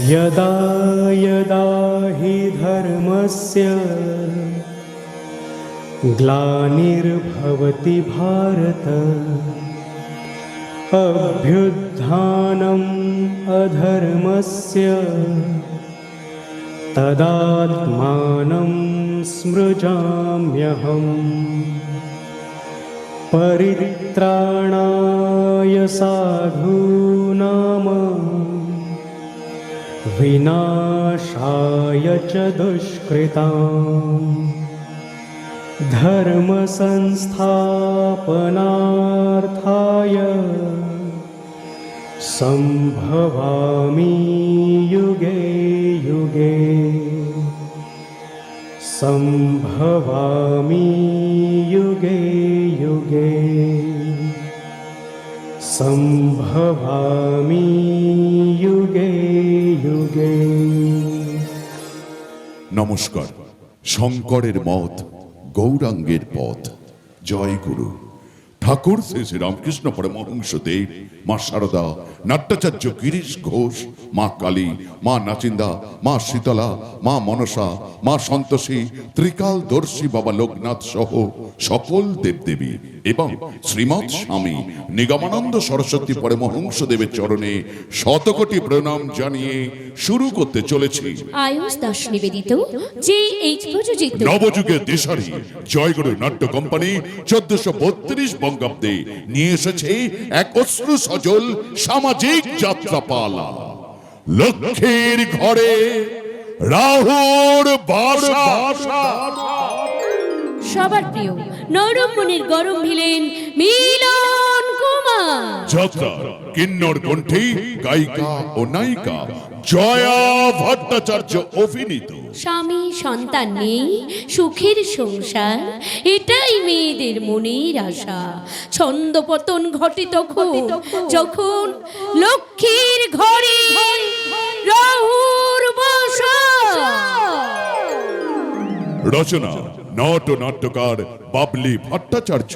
यदा यदा हि धर्मस्य ग्लानिर्भवति भारत अभ्युत्थानम् अधर्मस्य तदात्मानं सृजाम्यहम् परित्राणाय साधूनां विनाशाय च दुष्कृताम् धर्म संस्थापनार्थाय संभवामि युगे युगे संभवामि युगे युगे संभवामि युगे युगे। নমস্কার। শঙ্করের মত, গৌরাঙ্গের পথ। জয় গুরু। ঠাকুর শ্রী শ্রী রামকৃষ্ণ পরমহংস দেব, মা শারদা, নাট্যাচার্য গিরিশ ঘোষ, মা কালী, মা নাচিন্দা, মা শীতলা, মা মনসা, মা সন্তোষী, ত্রিকালদর্শী বাবা লোকনাথ সহ সকল দেবদেবী এবং শ্রীমৎ স্বামী নিগমানন্দ সরস্বতী পরমহংস দেবের চরণে শতকোটি প্রণাম জানিয়ে শুরু করতে চলেছি আয়ুষ দাস নিবেদিত যে এইচ প্রযোজিত নবযুগের দিশারি জয়গুরু নাট্য কোম্পানি 1432 বঙ্গাব্দে নিয়ে এসেছে এক অশ্রু সজল সামাজিক যাত্রাপালা। লক্ষ্মীর ঘরে রাহুর বাসা। সবার প্রিয় নরমনির গরম ভিলেন মিলন কুমার। যাত্রা কিন্নর কণ্ঠী গায়িকা ও নায়িকা জয়া ভট্টাচার্য অভিনীত। স্বামী সন্তান নেই, সুখের সংসার, এটাই মেয়েদের মনের আশা। ছন্দপতন ঘটে তখন যখন লক্ষ্মীর ঘরে রাহুর বাসা। রচনা নট ও নাট্যকার বাবলি ভট্টাচার্য,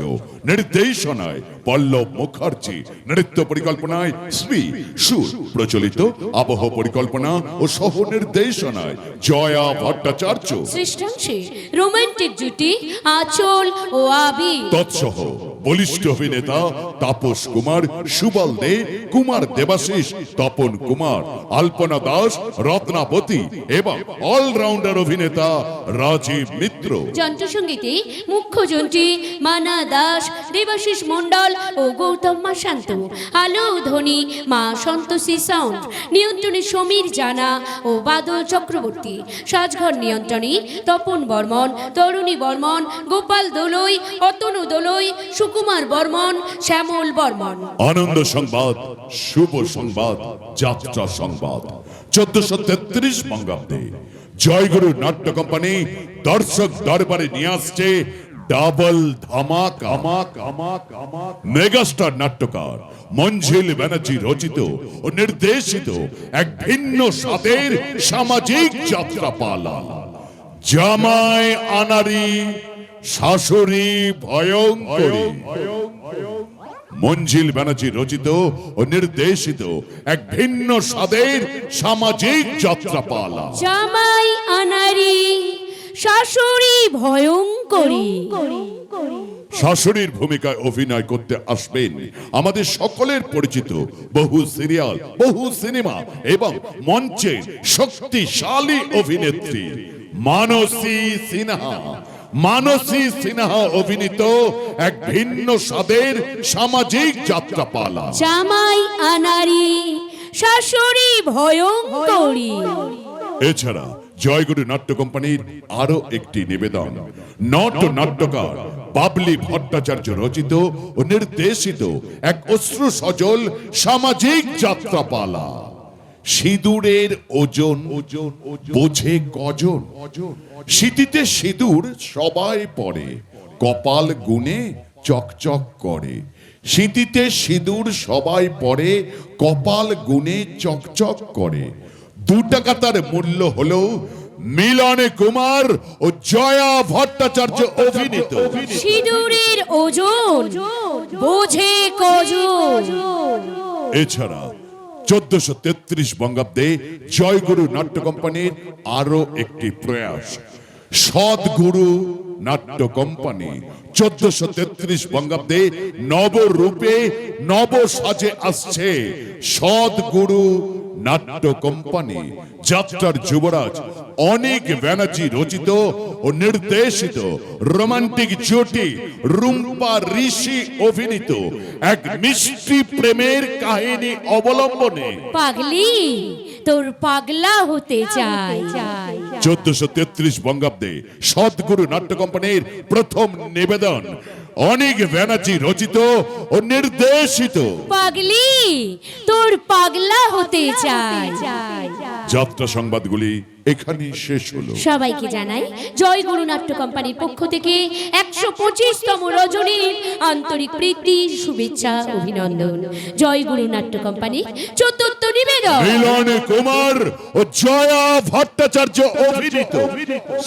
নির্দেশনায় পল্লব মুখার্জি, নৃত্য পরিকল্পনায় শ্রী সুর, প্রচলিত আবহ পরিকল্পনা ও সহ নির্দেশনায় জয়া ভট্টাচার্য। সৃষ্টাংশে রোমান্টিক জুটি আঁচল ও আবি। তৎসহ বলিষ্ঠ অভিনেতা তাপস কুমার, সুবল দে, কুমার দেবাশিস, তপন কুমার, আলপনা দাস, রত্নাবতী এবং অলরাউন্ডার অভিনেতা রাজীব মিত্র। যন্ত্রসঙ্গীতে মুখ্য যন্ত্রী মানা দাস, দেবাশিস মণ্ডল ও গৌতম মাসান্ত। আলো ধ্বনি মা সন্তোষী সাউন্ড। নিয়ন্ত্রণে সমীর জানা ও বাদল চক্রবর্তী। সাজঘর নিয়ন্ত্রণে তপন বর্মন, তরুণী বর্মন, গোপাল দোলই, অতনু দোলই, সুকুমার বর্মন, শ্যামল বর্মন। আনন্দ সংবাদ, শুভ সংবাদ, যাত্রা সংবাদ। 1433 বঙ্গাব্দে জয়গুরু নাট্য কোম্পানি দর্শক দরবারে নিয়ে আসছে ডাবল ধামাকা। মেগাস্টার নাট্যকার মঞ্জিল ব্যানার্জি রচিত ও নির্দেশিত এক ভিন্ন স্বাদের সামাজিক যাত্রাপালা। জামাই আনারি, শাশুড়ি ভয়ঙ্করী। মঞ্জিল ব্যানার্জি রচিত ও নির্দেশিত এক ভিন্ন স্বাদের সামাজিক যাত্রাপালা। জামাই আনারি, শাশুড়ি ভয়ঙ্করী। শাশুড়ির ভূমিকায় অভিনয় করতে আসবেন আমাদের সকলের পরিচিত বহু সিরিয়াল, বহু সিনেমা এবং মঞ্চে শক্তিশালী অভিনেত্রী মানসী সিনহা। মানসী সিনহা অভিনীত এক ভিন্ন স্বাদের সামাজিক যাত্রাপালা। জামাই আনারি, শাশুড়ি ভয়ঙ্করী। এছাড়া জয়গুরু নাট্য কোম্পানির আরো একটি নিবেদন, নট নাট্যকার বাবলি ভট্টাচার্য রচিত ও নির্দেশিত এক অশ্রু সজল সামাজিক যাত্রাপালা। সিঁদুরের ওজন বোঝে কজন। শীতিতে সিঁদুর সবাই পরে, কপাল গুনে চকচক করে। শীতিতে সিঁদুর সবাই পরে, কপাল গুনে চকচক করে। 2 টাকা তার মূল্য হলো মিলনে কুমার ও জয়া ভট্টাচার্য অভিনীত সিঁদুরের ওজন বোঝে কজন। এছাড়া 1433 বঙ্গাব্দে জয়গুরু নাট্য কোম্পানির আরো একটি প্রয়াস। সদ্গুরু নাট্য কোম্পানি 1433 বঙ্গাব্দে নবরূপে নব সাজে আসছে সদ্গুরু নাট্য কোম্পানি। যাত্রার যুবরাজ অনেক ব্যানার্জি রচিত ও নির্দেশিত রোমান্টিক জুটি রুম্পা ঋষি অভিনীত এক মিষ্টি প্রেমের কাহিনী অবলম্বনে পাগলি তোর পাগলা হতে চাই। 1433 বঙ্গাব্দে সদ্গুরু নাট্য কোম্পানির প্রথম নিবেদন অনেক ব্যানার্জি রচিত ও নির্দেশিত পাগলি তোর পাগলা হতে চাই। যাত্রা সংবাদগুলি এখানে শেষ হলো। সবাইকে জানাই জয়গুরু নাট্য কোম্পানির পক্ষ থেকে 125তম রজনীর আন্তরিক প্রীতি শুভেচ্ছা অভিনন্দন। জয়গুরু নাট্য কোম্পানির চতুর্থ নিবেদন মিলন কুমার ও জয়া ভট্টাচার্য অভিনীত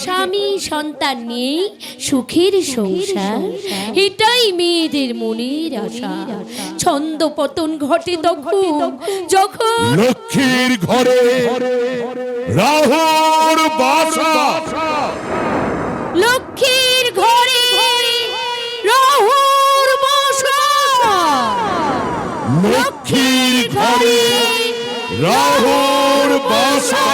স্বামী সন্তান নিয়ে সুখের সংসার, এটাই মেয়েদের মনের আশা। ছন্দ পতন ঘটে তখন যখন লক্ষ্মীর ঘরে রাহুর বাসা। লক্ষ্মীর ঘরে রাহুর বাসা। লক্ষ্মীর ঘরে রাহুর বাসা।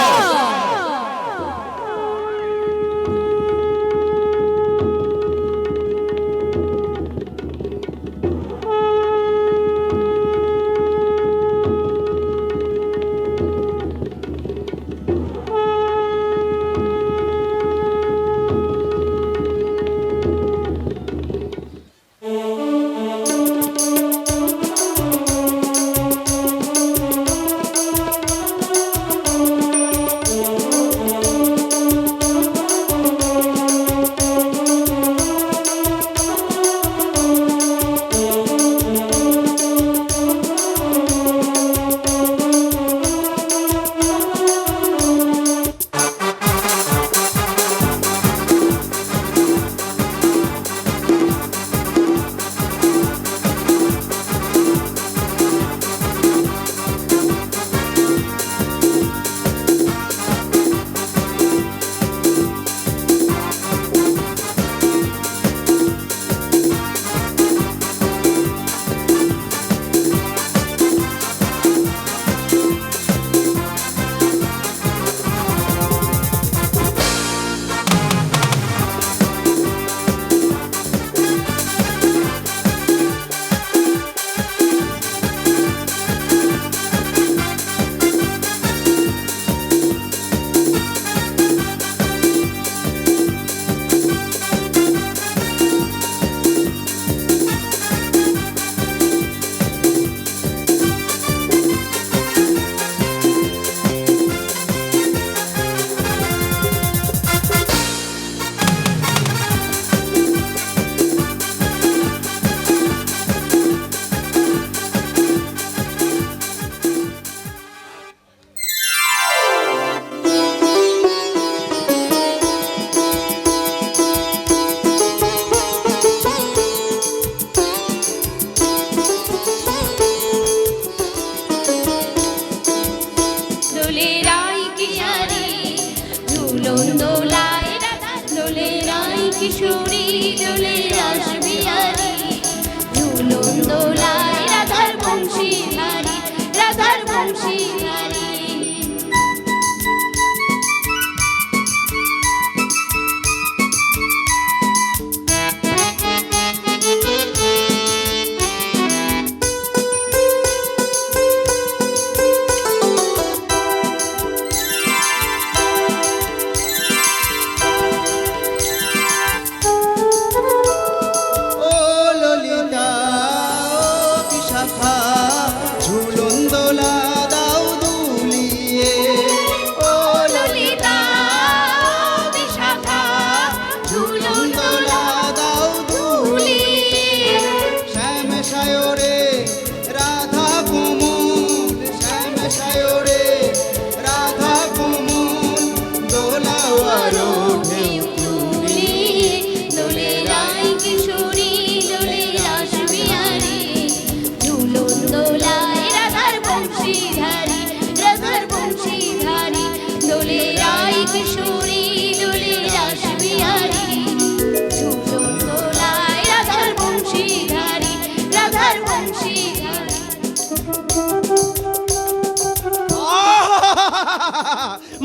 কিশোরী দোলে রাস বিহারী, ঝুলন দোলায় রাধার বংশী হারি, রাধার বংশী হারি। ঝুলন দোলা দাও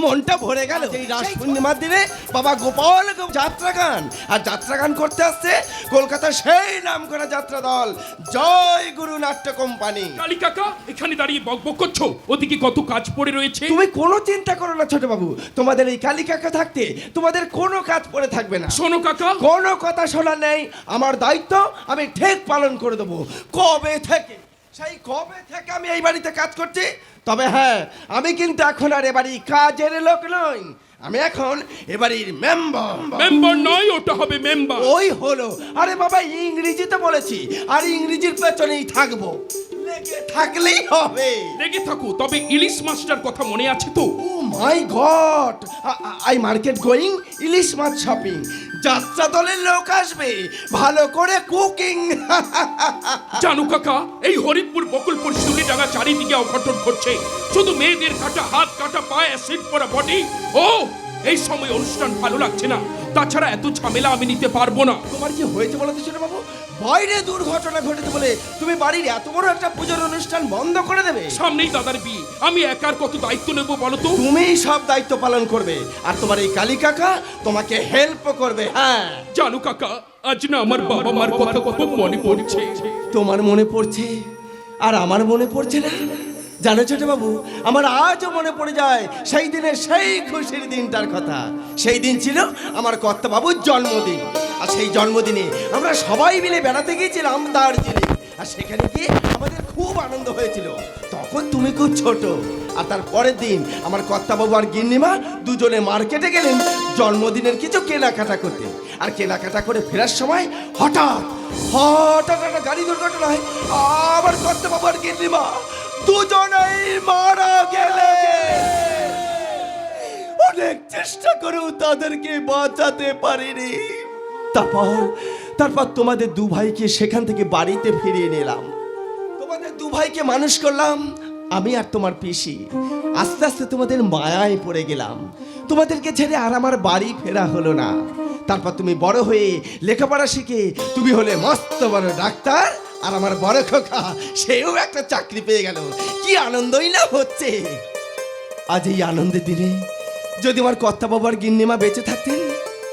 মনটা ভরে গেল। এই রাস পূর্ণিমার দিনে বাবা গোপাল যাত্রা গান, আর যাত্রা গান করতে আসছে কলকাতার সেই নাম করা যাত্রা দল জয় গুরু নাট্য কোম্পানি। কালী কাকা এখানে দাঁড়িয়ে বকবক করছো, ওদিকে কত কাজ পড়ে রয়েছে। তুমি কোনো চিন্তা করো না ছোট বাবু, তোমাদের এই কালী কাকা থাকতে তোমাদের কোনো কাজ পড়ে থাকবে না। শোনো কাকা, কোনো কথা শোনা নেই, আমার দায়িত্ব আমি ঠিক পালন করে দেবো। কবে থেকে আমি এই বাড়িতে কাজ করছি, তবে হ্যাঁ আমি কিন্তু এখন আর এবাড়ি কাজের লোক নই, আমি এখন এবাড়ির মেম্বার। মেম্বার নয়, ওটা হবে মেম্বার। ওই হলো, আরে বাবা ইংরেজিতে বলেছি, আর ইংরেজির পেছনেই থাকবো, লেগে থাকলেই হবে। লেগে থাকো, তবে ইলিশ মাছটার কথা মনে আছে তো? Oh my god, I market going ইলিশ মাছ শপিং। যাত্রা দলের লোক আসবে, ভালো করে কুকিং। জানো কাকা, এই হরিপুর বকুলপুর শিউলিডাঙ্গা চারিদিকে অঘটন ঘটছে। শুধু মেয়েদের কাটা হাত, কাটা পায়ে, অ্যাসিড পরা বডি। ও এই সময় অনুষ্ঠান ভালো লাগছে না, তাছাড়া এত ঝামেলা আমি নিতে পারবো না। তোমার কি হয়েছে বলো তো ছোট বাবু? বাইরে দুর্ঘটনা ঘটেছে বলে তুমি বাড়ির এত বড় একটা পূজার অনুষ্ঠান বন্ধ করে দেবে? সামনেই দাদার বিয়ে, আমি একার কত দায়িত্ব নেবো বলো তো? তুমিই সব দায়িত্ব পালন করবে, আর তোমার এই কালী কাকা তোমাকে হেল্প করবে। হ্যাঁ জানো কাকা, আজ না আমার বাবা মার কথা খুব মনে পড়ছে। তোমার মনে পড়ছে আর আমার মনে পড়ছে না? জানো ছোট বাবু, আমার আজও মনে পড়ে যায় সেই দিনের সেই খুশির দিনটার কথা। সেই দিন ছিল আমার কর্তা বাবুর জন্মদিন, আর সেই জন্মদিনে আমরা সবাই মিলে বেড়াতে গিয়েছিলাম দার্জিলিং, আর সেখানে গিয়ে আমাদের খুব আনন্দ হয়েছিল। তখন তুমি খুব ছোট, আর তার পরের দিন আমার কর্তা বাবু আর গিন্নিমা দুজনে মার্কেটে গেলেন জন্মদিনের কিছু কেনাকাটা করতে। আর কেনাকাটা করে ফেরার সময় হঠাৎ হঠাৎ একটা গাড়ি দুর্ঘটনা হয়, আমার কর্তা বাবু আর গিন্নিমা দুজনেই মারা গেলে। অনেক চেষ্টা করেও তাদেরকে বাঁচাতে পারিনি। তারপর তোমাদের দু ভাইকে সেখান থেকে বাড়িতে ফিরিয়ে নিলাম। তোমাদের দু ভাইকে মানুষ করলাম আমি আর তোমার পিসি। আস্তে আস্তে তোমাদের মায়ায় পড়ে গেলাম, তোমাদেরকে ছেড়ে আর আমার বাড়ি ফেরা হলো না। তারপর তুমি বড় হয়ে লেখাপড়া শিখে তুমি হলে মস্ত বড় ডাক্তার, আর আমার বড় খোকা সেও একটা চাকরি পেয়ে গেল। কি আনন্দই না হচ্ছে। আজ এই আনন্দের দিনে যদি আমার কর্তা বাবার গিন্নিমা বেঁচে থাকতেন,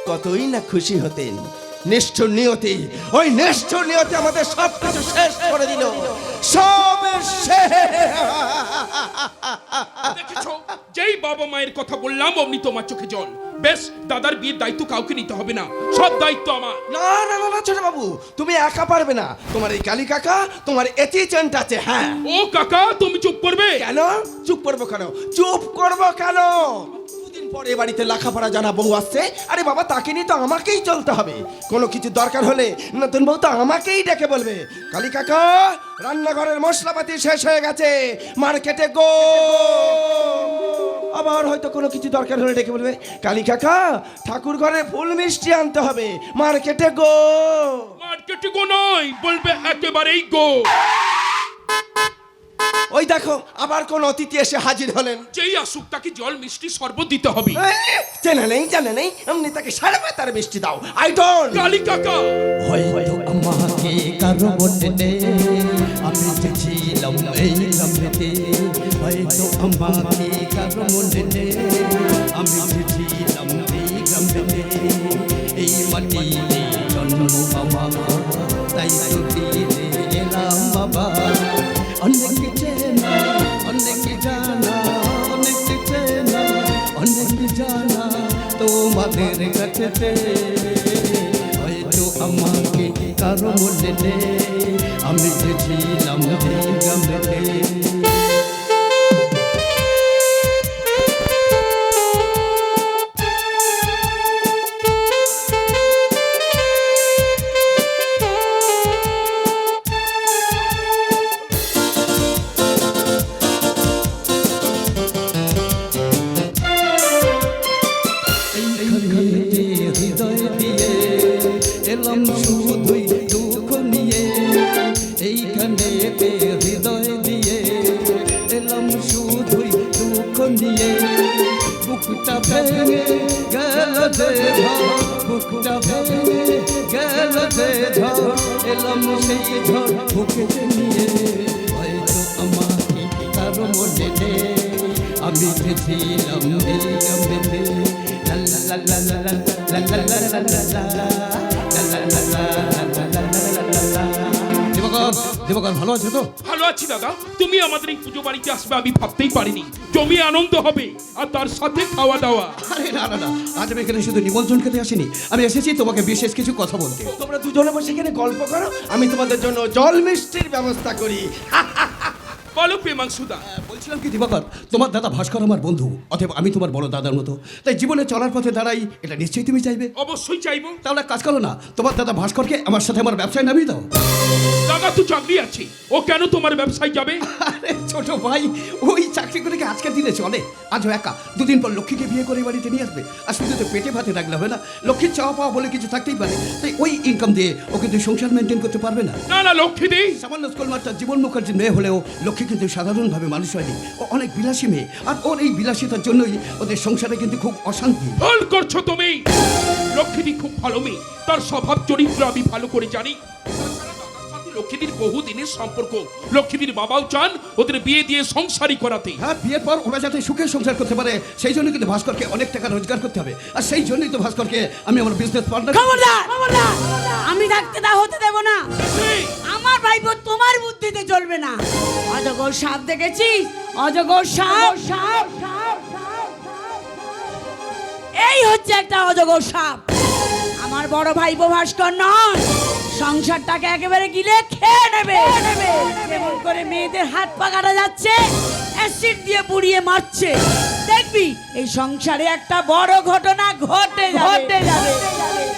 কতই না খুশি হতেন। নিষ্ঠুর নিয়তি, ওই নিষ্ঠুর নিয়তি আমাদের সব কিছু শেষ করে দিল, সব শেষ। দেখেছো, যেই বাবা মায়ের কথা বললাম অমনি তোমার চোখে জল। বেশ, দাদার বিয়ের দায়িত্ব কাউকে নিতে হবে না, সব দায়িত্ব আমার। না না না ছোট বাবু, তুমি একা পারবে না, তোমার এই কালী কাকা তোমার এটিচেন্ট আছে। হ্যাঁ ও কাকা, তুমি চুপ করবে? কেন চুপ করবো কেন? চুপ করবো কেন? দুদিন পরে বাড়িতে লেখাপড়া জানা বউ আসছে, আরে বাবা তাকে নিয়ে তো আমাকেই চলতে হবে। কোনো কিছু দরকার হলে নতুন বউ তো আমাকেই ডেকে বলবে, কালী কাকা রান্নাঘরের মশলাপাতি শেষ হয়ে গেছে, মার্কেটে গো। আবার হয়তো কোনো কিছু দরকার হলে ডেকে বলবে, কালী কাকা ঠাকুর ঘরে ফুল মিষ্টি আনতে হবে, মার্কেটে গো। মার্কেটে গো নয়, বলবে একেবারেই গো। ওই দেখো আবার কোন অতিথি এসে হাজির হলেন। যেই আসুক তাকে জল মিষ্টি শরবত দিতে হবে। জানে নেই এমনি তাকে সারা তার মিষ্টি দাও। I don't. কালী কাকা হয়তো আমাকে কারো বলতে আমি যে ছিলাম এই গ্রামেতে, হয়তো আমাকে কারো বলতে আমি যে ছিলাম এই গ্রামেতে। এই মাটিতে জন্ম বাবা, তাই তো ফিরে এলাম বাবা। অনেক চেনা অনেক জানা, অনেক চেনা অনেক জানা তোমাদের কাছেতে। হয়তো আমাকে কারো বললে আমি যে ছিলাম এই গ্রামেতে। হৃদয় দিয়ে এলাম শুধুই দুঃখ নিয়ে, এইখানে হৃদয় দিয়ে এলাম শুধুই দুঃখ নিয়ে। বুকটা ভেঙে গেল যে ঝড়, বুকটা ভেঙে গেল যে ঝড়, এলাম সেই ঝড় বুকে নিয়ে। হয়তো আমাকে কারো মনে আমি গেছিলাম এই গ্রামেতে লা লা লা লা লা লা লা লা লা লা লা দিবাকর ভালো আছে তো? ভালো আছি দাদা। তুমি আমাদের এই পুজো বাড়িতে আসবে আমি ভাবতেই পারিনি। জমি আনন্দ হবে আর তার সাথে খাওয়া দাওয়া। আরে না না না, আজ আমি এখানে শুধু নিমন্ত্রণ খেতে আসিনি, আমি এসেছি তোমাকে বিশেষ কিছু কথা বলতে। তোমরা দুজনে বসে এখানে গল্প করো, আমি তোমাদের জন্য জল মিষ্টির ব্যবস্থা করি। বলো প্রেমাংশুদা। বলছিলাম কি দিবাকর, তোমার দাদা ভাস্কর আমার বন্ধু, অতএব আমি তোমার বড় দাদার মতো, তাই জীবনে চলার পথে দাঁড়াই, এটা নিশ্চয়ই তুমি চাইবে। অবশ্যই চাইবো। তাহলে এক কাজ করো না, তোমার দাদা ভাস্করকে আমার সাথে আমার ব্যবসায় নামিয়ে দাও। দাদা তো চাকরি আছে, ও কেন তোমার ব্যবসায় যাবে? আরে ছোট ভাই, ওই চাকরি করে কি আজকের দিনে চলে? আজও একা, দুদিন পর লক্ষ্মীকে বিয়ে করে বাড়িতে নিয়ে আসবে, আর শুধু তো পেটে ভাতে রাখলে হবে না, লক্ষ্মীর চাওয়া পাওয়া বলে কিছু থাকতেই পারে, তাই ওই ইনকাম দিয়ে ও কিন্তু সংসার মেনটেন করতে পারবে না। না না লক্ষ্মী দি, সামান্য স্কুল মাস্টার জীবন মুখার্জির মেয়ে হলেও লক্ষ্মী কিন্তু সাধারণভাবে মানুষ হয়নি, ও অনেক বিলাসী মেয়ে, আর ওর এই বিলাসিতার জন্যই ওদের সংসারে কিন্তু খুব অশান্তি। ভুল করছো তুমি। লক্ষ্মীদি খুব ভালো মেয়ে, তার স্বভাব চরিত্র আমি ভালো করে জানি। লক্ষ্মীদির বহুদিনের সম্পর্ক, লক্ষ্মীদির বাবাও চান ওদের বিয়ে দিয়ে সংসারই করাতে। হ্যাঁ, বিয়ের পর ওরা যাতে সুখে সংসার করতে পারে সেই জন্য কিন্তু ভাস্করকে অনেক টাকা রোজগার করতে হবে, আর সেই জন্যই তো ভাস্করকে আমি আমার বিজনেস পার্টনার। খবরদার আমি থাকতে তা হতে দেব না। আমার ভাইপো তোমার বুদ্ধিতে চলবে না। অজগর সাপ দেখেছিস? অজগর সাপ, এই হচ্ছে একটা অজগর সাপ। আমার বড় ভাইপো ভাস্কর নন, সংসারটাকে একেবারে গিলে খেয়ে নেবে। যেমন করে মেয়েদের হাত পা কাটা যাচ্ছে, অ্যাসিড দিয়ে পুড়িয়ে মারছে, দেখবি এই সংসারে একটা বড় ঘটনা ঘটে যাবে।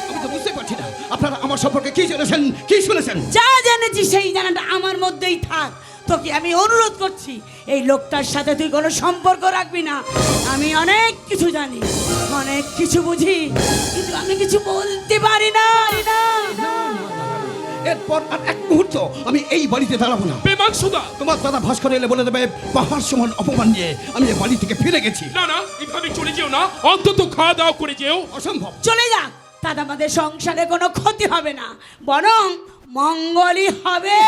আমি তো বুঝতে পারছি না আপনারা আমার সম্পর্কে কি জেনেছেন, কি শুনেছেন? যা জেনেছি সেই জানাটা আমার মধ্যেই থাক। তোকে আমি অনুরোধ করছি, এই লোকটার সাথে তুই কোনো সম্পর্ক রাখবি না। আমি অনেক কিছু জানি, অনেক কিছু বুঝি, কিন্তু আমি কিছু বলতে পারি না। এরপর আর এক মুহূর্ত আমি এই বাড়িতে দাঁড়াবো না। প্রেমাংশুদা, তোমার দাদা ভাস্কর এলে বলে দেবে পাহাড় সমান অপমান নিয়ে আমি এই বাড়ি থেকে ফিরে গেছি। না না এভাবে চলে যেও না, অন্তত খাওয়া দাওয়া করে যেও। অসম্ভব। চলে যা, তাতে আমাদের সংসারে কোনো ক্ষতি হবে না, বরং মঙ্গলই হবে।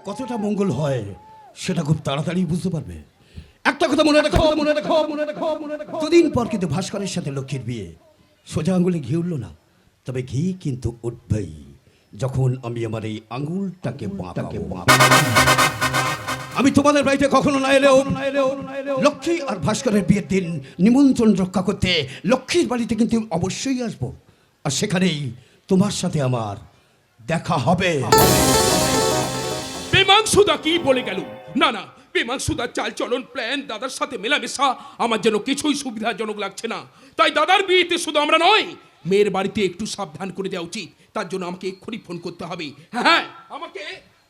কতটা মঙ্গল হয় সেটা খুব তাড়াতাড়ি বুঝতে পারবে। একটা কথা মনে রাখো, মনে রাখো, মনে রাখো, মনে রাখো, দুদিন পর কিন্তু ভাস্করের সাথে লক্ষ্মীর বিয়ে। সোজা আঙুলে ঘি উঠলো না, তবে ঘি কিন্তু উঠবেই যখন আমি আমার এই আঙুলটাকে আমি তোমাদের বাড়িতে কখনো না এলেও লক্ষ্মী আর ভাস্করের বিয়ের দিন নিমন্ত্রণ রক্ষা করতে লক্ষ্মীর বাড়িতে কিন্তু অবশ্যই আসবো, আর সেখানেই তোমার সাথে আমার দেখা হবে। প্রেমাংশুদা কি বলে গেল? না না, প্রেমাংশুদার চাল চলন প্ল্যান দাদার সাথে মেলামেশা আমার যেন কিছুই সুবিধাজনক লাগছে না। তাই দাদার বিয়েতে শুধু আমরা নয়, মেয়ের বাড়িতে একটু সাবধান করে দেওয়া উচিত। তার জন্য আমাকে এক্ষুনি ফোন করতে হবে। হ্যাঁ,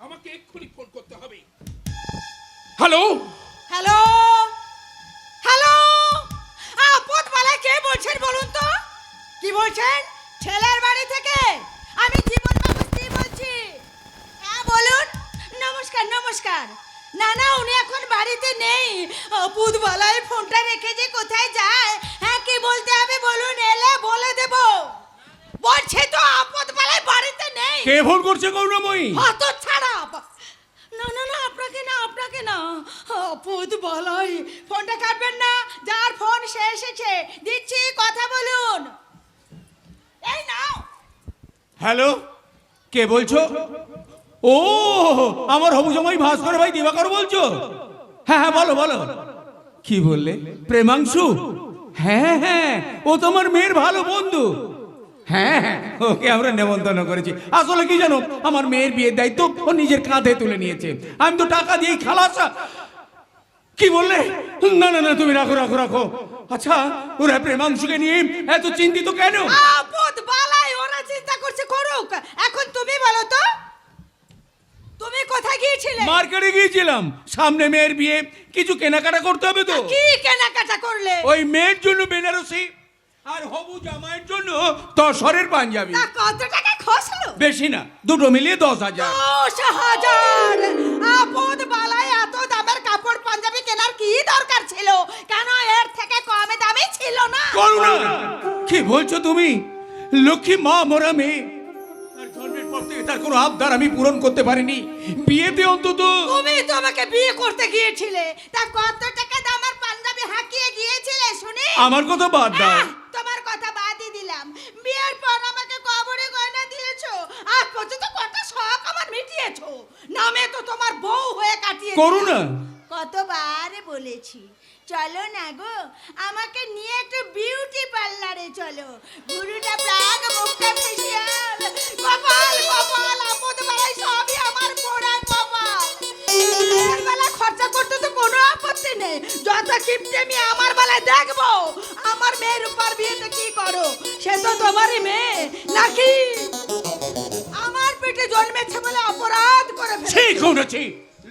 আমাকে এক্ষুনি ফোন করতে হবে। হ্যালো হ্যালো হ্যালো, আপদবালা কে বলছেন বলুন তো? কি বলছেন? ছেলের বাড়ি থেকে আমি জীবন বাবুস্তি বলছি। হ্যাঁ বলুন। নমস্কার নমস্কার। না না, উনি এখন বাড়িতে নেই। আপদবালায় ফোনটা রেখে যে কোথায় যায়, হ্যাঁ কি বলতে হবে বলুন, এলে বলে দেব। বলছে তো আপদবালায় বাড়িতে নেই। কে ফোন করছে করুণাময়ী? হত ছাড়া। না না না, আপনাকে না, আপদ বলাই। ফোনটা কাটবেন না, যার ফোন সে এসেছে, দিচ্ছি কথা বলুন। এই নাও। হ্যালো, কে বলছো? ও আমার হবু জামাই ভাস্কর ভাই দিবাকর বলছো? হ্যাঁ হ্যাঁ বলো বলো। কি বললে? প্রেমাংশু? হ্যাঁ হ্যাঁ, ও তোমার মেয়ের ভালো বন্ধু। হ্যাঁ হ্যাঁ, ওকে আমরা নেমন্তন্ন করেছি। আসলে কি জানো, আমার মেয়ের বিয়ের দায়িত্ব ও নিজের কাঁধে তুলে নিয়েছে। আমি তো টাকা দিয়েই খালাসা। কি বললে? না না না, তুমি রাখো রাখো রাখো। আচ্ছা, ওরা প্রেমাংশুকে নিয়ে এত চিন্তিত কেন? আপদ বালাই, ওরা চিন্তা করছে করুক। এখন তুমি বলো তো, তুমি কোথায় গিয়েছিলে? মার্কেটে গিয়েছিলাম, সামনে মেয়ের বিয়ে, কিছু কেনাকাটা করতে হবে তো। কি কেনাকাটা করলে? ওই মেয়ের জন্য বেনারসি, আর হবু জামাইয়ের জন্য তসরের পাঞ্জাবি। তা কত টাকা খসলো? বেশি না, দুটো মিলিয়ে 10,000। 10,000? আপদ বালাই, এত দামের কাপড় পাঞ্জাবি কেনার কি দরকার ছিল? কেন এর থেকে কমে দামি ছিল না? করুণা, কি বলছো তুমি? লক্ষ্মী মা মোরা মেয়ে, আর জন্মের পর থেকে তার কোনো আবদার আমি পূরণ করতে পারিনি। বিয়েতে অন্তত তুমি তো আমাকে বিয়ে করতে গিয়েছিলে, তা কত টাকা দামের পাঞ্জাবি হাঁকিয়ে গিয়েছিলে শুনি? আমার কথা বাদ দাও। তোমার কথা বাদই দিলাম। বিয়ের পর আমাকে কবরে গয়না দিয়েছো, আজ পর্যন্ত কত শখ আমার মিটিয়েছো। নামে তো তোমার বউ হয়ে কাটিয়ে করো দিলাম। না। কতবার বলেছি চলো না গো, আমাকে নিয়ে একটু বিউটি পার্লারে চলো। গুরুটা প্রাগ, মুখটা ফেসিয়াল, কপাল কপাল আপদ বাড়াই সবই আমার পোড়ায় কপাল। বিয়ের বেলা খরচা করতে তো কোনো আপত্তি নেই, যত কিপটে আমি আমার বেলায় দেখবো। আমার মেয়ের উপর বিয়েতে কি করো, সে তো তোমারই মেয়ে নাকি? আমার পেটে জন্মেছে বলে অপরাধ করে ফেলেছে। ঠিক হয়েছে।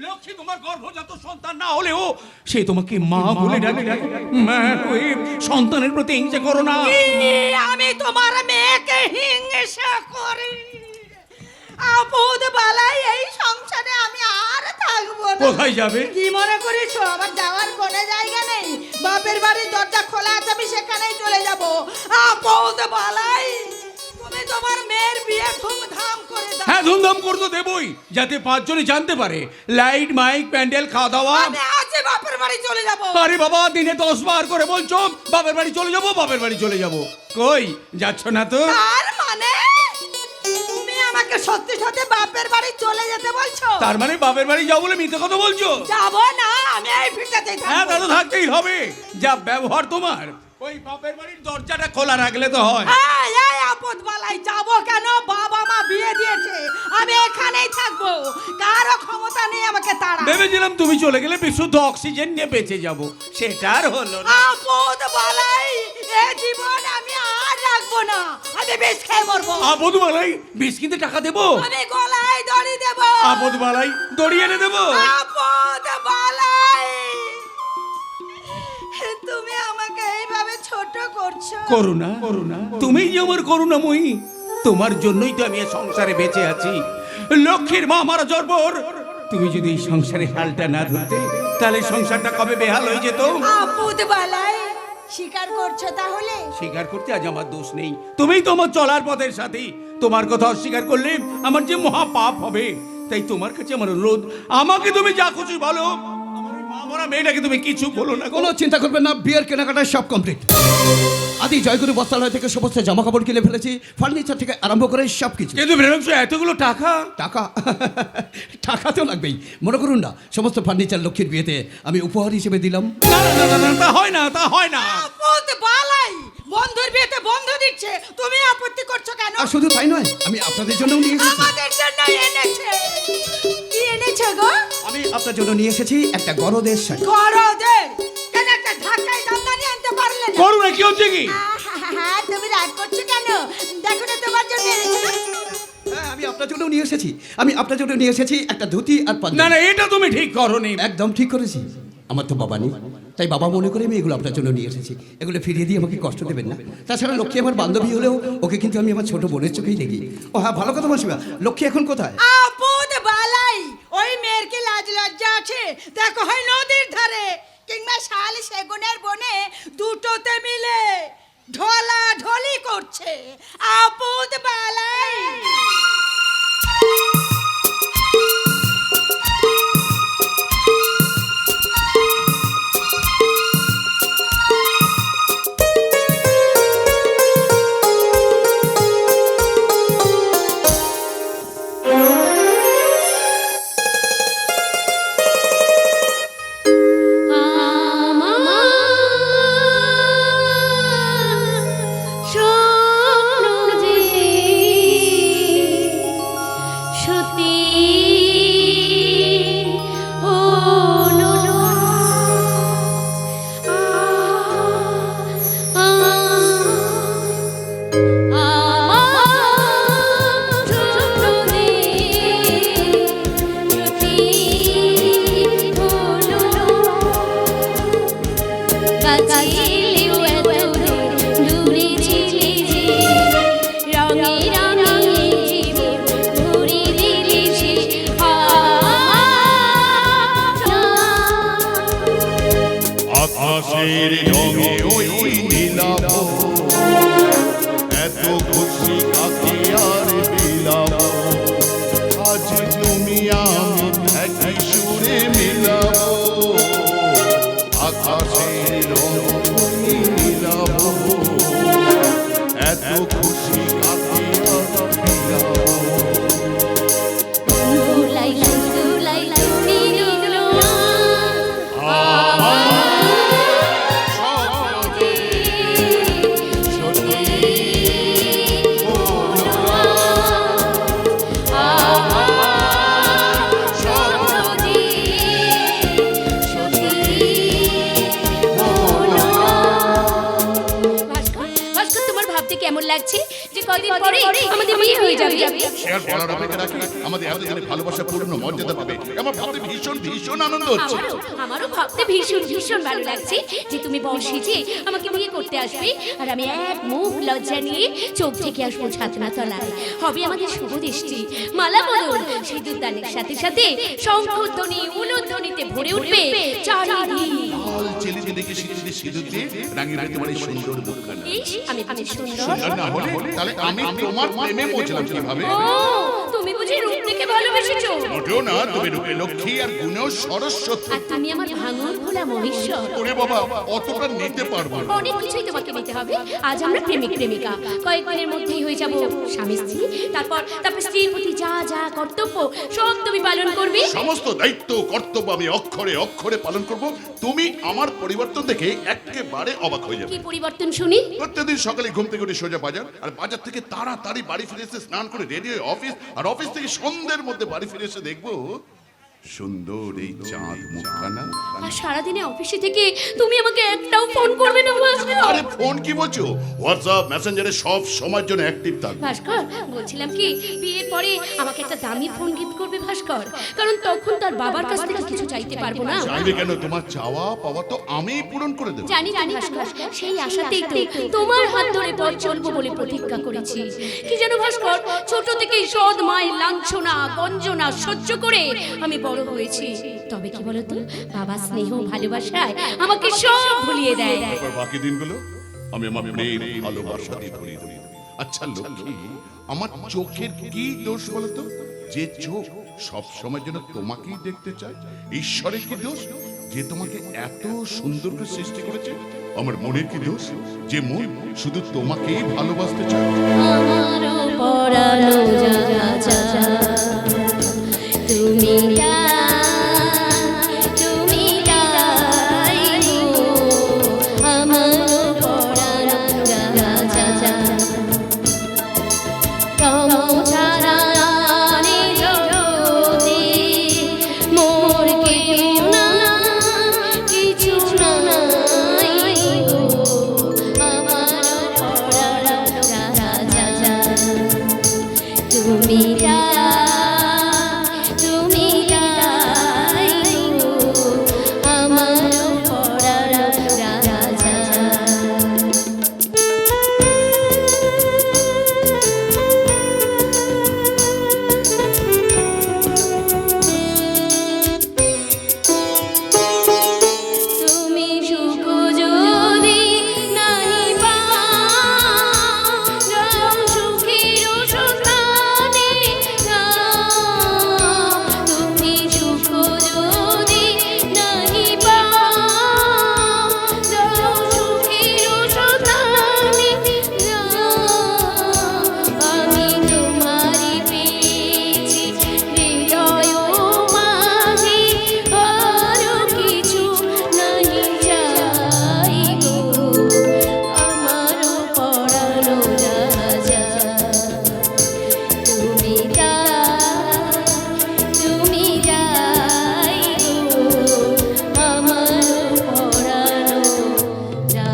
লক্ষ্মী তোমার গর্ভজাত সন্তান না হলেও সে তোমাকে মা বলে ডাকে। মা হয়ে সন্তানের প্রতি হিংসা করো না। কি, আমি তোমার মেয়েকে হিংসা করি? আপদ বালাই এই সংসারে আমি আর থাকবো না। কোথায় যাবে? কি মনে করেছো আমার যাওয়ার কোনো জায়গা নেই? বাপের বাড়ির দরজা খোলা আছে, আমি সেখানেই চলে যাব। আপদ বালাই, তুমি তোমার মেয়ের বিয়ে ধুমধাম করে দাও। হ্যাঁ, ধুমধাম করতে দেবই, যাতে 5 জনে জানতে পারে। লাইট, মাইক, প্যান্ডেল, খাওয়া দাওয়া। আমি আজ বাপের বাড়ি চলে যাব। আরে বাবা, দিনে 10 বার করে বলছো বাপের বাড়ি চলে যাবো, বাপের বাড়ি চলে যাবো। কই যাচ্ছ না তো? তার মানে তুমি আমাকে সত্যি সত্যি বাপের বাড়ি চলে যেতে বলছো? তার মানে বাপের বাড়ি যাও বলে মিথ্যে কথা বলছো? যাব না, আমি এই ভিটাতেই হ্যাঁ, তা থাকবো। তো থাকতেই হবে। যা ব্যবহার তোমার, ওই বাপের বাড়ির দরজাটা খোলা রাখলে তো হয়। এই আপদ বালাই, যাব কেন? বাবা মা বিয়ে দিয়েছে, আমি এখানেই থাকবো। কারো ক্ষমতা নেই আমাকে তাড়া। ভেবেছিলাম তুমি চলে গেলে বিশুদ্ধ অক্সিজেন নিয়ে বেঁচে যাব, সেটা আর হলো না। আপদ বালাই, এ জীবন আমি আর রাখবো না, আমি বেশ খেয়ে মরবো। আপদ বালাই, বিষ কিনতে টাকা দেবো? আমি গলায় দড়ি দেবো। আপদ বালাই, দড়ি এনে দেবো? আপদ বালাই, তুমি আমাকে এইভাবে ছোট করছো? করুণা, করুণা, তুমিই যে আমার করুণাময়ী। তোমার জন্যই তো আমি এই সংসারে বেঁচে আছি। লক্ষ্মীর মা মারা যাওয়ার পর তুমি যদি এই সংসারে হালটা না ধরতে, তাহলে সংসারটা কবে বেহাল হয়ে যেত। আপদ বালাই, স্বীকার করছো তাহলে? স্বীকার করতে আজ আমার দোষ নেই। তুমিই তো আমার চলার পথের সাথী। তোমার কথা অস্বীকার করলে আমার যে মহা পাপ হবে। তাই তোমার কাছে আমার অনুরোধ, আমাকে তুমি যা খুশি বলো, আমার ওই মা মরা মেয়েটাকে তুমি কিছু বলো না। কোনো চিন্তা করবেন না, বিয়ের কেনাকাটা সব কমপ্লিট। আদি জয়গুরু বস্ত্রালয় থেকে সমস্ত জামা কাপড় কিনে ফেলেছি, ফার্নিচার থেকে আরম্ভ করে সব কিছু। কিন্তু বেরংশ এতগুলো টাকা? টাকা টাকা তো লাগবেই। মনে করুন না, সমস্ত ফার্নিচার লক্ষ্মীর বিয়েতে আমি উপহার হিসেবে দিলাম। না না না না, তা হয় না, তা হয় না। আপদ বালাই, বন্ধুর বিয়েতে বন্ধু দিচ্ছে, তুমি আপত্তি করছো কেন? আর শুধু তাই নয়, আমি আপনাদের জন্যও নিয়ে এসেছি। আমাদের জন্য এনেছে। কি এনেছে গো? আমি আপনার জন্য নিয়ে এসেছি একটা গরদের শাড়ি। গরদের? কেন একটা ঢাকায় জামদানি আনতে পারলে না? করুণা, কি হচ্ছে কি? আহা, তুমি রাগ করছো কেন? দেখো না তোমার জন্য এনেছে। হ্যাঁ, আমি আপনার জন্য নিয়ে এসেছি। আমি আপনার জন্য নিয়ে এসেছি একটা ধুতি আর পাঞ্জাবি। না না, এটা তুমি ঠিক করোনি। একদম ঠিক করেছি। আমার তো বাবা নেই, তাই বাবা মনে করে আমি এগুলো আপনার জন্য নিয়ে এসেছি। এগুলো ফিরিয়ে দিয়ে আমাকে কষ্ট দেবেন না। তাছাড়া লক্ষ্মী আমার বান্ধবী হলেও ওকে কিন্তু আমি আমার ছোট বোনের চোখেই দেখি। ও হ্যাঁ, ভালো কথা মাসিমা, লক্ষ্মী এখন কোথায়? আপদ বালাই, ওই মেয়ের কি লাজ লজ্জা আছে? দেখো হয় নদীর ধারে কিংবা শাল সেগুনের বনে, দুটোতে মিলে ঢলা ঢলি করছে। আপদ বালাই, আকাশের রঙে ওই নীলাভ, এত খুশি কাকে আর বিলাপ। আজ তুমি আমি একই সুরে মিলাবো আকাশের রং মিলাবো এত খুশি কাটিয়া বিলাবো দুলাই দুলাই তুমি রুগলো তোমার ভাবতে কেমন লাগছে যে কদিন পরে আমাদের বিয়ে হয়ে যাবে? শেয়ার বলার অপেক্ষা রাখি আমাদের এতদিনের ভালোবাসা পূর্ণ মর্যাদা পাবে আমার ভাবতে ভীষণ ভীষণ আনন্দ হচ্ছে আমারও ভাবতে ভীষণ ভীষণ ভালো লাগছে যে তুমি বর্ষে যে আমাকে বিয়ে করতে আসবে আর আমি এক মুখ লজ্জা নিয়ে চোখ থেকে আসবো ছাতনা তলায়। হবে আমাদের শুভ দৃষ্টি, মালা বদল, সিঁদুর দানের সাথে সাথে শঙ্খধ্বনি উলুধ্বনিতে ভরে উঠবে চারিদিক। লাল ছেলেকে দেখে সিঁদুর দিয়ে রাঙিয়ে রাখতে তোমার এই সুন্দর মুখখানা ইস, আমি সুন্দর। সুন্দর না হলে তাহলে আমি তোমার প্রেমে পৌঁছলাম কিভাবে? ও, তুমি বুঝি রূপ দেখে ভালোবেসেছো? মোটেও না, তুমি রূপে লক্ষ্মী আর গুণেও সরস্বতী। আর তুমি আমার ভাঙন ভোলা মহেশ্বর। ওরে বাবা, অতটা নিতে পারবো না। অনেক কিছুই তোমাকে নিতে হবে। আজ আমরা প্রেমিক প্রেমিকা, কয়েকদিনের মধ্যেই হয়ে যাব স্বামী স্ত্রী। তারপর স্ত্রীর প্রতি যা যা কর্তব্য সব তুমি পালন করবে। সমস্ত দায়িত্ব কর্তব্য আমি অক্ষরে অক্ষরে পালন করব। তুমি আমার পরিবর্তন দেখে একেবারে অবাক হয়ে যাবে। কি পরিবর্তন শুনি? প্রত্যেকদিন সকালে ঘুম থেকে উঠে সোজা বাজার, আর বাজার থেকে তাড়াতাড়ি বাড়ি ফিরে এসে স্নান করে রেডি হয়ে অফিস, আর অফিস থেকে সন্ধ্যের মধ্যে বাড়ি ফিরে এসে দেখবো সুন্দর এই চাঁদ মুখখানা। আর সারাদিনে অফিসে থেকে তুমি আমাকে একটাও ফোন করবে না ভাস্কর? আরে ফোন কি বলছো, হোয়াটসঅ্যাপ মেসেঞ্জারে সব সময়ের জন্য অ্যাক্টিভ থাকবে। ভাস্কর, বলছিলাম কি বিয়ের পরে আমাকে একটা দামি ফোন গিফট করবে ভাস্কর, কারণ তখন তার বাবার কাছ থেকে কিছু চাইতে পারবো না। চাইবে কেন, তোমার চাওয়া পাওয়া তো আমিই পূরণ করে দেবো। জানি জানি ভাস্কর, সেই আশাতেই তো তোমার হাত ধরে পথ চলবো বলে প্রতিজ্ঞা করেছি। কি যেন ভাস্কর, ছোট থেকেই সৎ মায়ের লাঞ্ছনা গঞ্জনা সহ্য করে আমি বড় হয়েছি। তবে কি বলতো, বাবা স্নেহ ভালোবাসায় আমাকে সব ভুলিয়ে দেয়। এবার বাকি দিনগুলো আমি আমার প্রেম ভালোবাসা দিয়ে ভরিয়ে দেবো। আচ্ছা লক্ষ্মী, আমার চোখের কি দোষ বলতো, যে চোখ সব সময় যেন তোমাকেই দেখতে চায়? ঈশ্বরের কি দোষ যে তোমাকে এত সুন্দর করে সৃষ্টি করেছে? আমার মনের কি দোষ যে মন শুধু তোমাকেই ভালোবাসতে চায়? আমারও পরানো যা তুমি তুমি আমারও পরানো যা তমো ছাড়া জগতে মোর কেউ না, কিছু নাই গো, আমারও পরানো যা তুমি তুমি গো, আমারও পরানো যা তুমি সুখ যদি নাই পাও, যাও সুখের সন্ধানে যাও। তুমি সুখ যদি নাই পাও, যাও সুখের সন্ধানে যাও। আমি তোমারই পেয়েছি হৃদয় মাঝে, আরো কিছু নাই চাই গো, আমারও পরানো যা তুমি যাই গো, আমারও পরানো যা।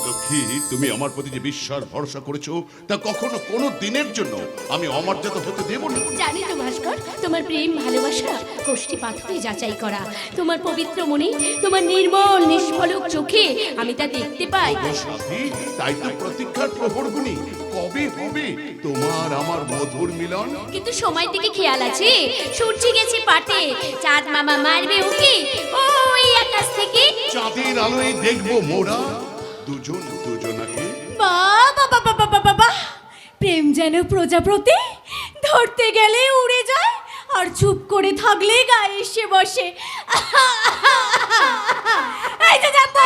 লক্ষ্মী, তুমি আমার প্রতি যে বিশ্বাস ভরসা করেছো তা কখনো কোনো দিনের জন্য আমি অমর্যাদা হতে দেব না। জানি তো ভাস্কর, তোমার প্রেম ভালোবাসা কোষ্ঠী পাথরে যাচাই করা। তোমার পবিত্র মনে, তোমার নির্মল নিষ্পলক চোখে আমি তা দেখতে পাই। ও সাথী, তাই তো প্রতীক্ষার প্রহরগুনি কবে হবে তোমার আমার মধুর মিলন। কিন্তু সময় থেকে খেয়াল আছে, সূর্য গেছে পাটে, চাঁদ মামা মারবে উকি ওই আকাশ থেকে। চাঁদের আলোয় দেখবো মোরা দুজন দুজনাকে। বাবা বাবা বাবা বাবা, প্রেম যেন প্রজাপতি ধরতে গেলে উড়ে যায় আর চুপ করে থাকলে গায়ে এসে বসে। এই যে যাবো,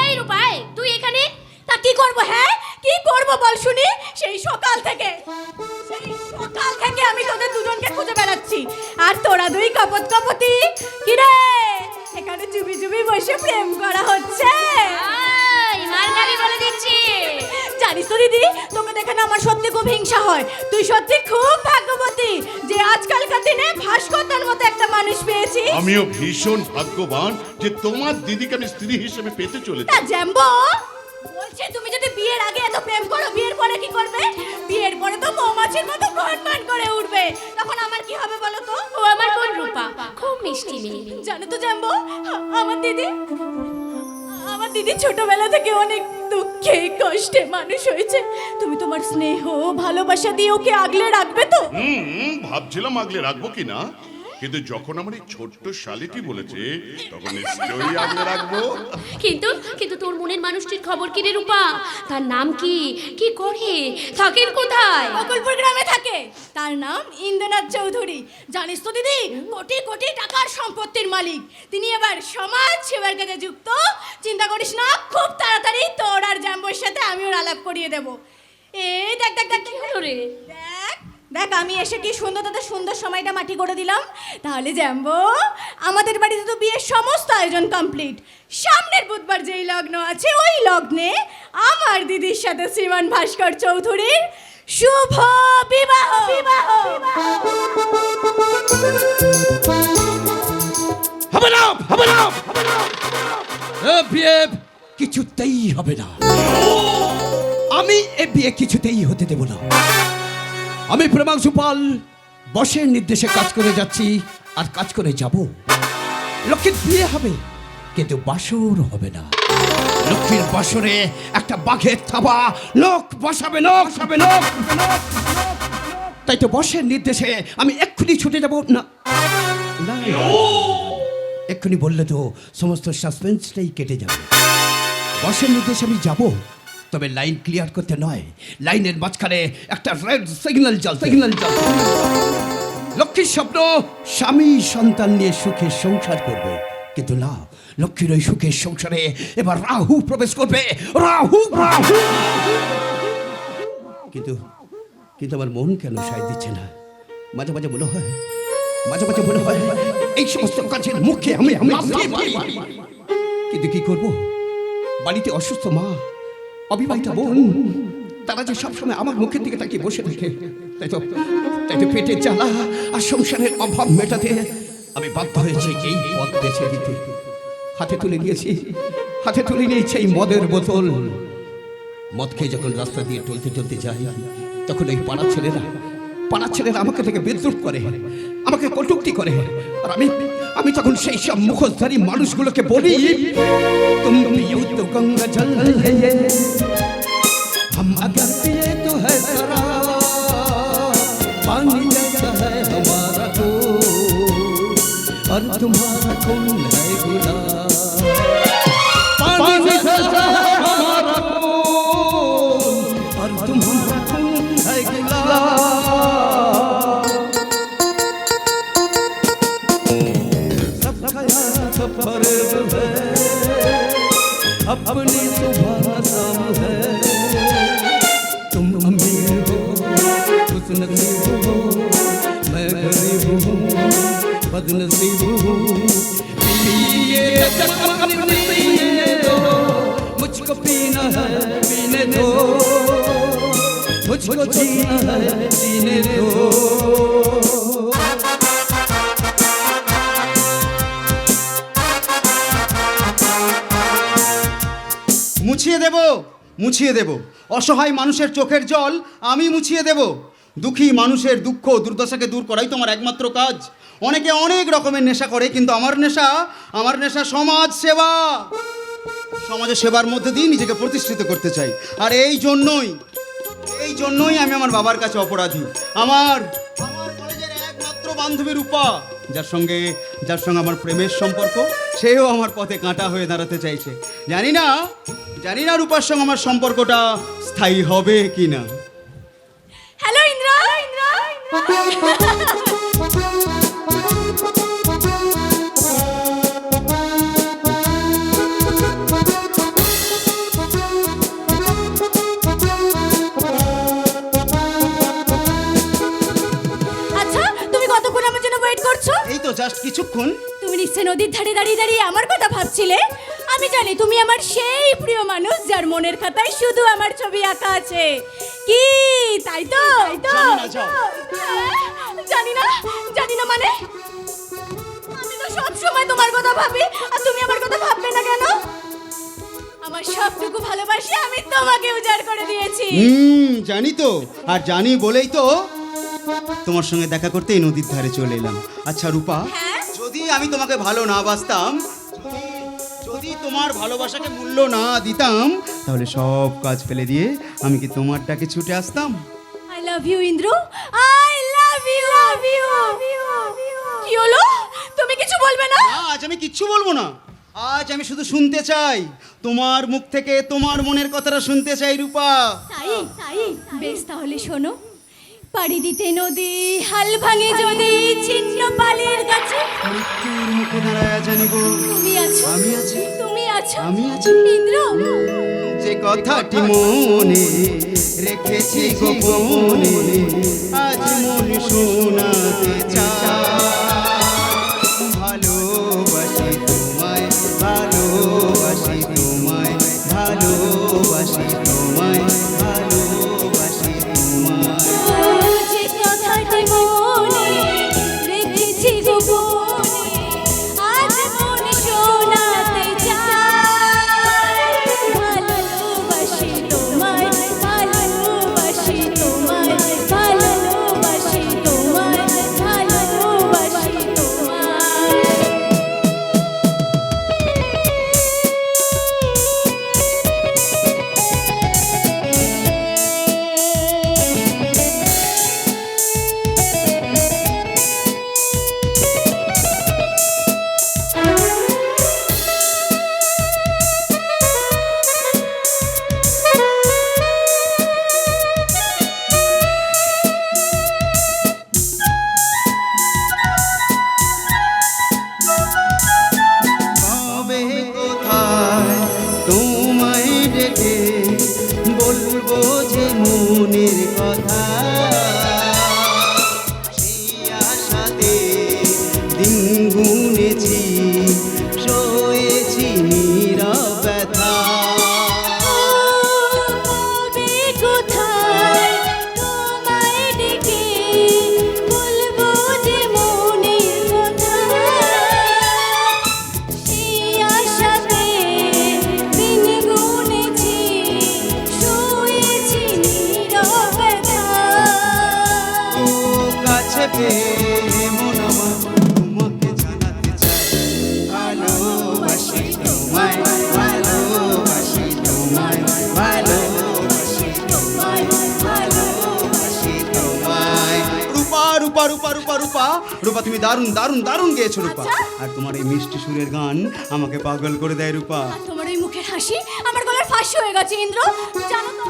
এই রূপা, তুই এখানে তা কি করব? হ্যাঁ কি করব বল শুনি? সেই সকাল থেকে আমি তোদের দুজনকে খুঁজে বেড়াচ্ছি, আর তোরা দুই কপতি কি রে এখানে চুপি চুপি বসে প্রেম করা হচ্ছে। মালগাড়ি বলে দিচ্ছি। জানিস তো দিদি, তোকে দেখে না আমার সত্যি খুব হিংসা হয়। তুই সত্যি খুব ভাগ্যবতী যে আজকালকার দিনে ভাস্করদার মতো একটা মানুষ পেয়েছিস। আমিও ভীষণ ভাগ্যবান যে তোমার দিদিকে আমি স্ত্রী হিসেবে পেতে চলেছি। তা জ্যাম্বো বলছে, তুমি যদি বিয়ের আগে এত প্রেম করো, বিয়ের পরে কি করবে? বিয়ের পরে তো মৌমাছির মতো গনগন করে উঠবে, তখন আমার কি হবে বলো তো? ও আমার বোন রূপা, খুব মিষ্টি মেয়ে। জানো তো জ্যাম্বো, আমার দিদি ছোটবেলা থেকে অনেক দুঃখে কষ্টে মানুষ হয়েছে। তুমি তোমার স্নেহ ভালোবাসা দিয়ে ওকে আগলে রাখবে তো? ভাবছিলাম আগলে রাখবো কিনা, কিন্তু যখন আমার এই ছোট্ট শালিটি বলেছে তখন নিশ্চয়ই আগলে রাখবো। কিন্তু তোর মনের মানুষটির খবর কি রে রূপা? তার নাম কি? কি করে? থাকেন কোথায়? বকুলপুর গ্রামে থাকে। তার নাম ইন্দ্রনাথ চৌধুরী। জানিস তো দিদি, কোটি কোটি টাকার সম্পত্তির মালিক। তিনি এবার সমাজ সেবার কাজে যুক্ত। চিন্তা করিস না, খুব তাড়াতাড়ি তোর আর জ্যাম্বোর সাথে আমি ওর আলাপ করিয়ে দেব। এই দেখ কি হলো রে? দেখ আমি এসে কি সুন্দর তাদের সুন্দর সময়টা মাটি করে দিলাম। তাহলে জ্যাম্বো, আমাদের বাড়িতে তো বিয়ের সমস্ত আয়োজন কমপ্লিট। সামনের বুধবার যেই লগ্ন আছে ওই লগ্নে আমার দিদির সাথে শ্রীমান ভাস্কর চৌধুরীর শুভ বিবাহ। হবে না, বিয়ে কিছুতেই হবে না। আমি এ বিয়ে কিছুতেই হতে দেব না। আমি প্রেমাংশু পাল বসের নির্দেশে কাজ করে যাচ্ছি আর কাজ করে যাব। লক্ষ্মীর বিয়ে হবে কিন্তু বাসর হবে না। লক্ষ্মীর বাসরে একটা বাঘের থাবা লোক বসাবে। তাই তো বসের নির্দেশে আমি এক্ষুনি ছুটে যাব না। এক্ষুনি বললে তো সমস্ত সাসপেন্সটাই কেটে যাবে। বসের নির্দেশে আমি যাব, তবে লাইন ক্লিয়ার করতে নয়, লাইনের মাঝখানে একটা রেড সিগন্যাল জ্বলছে। লক্ষ্মীর স্বপ্ন স্বামী সন্তান নিয়ে সুখে সংসার করবে, কিন্তু না, লক্ষ্মীর ওই সুখের সংসারে এবার রাহু প্রবেশ করবে। রাহু কিন্তু আমার মন কেন সায় দিচ্ছে না? মাঝে মাঝে মনে হয় এই সমস্ত কাজের মুখে আমি কিন্তু কি করব? বাড়িতে অসুস্থ মা, অবিবাহিতা বোন, তারা যে সবসময় আমার মুখের দিকে তাকিয়ে বসে থাকে। তাই তো পেটের জ্বালা আর সংসারের অভাব মেটাতে আমি বাধ্য হয়েছি এই পথ বেছে দিতে। হাতে তুলে নিয়েছি এই মদের বোতল। মদ খেয়ে যখন রাস্তা দিয়ে টলতে যাই, তখন এই পাড়ার ছেলেরা আমাকে থেকে বিদ্রুপ করে, আমাকে কটূক্তি করে। আর আমি তখন সেই সব মুখোশধারী মানুষগুলোকে বলি, तुम पियो तो गंगा जल है ये, हम अगर पिए तो है शराब, पानी जैसा है हमारा तो, और तुम्हारा खून है गुलाब। पानी जैसा है हमारा खून, और तुम्हारा खून है गुलाब। सब खयाल सब फरेब है, अपनी सुबह शाम है। तुम अमीर हो, खुशनसीब हो, मैं गरीब हूँ, बदनसीब हूँ। पिए पीने दो, मुझको पीना है पीने दो, मुझको जीना है जीने दो। মুছিয়ে দেব অসহায় মানুষের চোখের জল আমি মুছিয়ে দেব। দুঃখী মানুষের দুঃখ দুর্দশাকে দূর করাই তোমার একমাত্র কাজ। অনেকে অনেক রকমের নেশা করে, কিন্তু আমার নেশা সমাজ সেবা। সমাজের সেবার মধ্যে দিয়ে নিজেকে প্রতিষ্ঠিত করতে চাই। আর এই জন্যই আমি আমার বাবার কাছে অপরাধী। আমার কলেজের একমাত্র বান্ধবী রূপা, যার সঙ্গে আমার প্রেমের সম্পর্ক, সেও আমার পথে কাঁটা হয়ে দাঁড়াতে চাইছে। জানি না রূপার সঙ্গে আমার সম্পর্কটা স্থায়ী হবে কিনা। আচ্ছা তুমি কতক্ষণ আমার জন্য ওয়েট করছো? এই তো জাস্ট কিছুক্ষণ। তুমি নিশ্চয় নদীর ধারে দাঁড়িয়ে দাঁড়িয়ে আমার কথা ভাবছিলে। আমি জানি তুমি আমার সেই প্রিয় মানুষ যার মনের খাতায় শুধু আমার ছবি আঁকা আছে। কি তাই তো? জানি না, যাও। জানি না মানে আমি তো সব সময় তোমার কথা ভাবি, আর তুমি আমার কথা ভাববে না কেন? আমার সবটুকু ভালোবাসি আমি তোমাকে উজাড় করে দিয়েছি। জানি তো, আর জানি বলেই তো তোমার সঙ্গে দেখা করতে এই নদীর ধারে চলে এলাম। আচ্ছা রূপা, হ্যাঁ? যদি আমি তোমাকে ভালো না বাসতাম, যদি তোমার ভালোবাসাকে মূল্য না দিতাম, তাহলে সব কাজ ফেলে দিয়ে আমি কি তোমার ডাকে ছুটে আসতাম? I love you, Indra. I love you. কি হলো? তুমি কিছু বলবে না? না, আজ আমি কিচ্ছু বলবো না। আজ আমি শুধু শুনতে চাই, তোমার মুখ থেকে তোমার মনের কথাটা শুনতে চাই রূপা। তাই বেশ, তাহলে শোনো। পাড়ি দিতে নদী হাল ভাঙে যদি ছিন্ন পালের কাছে, মৃত্যুর মুখে দাঁড়ায় জানিব তুমি আছো, আমি আছি, তুমি আছো, আমি আছি। ইন্দ্র, যে কথাটি মনে রেখেছি গোপনে, আজ মন শোনাতে চাই। ভালোবাসি তোমায়, ভালোবাসি তোমায়, ভালোবাসি তোমায়, ভালোবাসি তোমায়। যে কথাটি মনে রেখেছি গোপনে, আজ মন শোনাতে চাই। ভালোবাসি তোমায়, ভালোবাসি তোমায়, ভালোবাসি তোমায়, ভালোবাসি তোমায়। কবে কোথায় তোমায় ডেকে বলবো যে মনের কথা, সেই আশাতে দিন গুনেছি, সয়েছি নীরব ব্যথা। কবে কোথায় তোমায় ডেকে বলবো যে মনের কথা, সেই আশাতে দিন গুনেছি, শুয়েছি নীরব ব্যথা। ও কাছে পেয়ে মন আমার তোমাকে জানাতে চাই, ভালোবাসি তোমায়, ভালোবাসি তোমায়, ভালোবাসি তোমায়, ভালোবাসি তোমায়। রূপা রূপা রূপা রূপা রূপা রূপা, তুমি দারুণ দারুণ দারুণ গেয়েছো রূপা। আর তোমার এই মিষ্টি সুরের গান আমাকে পাগল করে দেয় রূপা। আর তোমার ওই মুখের হাসি আমার গলার ফাঁসি হয়ে গেছে ইন্দ্র। জানো তো,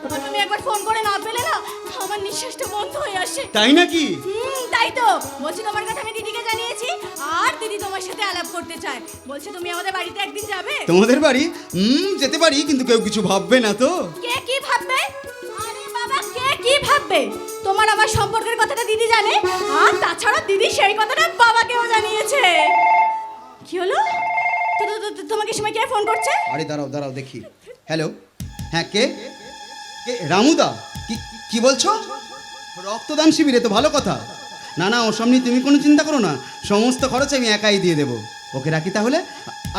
তোমাকে আমি একবার ফোন করে না পেলে না আমার নিঃশ্বাসটা বন্ধ হয়ে আসে। তাই নাকি? তাই তো বলছি, তোমার কথা আমি দিদিকে জানিয়েছি, আর দিদি তোমার সাথে আলাপ করতে চায়। বলছে তুমি আমাদের বাড়িতে একদিন যাবে। তোমাদের বাড়ি? যেতে পারি, কিন্তু কেউ কিছু ভাববে না তো? কে কি ভাববে? আরে বাবা, কে কি ভাববে? তোমার আমার সম্পর্কের কথাটা দিদি জানে, আর তাছাড়া দিদি সেই কথাটা বাবাকেও জানিয়েছে। কি হলো? তোমাকে সময় কে ফোন করছে? আরে দাঁড়াও দাঁড়াও দেখি। হ্যালো, হ্যাঁ কে? কে? রামুদা? কি কি বলছো? রক্তদান শিবিরে? তো ভালো কথা। না না, ওসব নিয়ে তুমি কোনো চিন্তা করো না, সমস্ত খরচ আমি একাই দিয়ে দেবো। ওকে রাখি তাহলে।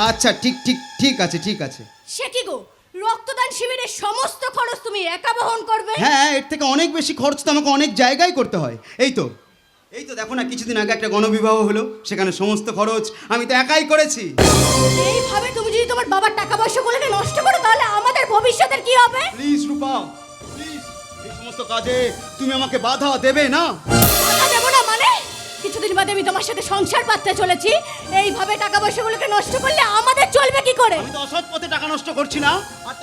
আচ্ছা, ঠিক ঠিক ঠিক আছে, ঠিক আছে। সে কি গো, রক্তদান শিবিরের সমস্ত খরচ তুমি একা বহন করবে? হ্যাঁ, এর থেকে অনেক বেশি খরচ তো আমাকে অনেক জায়গায় করতে হয়। এই তো দেখো না, কিছুদিন আগে একটা গণবিবাহ হলো, সেখানে সমস্ত খরচ আমি তো একাই করেছি। এইভাবে তুমি যদি তোমার বাবার টাকা পয়সাগুলোকে নষ্ট করো, তাহলে আমাদের ভবিষ্যতের কি হবে? প্লিজ রূপা, প্লিজ, এই সমস্ত কাজে তুমি আমাকে বাধা দেবে না। বাধা দেবো না মানে? কিছুদিন বাদে আমি তোমার সাথে সংসার পাততে চলেছি, এইভাবে টাকা পয়সাগুলোকে নষ্ট করলে আমাদের চলবে কি করে? আমি তো অসৎ পথে টাকা নষ্ট করছি না। আর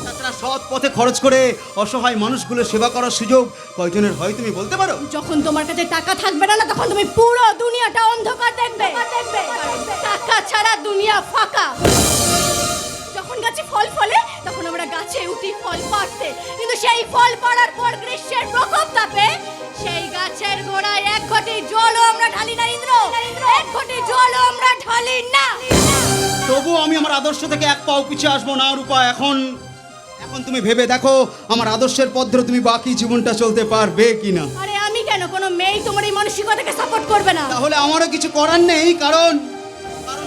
তাছাড়া টাকাটা সৎ পথে খরচ করে অসহায় মানুষগুলো সেবা করার সুযোগ কয়জনের হয় তুমি বলতে পারো? যখন তোমার কাছে টাকা থাকবে না, তখন তুমি পুরো দুনিয়াটা অন্ধকার দেখবে। টাকা ছাড়া দুনিয়া ফাঁকা। যখন গাছে ফল ফলে তখন আমরা গাছে উঠি ফল পাড়তে, কিন্তু সেই ফল পড়ার পর গ্রীষ্মের প্রকোপ তাপে সেই গাছের গোড়ায় এক ঘটি জলও আমরা ঢালি না ইন্দ্র, এক ঘটি জলও আমরা ঢালি না। তবু আমি আমার আদর্শ থেকে এক পাও পিছিয়ে আসবো না রূপা। এখন তুমি ভেবে দেখো আমার আদর্শের পথ ধরে তুমি বাকি জীবনটা চলতে পারবে কিনা। আরে আমি কেন, কোনো মেয়ে তোমার এই মানসিকতাকে সাপোর্ট করবে না। তাহলে আমারও কিছু করার নেই, কারণ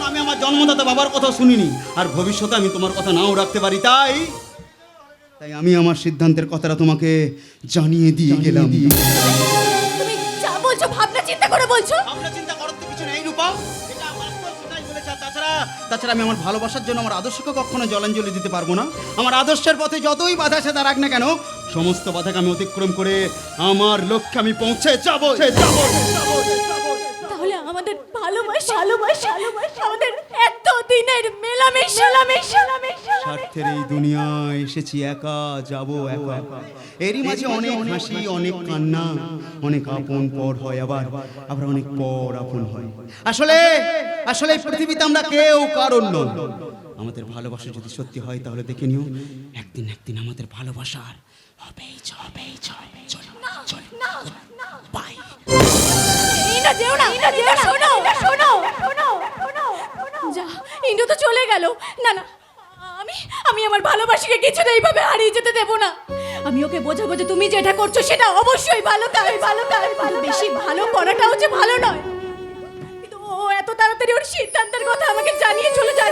আমি আমার জন্মদাতা বাবার কথা শুনিনি, আর ভবিষ্যতে আমি তোমার কথা নাও রাখতে পারি। তাই আমি আমার সিদ্ধান্তের কথাটা তোমাকে জানিয়ে দিয়ে গেলাম। তুমি যা বলছো ভাবনা চিন্তা করে বলছো। ভাবনা চিন্তা করার তো কিছু নেই রূপা, এটা বাস্তব কথাই বলেছে। আর তাছাড়া আমি আমার ভালোবাসার জন্য আমার আদর্শকে কখনো জলাঞ্জলি দিতে পারবো না। আমার আদর্শের পথে যতই বাধা সেটা রাখ না কেন, সমস্ত বাধাকে আমি অতিক্রম করে আমার লক্ষ্যে আমি পৌঁছে যাবো। তাহলে আমাদের ভালোবাসা আমাদের এত দিনের মেলামেশা। স্বার্থের এই দুনিয়ায় এসেছি একা, যাব একা। এরই মাঝে অনেক হাসি, অনেক কান্না, অনেক আপন পর হয়, আবার অনেক পর আপন হয়। আসলে এই পৃথিবীতে আমরা কেউ কারণ নই। আমাদের ভালোবাসা যদি সত্যি হয় তাহলে দেখে নিও একদিন আমাদের ভালোবাসার হবেই। বাই। ইন্দ্র যেও না, শোনো। যা, ইন্দ্র তো চলে গেল। না আমি আমার ভালোবাসাকে কিছুতেই এইভাবে হারিয়ে যেতে দেব না। আমি ওকে বোঝাবো যে তুমি যেটা করছো সেটা অবশ্যই ভালো কাজ। বেশি ভালো করাটাও যে ভালো নয়, কিন্তু ও এত তাড়াতাড়ি ওর সিদ্ধান্তের কথা আমাকে জানিয়ে চলে যায়।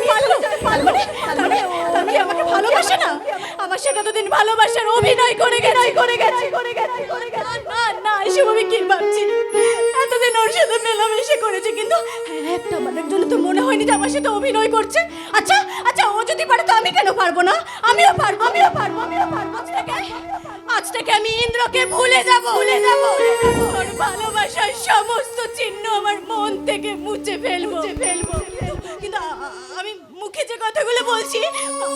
তাহলে আমাকে ভালোবাসে না, আমার সাথে এতদিন ভালোবাসার অভিনয় করে গেছে। না এসব আমি কি ভাবছি, এতদিন ওর সাথে মেলামেশা করেছে, কিন্তু একটা বারের জন্য তো মনে হয়নি যে আমার সাথে অভিনয় করছে। আচ্ছা ও যদি পারে তো আমি কেন পারবো না? আমিও পারবো। আজ থেকে আমি ইন্দ্রকে ভুলে যাব। ওর ভালোবাসার সমস্ত চিহ্ন আমার মন থেকে মুছে ফেলবো। কিন্তু আমি মুখে যে কথাগুলো বলছি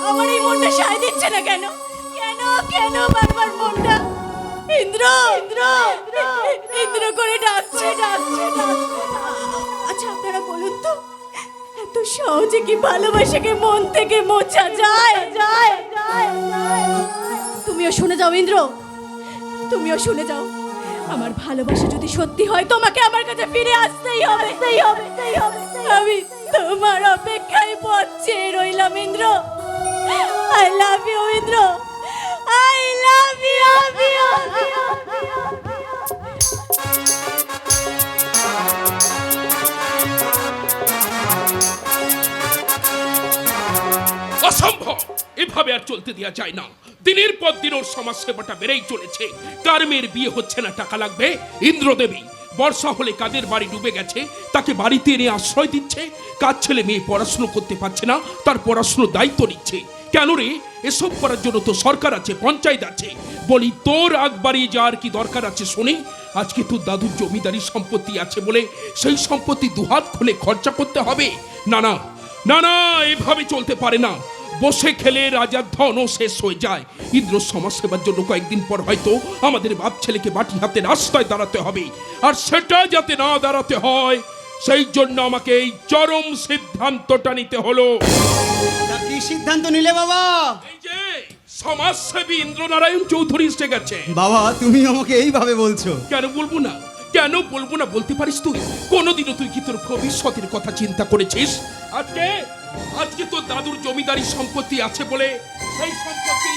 আমার এই মনটা সায় দিচ্ছে না কেন বারবার মনটা ইন্দ্র করে ডাকছে। আচ্ছা আপনারা বলুন তো, এত সহজে কি ভালোবাসাকে মন থেকে মোছা যায়? তুমিও শুনে যাও ইন্দ্র, তুমিও শুনে যাও। আমার ভালোবাসা যদি সত্যি হয় তোমাকে আমার কাছে ফিরে আসতেই হবে। আমি তোমার অপেক্ষায় পথ চেয়ে রইলাম Indra. I love you Indra, I love you. অসম্ভব, এভাবে আর চলতে দেওয়া যায় না। দিনের পর দিন ওর সমাজ সেবাটা বেড়েই চলেছে। কার মেয়ের বিয়ে হচ্ছে না টাকা লাগবে? ইন্দ্রদেবী। বর্ষা হলে কাদের বাড়ি ডুবে গেছে তাকে বাড়িতে এনে আশ্রয় দিচ্ছে। কার ছেলে মেয়ে পড়াশুনো করতে পারছে না তার পড়াশুনোর দায়িত্ব নিচ্ছে। কেন রে? এসব করার জন্য তো সরকার আছে, পঞ্চায়েত আছে। বলি তোর আগ বাড়িয়ে যাওয়ার কি দরকার আছে শুনি? আজকে তোর দাদুর জমিদারি সম্পত্তি আছে বলে সেই সম্পত্তি দুহাত খুলে খরচা করতে হবে? না, এভাবে চলতে পারে না। বসে খেলে রাজার ধনও শেষ হয়ে যায়। ইন্দ্র সমাজ সেবার জন্য কয়েকদিন পর হয়তো আমাদের বাপ ছেলেকে বাটি হাতে রাস্তায় দাঁড়াতে হবে, আর সেটা যাতে না দাঁড়াতে হয় সেই জন্য আমাকে এই চরম সিদ্ধান্তটা নিতে হলো। কি সিদ্ধান্ত নিলে বাবা? এই যে সমাজসেবী ইন্দ্রনারায়ণ চৌধুরী এসে গেছে। বাবা তুমি আমাকে এইভাবে বলছো? কেন বলবো না বলতে পারিস তুই? কোনোদিনও তুই কি তোর ভবিষ্যতের কথা চিন্তা করেছিস? আজকে তোর দাদুর জমিদারি সম্পত্তি আছে বলে সেই সম্পত্তি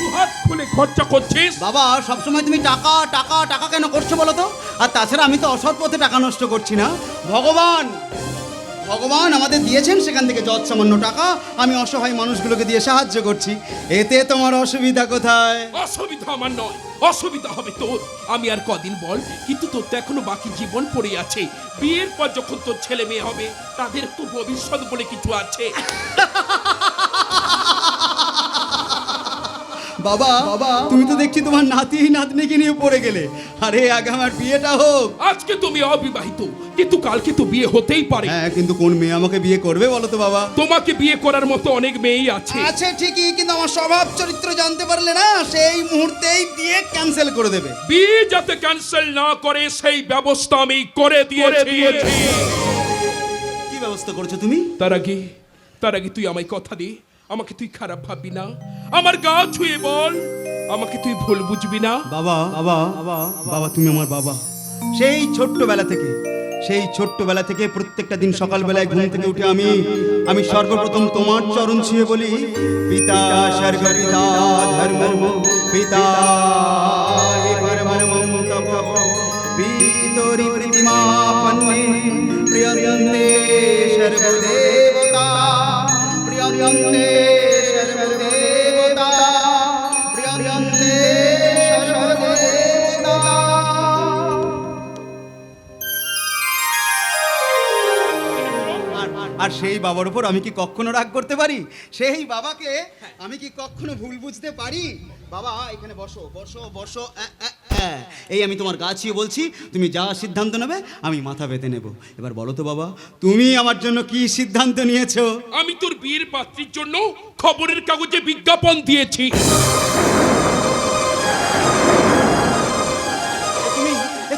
দুহাত খুলে খরচা করছিস। বাবা সবসময় তুমি টাকা কেন করছো বলো তো? আর তাছাড়া আমি তো অসৎ পথে টাকা নষ্ট করছি না। ভগবান আমাদের দিয়েছেন, সেখান থেকে যত সামান্য টাকা আমি অসহায় মানুষগুলোকে দিয়ে সাহায্য করছি। এতে তোমার অসুবিধা কোথায়? অসুবিধা আমার নয়, অসুবিধা হবে তোর। আমি আর কদিন বল, কিন্তু তোর তো এখনো বাকি জীবন পড়ে আছে। বিয়ের পর যখন তোর ছেলে মেয়ে হবে তাদের তো ভবিষ্যৎ বলে কিছু আছে। বাবা তুমি তো দেখছি তোমার নাতি নাতনিকে নিয়ে পড়ে গেলে। আরে আগে আমার বিয়েটা হোক। আজকে তুমি অবিবাহিত, কিন্তু কালকে তো বিয়ে হতেই পারে। হ্যাঁ, কিন্তু কোন মেয়ে আমাকে বিয়ে করবে বলো তো বাবা? তোমাকে বিয়ে করার মতো অনেক মেয়েই আছে। আছে ঠিকই, কিন্তু আমার স্বভাব চরিত্র জানতে পারলে না সেই মুহূর্তেই বিয়ে ক্যান্সেল করে দেবে। বিয়ে যাতে ক্যান্সেল না করে সেই ব্যবস্থা আমি করে দিয়েছি। কি ব্যবস্থা করেছো তুমি? তার আগে তুই আমায় কথা দে, আমাকে তুই খারাপ ভাববি না। আমার গা ছুঁয়ে বল, আমাকে তুই ভুল বুঝবি না। বাবা বাবা বাবা তুমি আমার বাবা। সেই ছোট্টবেলা থেকে প্রত্যেকটা দিন সকালবেলায় ঘুম থেকে উঠে আমি সর্বপ্রথম তোমার চরণ ছুঁয়ে বলি, পিতা স্বর্গ পিতা ধর্ম পিতা পিতরি প্রতিমা পন্নে প্রিয়ন্তে সর্বদেবতা প্রিয়ন্তে সর্বদেবতা প্রিয়ন্তে সর্বদেবতা। আর সেই বাবার উপর আমি কি কখনো রাগ করতে পারি? সেই বাবাকে আমি কি কখনো ভুল বুঝতে পারি? বাবা এখানে বসো বসো বসো। এই আমি তোমার গা ছুঁয়ে বলছি, তুমি যা সিদ্ধান্ত নেবে আমি মাথা পেতে নেব। এবার বলো তো বাবা, তুমি আমার জন্য কি সিদ্ধান্ত নিয়েছো? আমি তোর বিয়ের পাত্রীর জন্য খবরের কাগজে বিজ্ঞাপন দিয়েছি।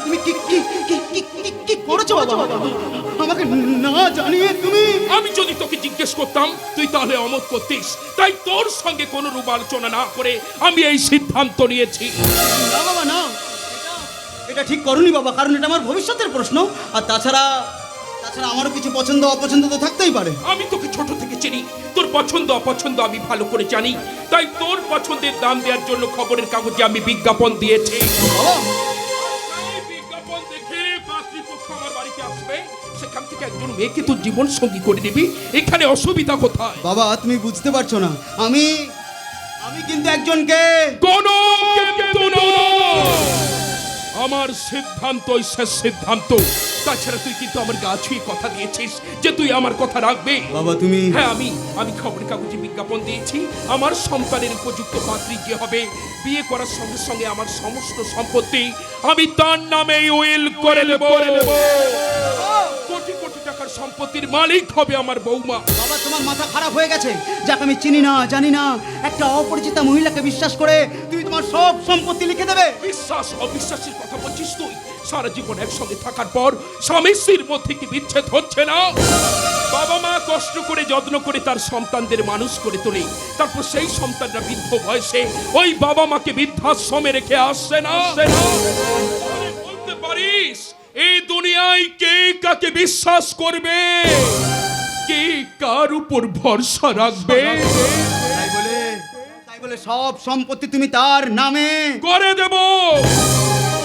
তুমি কি কি কি কি কি করেছো বাবা? আমাকে না জানিয়ে তুমি? আমি যদি তোকে জিজ্ঞেস করতাম তুই তাহলে অমত করতিস, তাই তোর সঙ্গে কোনো রূপ আলোচনা না করে আমি এই সিদ্ধান্ত নিয়েছি। না বাবা না, এটা ঠিক করনি বাবা, কারণ এটা আমার ভবিষ্যতের প্রশ্ন। আর তাছাড়া আমারও কিছু পছন্দ অপছন্দ তো থাকতেই পারে। আমি তোকে ছোট থেকে চিনি, তোর পছন্দ অপছন্দ আমি ভালো করে জানি, তাই তোর পছন্দের দাম দেওয়ার জন্য খবরের কাগজে আমি বিজ্ঞাপন দিয়েছি। এই বিজ্ঞাপন দেখে পাত্রীপক্ষ আমার বাড়িতে আসবে, সেখান থেকে একজন মেয়েকে তোর জীবন সঙ্গী করে নিবি। এখানে অসুবিধা কোথায়? বাবা তুমি বুঝতে পারছো না, আমি কিন্তু একজনকে কোনো কিন্তু নয়। আমার সিদ্ধান্তই শেষ সিদ্ধান্ত। তাছাড়া তুই কিন্তু আমার গা ছুঁয়ে কথা দিয়েছিস যে তুই আমার কথা রাখবে। বাবা তুমি? হ্যাঁ, আমি খবরের কাগজে বিজ্ঞাপন দিয়েছি, আমার সন্তানের উপযুক্ত পাত্রী যে হবে, বিয়ে করার সঙ্গে সঙ্গে আমার সমস্ত সম্পত্তি আমি তার নামে উইল করে নেব। কোটি কোটি টাকার সম্পত্তির মালিক হবে আমার বৌমা। বাবা তোমার মাথা খারাপ হয়ে গেছে, যাকে আমি চিনি না জানি না একটা অপরিচিতা মহিলাকে বিশ্বাস করে তুমি তোমার সব সম্পত্তি লিখে দেবে? বিশ্বাস অবিশ্বাসের কথা বলছিস তুই? সারা জীবন একসঙ্গে থাকার পর স্বামী স্ত্রীর মধ্যে কি বিচ্ছেদ হচ্ছে না? বাবা মা কষ্ট করে যত্ন করে তার সন্তানদের মানুষ করে তোলে, তারপর সেই সন্তানরা বৃদ্ধ বয়সে ওই বাবা মাকে বৃদ্ধাশ্রমে রেখে আসছে না। বলতে পারিস এই দুনিয়ায় কে কাকে বিশ্বাস করবে, কে কার উপর ভরসা রাখবে? তাই বলে সব সম্পত্তি তুমি তার নামে করে দেব,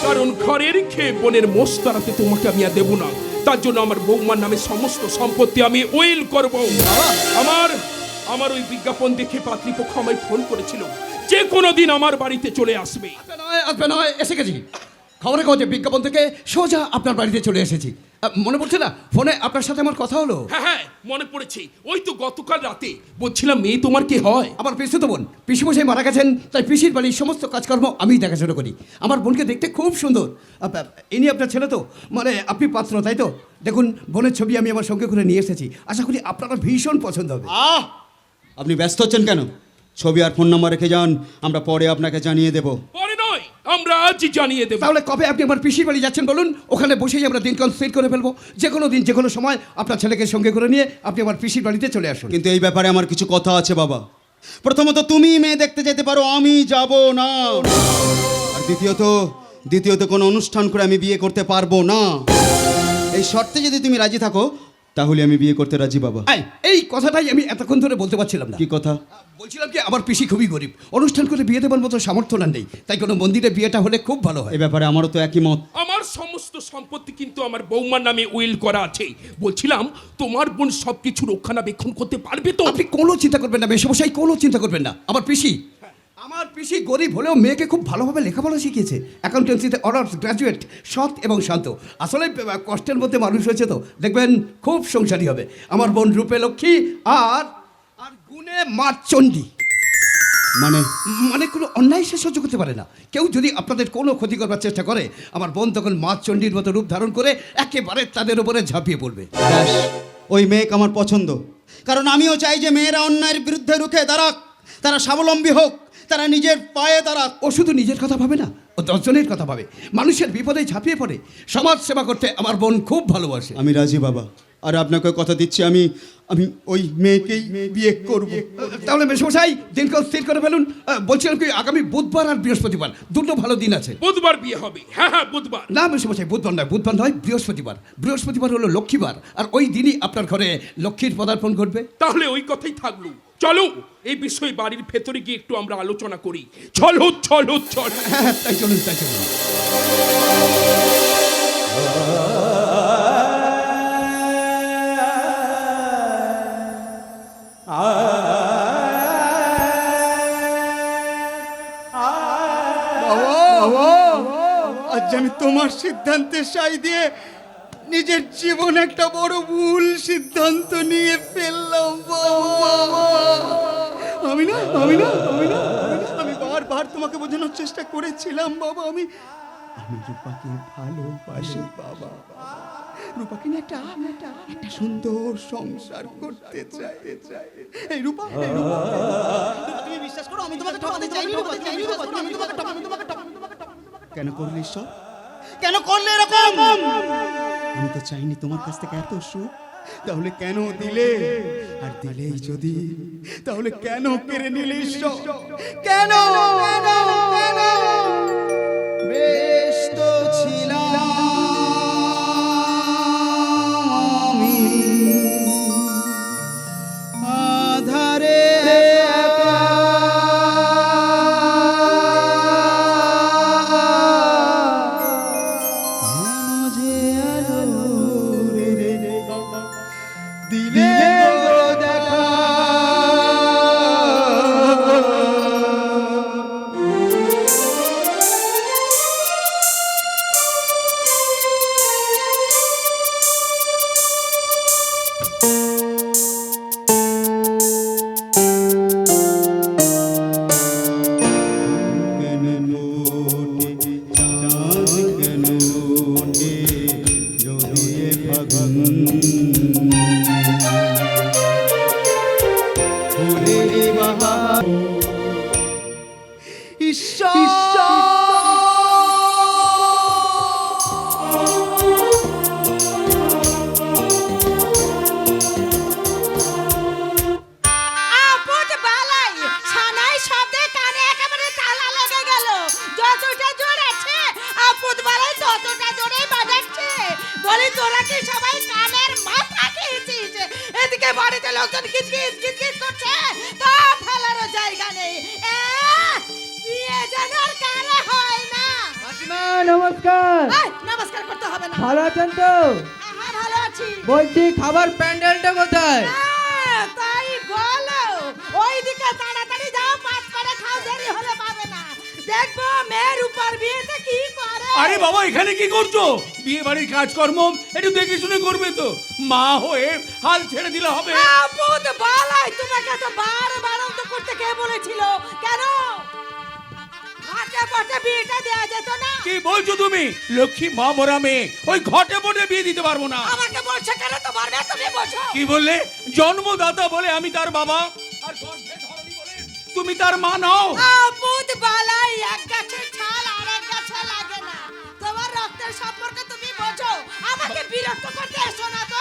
কারণ ঘরের খেয়ে বোনের মোষ তাড়াতে তোমাকে আমি আর দেবো না। তার জন্য আমার বৌমার নামে সমস্ত সম্পত্তি আমি উইল করব। আমার ওই বিজ্ঞাপন দেখে পাত্রীপক্ষ আমায় ফোন করেছিল যে কোনো দিন আমার বাড়িতে চলে আসবে। আসবে নয়, এসে গেছি। খবরের কাগজে বিজ্ঞাপন থেকে সোজা আপনার বাড়িতে চলে এসেছি। মনে পড়ছে না ফোনে আপনার সাথে আমার কথা হলো? হ্যাঁ মনে পড়েছে, ওই তো গতকাল রাতে বলছিলাম মেয়ে তোমার কি হয়? আমার পিসিতো বোন, পিসি মশাই মারা গেছেন, তাই পিসির বাড়ির সমস্ত কাজকর্ম আমি দেখাশোনা করি। আমার বোনকে দেখতে খুব সুন্দর। ইনি আপনার ছেলে তো, মানে আপনি পাত্র তাই তো? দেখুন বোনের ছবি আমি আমার সঙ্গে করে নিয়ে এসেছি, আশা করি আপনারা ভীষণ পছন্দ হবে। আপনি ব্যস্ত হচ্ছেন কেন? ছবি আর ফোন নাম্বার রেখে যান, আমরা পরে আপনাকে জানিয়ে দেব। পরে নয়, আমরা আজই জানিয়ে দেব। তাহলে কবে আপনি আমার পিসির বাড়ি যাচ্ছেন বলুন, ওখানে বসেই আমরা দিনক্ষণ স্থির করে ফেলবো। যে কোনো দিন যে কোনো সময় আপনার ছেলেকে সঙ্গে করে নিয়ে আপনি আমার পিসির বাড়িতে চলে আসুন। কিন্তু এই ব্যাপারে আমার কিছু কথা আছে বাবা। প্রথমত তুমি মেয়ে দেখতে যেতে পারো, আমি যাব না। আর দ্বিতীয়ত কোনো অনুষ্ঠান করে আমি বিয়ে করতে পারবো না। এই শর্তে যদি তুমি রাজি থাকো তাহলে আমি বিয়ে করতে রাজি বাবা। এই কথাটাই আমি এতক্ষণ ধরে বলতে পারছিলাম না। কি কথা? বলছিলাম কি আমার পিসি খুবই গরিব, অনুষ্ঠান করে বিয়ে দেওয়ার মতো সামর্থ্য নেই, তাই কোনো মন্দিরে বিয়েটা হলে খুব ভালো হয়। এই ব্যাপারে আমারও তো একই মত। আমার সমস্ত সম্পত্তি কিন্তু আমার বৌমার নামে উইল করা আছে। বলছিলাম তোমার বোন সবকিছু রক্ষণাবেক্ষণ করতে পারবে তো? আপনি কোনো চিন্তা করবেন না মেশামশাই, কোনো চিন্তা করবেন না। আমার পিসি গরিব হলেও মেয়েকে খুব ভালোভাবে লেখাপড়া শিখিয়েছে। অ্যাকাউন্টেন্সিতে অনার্স গ্র্যাজুয়েট, সৎ এবং শান্ত। আসলে কষ্টের মধ্যে মানুষ হয়েছে তো, দেখবেন খুব সংসারী হবে। আমার বোন রূপে লক্ষ্মী আর গুণে মারচণ্ডী। মানে কোনো অন্যায় সে সহ্য করতে পারে না। কেউ যদি আপনাদের কোনো ক্ষতি করবার চেষ্টা করে, আমার বোন তখন মা চণ্ডীর মতো রূপ ধারণ করে একেবারে তাদের উপরে ঝাঁপিয়ে পড়বে। ব্যাস, ওই মেয়েকে আমার পছন্দ, কারণ আমিও চাই যে মেয়েরা অন্যায়ের বিরুদ্ধে রুখে দাঁড়াক, তারা স্বাবলম্বী হোক, তারা নিজের পায়ে দাঁড়াক। ও শুধু নিজের কথা ভাবে না, ও 10 জনের কথা ভাবে। মানুষের বিপদে ঝাঁপিয়ে পড়ে। সমাজ সেবা করতে আমার বোন খুব ভালোবাসে। আমি রাজি বাবা, আর আপনাকে কথা দিচ্ছি, আমি ওই মেয়েকেই বিয়ে করব। তাহলে মেশমশাই দিনক্ষণ স্থির করে ফেলুন। বলছিলাম কি, আগামী বুধবার আর বৃহস্পতিবার দুটো ভালো দিন আছে। বুধবার বিয়ে হবে, হ্যাঁ হ্যাঁ বুধবার। না মেশমশাই, বুধবার নয় বৃহস্পতিবার। বৃহস্পতিবার হলো লক্ষ্মীবার, আর ওই দিনই আপনার ঘরে লক্ষ্মীর পদার্পণ ঘটবে। তাহলে ওই কথাই থাকলো। চলো এই বিষয়ে বাড়ির ভেতরে গিয়ে একটু আমরা আলোচনা করি। চলো চলো চলো। হ্যাঁ, তাই চলুন তাই চলুন। আজ আমি তোমার সিদ্ধান্তের সাই দিয়ে নিজের জীবন একটা বড় ভুল সিদ্ধান্ত নিয়ে ফেললাম বাবা। আমি বারবার তোমাকে বোঝানোর চেষ্টা করেছিলাম বাবা, আমি রূপাকে ভালোবাসি বাবা। রূপাকে নিয়ে একটা সুন্দর সংসার করতে চাই। এই রূপা, তুমি বিশ্বাস করো, আমি তোমাকে ঠকাতে চাইনি। কেন করলে ঈশ্বর? কেন করলে এরকম? আমি তো চাইনি তোমার কাছ থেকে এত সুখ, তাহলে কেন দিলে? আর দিলেই যদি, তাহলে কেন কেড়ে নিলে ঈশ্বর? কেন? বেশ তো ছিলাম আমি আধারে একা, কেন যে আলো দিলে গো দেখা। কেন ওঠে চাঁদ, কেন ওঠে যদি এ ফাগুন, ফুলেরই বাহার। আপদ বালাই সানাই শব্দে কানে একেবারে তালা লেগে গেল। যতটা জোরেছে আপদ বালাই ততটা জোরেই বাজাচ্ছে। বলি তোরা কি সবাই কানের মাথা খেয়েছিস? এদিকে বাড়িতে লোকজন কিচকিচ করছে, তা ফেলারও জায়গা নেই। বিয়ে যেন আর কারে হয় না। নমস্কার। নমস্কার করতে হবে না। ভালো আছেন তো? হ্যাঁ ভালো আছি। বলছি খাবার প্যান্ডেলটা কোথায়? তাই বলো, ওইদিকে তাড়াতাড়ি যাও, পাত করে খাও, দেরি হলে পাবে না। দেখবো মেয়ের উপর বিয়েতে কি করে। আরে বাবা, এখানে কি করছো? বিয়ে বাড়ির কাজকর্ম একটু দেখে শুনে করবে তো। মা হয়ে হাল ছেড়ে দিলে হবে? আপদ বালাই, তোমাকে তো বারবার তো করতে কে বলেছিল? কেন ঘাটে পটে বিয়েটা দেয়া যেত না? কি বলছো তুমি? লক্ষ্মী মা মরা মেয়ে, ওই ঘটে পটে বিয়ে দিতে পারবো না। আমাকে বলছে কেন? তোমার মেয়ে তুমি বোঝো। কি বললে? জন্মদাতা বলে আমি তার বাবা, আর গর্ভে ধরনী বলে তুমি তার মা নও। আপদ বালাই, এক গাছের ছাল আর এক গাছে লাগে না। তোমার রক্তের সম্পর্কে তুমি বোঝো। আমাকে বিরক্ত করতে এসো না তো।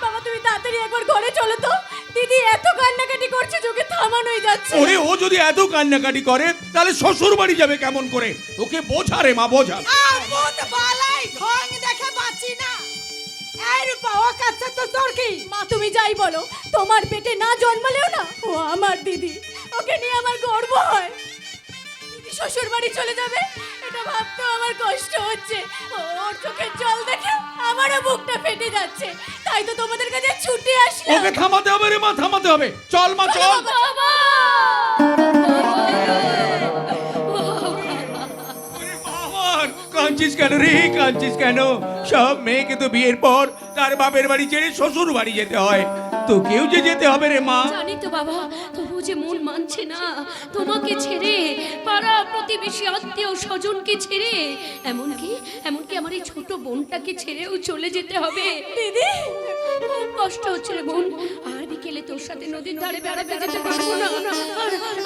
বাবা তুমি তাড়াতাড়ি একবার ঘরে চলো তো। দিদি এত কান্নাকাটি করছে, চোখে থামানোই যাচ্ছে। ওরে, ও যদি এত কান্নাকাটি করে তাহলে শ্বশুর বাড়ি যাবে কেমন করে? ওকে বোঝা রে মা, বোঝা। আপদ বালাই, ঢং দেখে বাঁচি না। এই রূপা, ও কাছে তো তোর কি? মা তুমি যাই বলো, তোমার পেটে না জন্মালেও না ও আমার দিদি। ওকে নিয়ে আমার গর্ব হয়। দিদি শ্বশুর বাড়ি চলে যাবে, এটা ভাবতেও আমার কষ্ট হচ্ছে। ওর চোখের জল দেখে আমারও বুকটা ফেটে যাচ্ছে। তাই তো তোমাদের কাছে ছুটে আসলাম। ওকে থামাতে হবে রে মা, থামাতে হবে। চল মা চল। বাবা! আমার কাঁদছিস কেন রে, কাঁদছিস কেন? সব মেয়েকে তো বিয়ের পর তার বাপের বাড়ি ছেড়ে শ্বশুর বাড়ি যেতে হয়, তোকেও যে যেতে হবে রে মা। জানি তো বাবা, তবু যে মন মানছে না তোমাকে ছেড়ে, পাড়া প্রতিবেশী আত্মীয় স্বজনকে ছেড়ে, এমনকি আমার এই ছোট বোনটাকে ছেড়েও চলে যেতে হবে। দিদি খুব কষ্ট হচ্ছে রে বোন, আর বিকেলে তোর সাথে নদীর ধারে বেড়াতে যেতে পারবো না।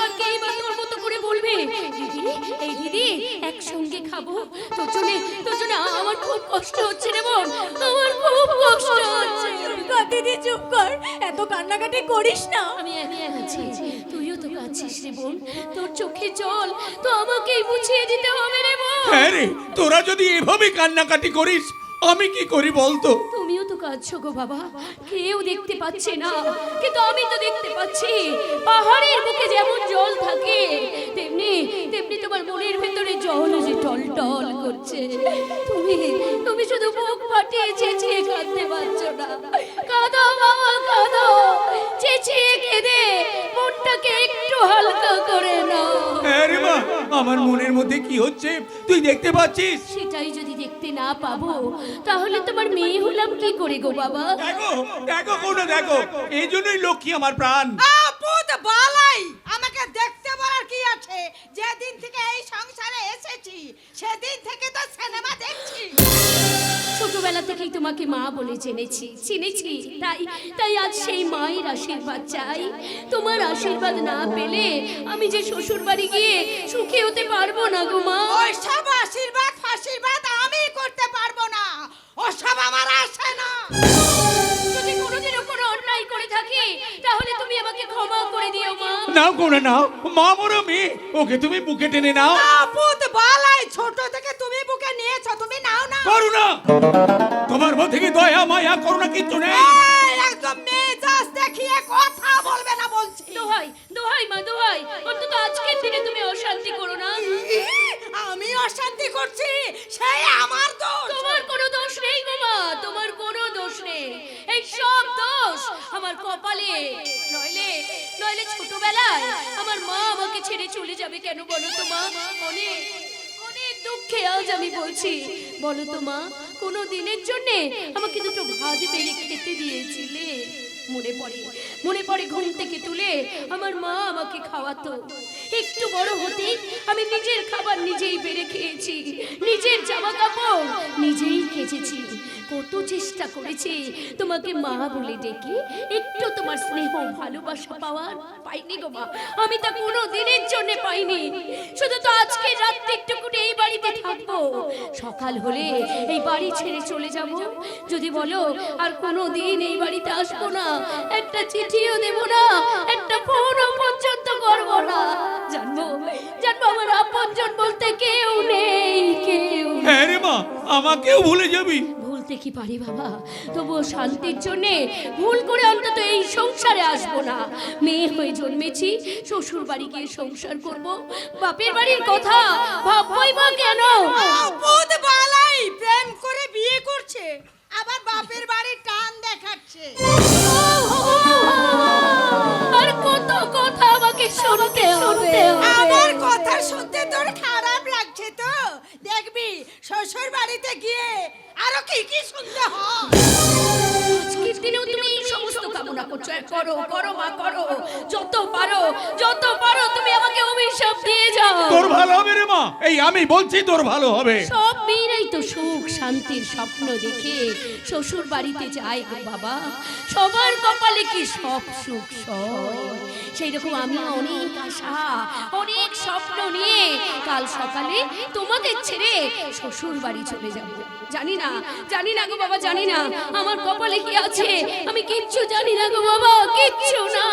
আর কেই বা তোর মতো করে বলবে দিদি, এই দিদি একসঙ্গে খাবো, তোর জন্য আমার খুব কষ্ট হচ্ছে রে বোন, আমার খুব কষ্ট হচ্ছে। দিদি চুপ কর, এত কান্নাকাটি করিস না। আমি আছি, তুইও তো কাঁদছিস রে বোন, তোর চোখে জল তো আমাকেই মুছিয়ে দিতে হবে রে বোন। হ্যাঁ রে, তোরা যদি এভাবে কান্নাকাটি করিস আমি কি করি বলতো? তুমিও তো কাঁদছো গো বাবা, কেউ দেখতে পাচ্ছে না কিন্তু আমি তো দেখতে পাচ্ছি। পাহাড়ের বুকে যেমন জল থাকে তেমনি তোমার মনের ভেতরে জল যে টল টল করছে। তুমি শুধু বুক ফাটিয়ে চেঁচিয়ে কাঁদতে পারছো না। কাঁদো বাবা কাঁদো, চেঁচিয়ে কেঁদে মনটাকে একটু হালকা করে নাও। হ্যাঁ রে মা, আমার মনের মধ্যে কি হচ্ছে তুই দেখতে পাচ্ছিস? সেটাই যদি দেখতে না পাবো তাহলে তোমার মেয়ে হলাম কি করে গো বাবা? দেখো কোনো দেখো, এই জন্যই লক্ষ্মী আমার প্রাণ। আপদ বালাই, আমাকে দেখতে বলার কি আছে? যেদিন থেকে এই সংসারে এসেছি সেদিন থেকে তো সিনেমা দেখছি। ছোটবেলা থেকেই তোমাকে মা বলে চিনেছি, তাই আজ সেই মায়ের আশীর্বাদ চাই। তোমার আশীর্বাদ না পেলে আমি যে শ্বশুর বাড়ি গিয়ে সুখী হতে পারবো না গো মা। ওইসব আশীর্বাদ ফাশীর্বাদ আমি করতে পারবো না, ওসব আমার আসে না। যদি কোনোদিনও কোনো অন্যায় করে থাকি তাহলে তুমি আমাকে ক্ষমা করে দিও মা। নাও কোনো নাও, মা বড় মেয়ে, ওকে তুমি বুকে টেনে নাও। আপদ বালাই, ছোট থেকে তুমি বুকে নিয়েছো, তুমি নাও না। করুণা, তোমার মধ্যে কি দয়া মায়া করুণা কিচ্ছু নেই? এই, একদম মেজাজ দেখিয়ে কথা বলবে না বলছি। দোহাই মা দোহাই, অন্তত আজকের দিনে তুমি অশান্তি করো না। আমি অশান্তি করছি, সেই আমার দোষ। তোমার কোনো দোষ নেই গো মা, তোমার কোনো দোষ নেই। এই সব দোষ আমার কপালে। নইলে ছোটবেলায় আমার মা আমাকে ছেড়ে চলে যাবে কেন বলো তো মা? অনেক দুঃখে আজ আমি বলছি, বলো তো মা, কোনো দিনের জন্য আমাকে দুটো ভাত বেড়ে খেতে দিয়েছিলে? মনে পড়ে ঘুম থেকে তুলে আমার মা আমাকে খাওয়াতো। একটু বড় হতে আমি নিজের খাবার নিজেই বেড়ে খেয়েছি, নিজের জামা কাপড় নিজেই কেচেছি। কত চেষ্টা করেছি তোমাকে মা বলে ডেকে একটু তোমার স্নেহ ভালোবাসা পাইনি গো মা, আমি তা কোনো দিনের জন্য পাইনি। শুধু তো আজকে রাত্রে একটুকুনি এই বাড়িতে থাকবো, সকাল হলে এই বাড়ি ছেড়ে চলে যাব। যদি বলো আর কোনো দিন এই বাড়িতে আসবো না, একটা চিঠিও দেব না, একটা ফোনও পর্যন্ত করবো না, জানবো আমার আপনজন বলতে কেউ নেই। হ্যাঁ রে মা, আমাকেও ভুলে যাবি? ভুলতে কি পারি বাবা, তবুও শান্তির জন্যে ভুল করে অন্তত এই সংসারে আসবো না। মেয়ে হয়ে জন্মেছি, শ্বশুর বাড়ি গিয়ে সংসার করব, বাপের বাড়ির কথা ভাববই বা কেন? আপদ বালাই, প্রেম করে বিয়ে করছে, আবার বাপের বাড়ির টান দেখাচ্ছে। আর কত কথা আমাকে শুনতে হবে? আমার কথা শুনতে তোর খারাপ লাগছে তো? দেখবি শ্বশুর বাড়িতে গিয়ে আরো কি কি শুনতে হয়। আজকের দিনেও তুমি এই সমস্ত কামনা করছো? করো মা করো, যত পারো তুমি আমাকে অভিশাপ দিয়ে যাও। তোর ভালো হবে রে মা, এই আমি বলছি তোর ভালো হবে। সব মেয়েরাই তো সুখ শান্তির স্বপ্ন দেখে শ্বশুর বাড়িতে যায় গো বাবা, সবার কপালে কি সব সুখ সয়? সেই রকম আমি অনেক আশা অনেক স্বপ্ন নিয়ে কাল সকালে তোমাদের ছেড়ে শ্বশুর বাড়ি চলে যাব। জানি না গো বাবা, জানি না আমার কপালে কি আছে, আমি কিচ্ছু জানি না গো বাবা, কিচ্ছু না।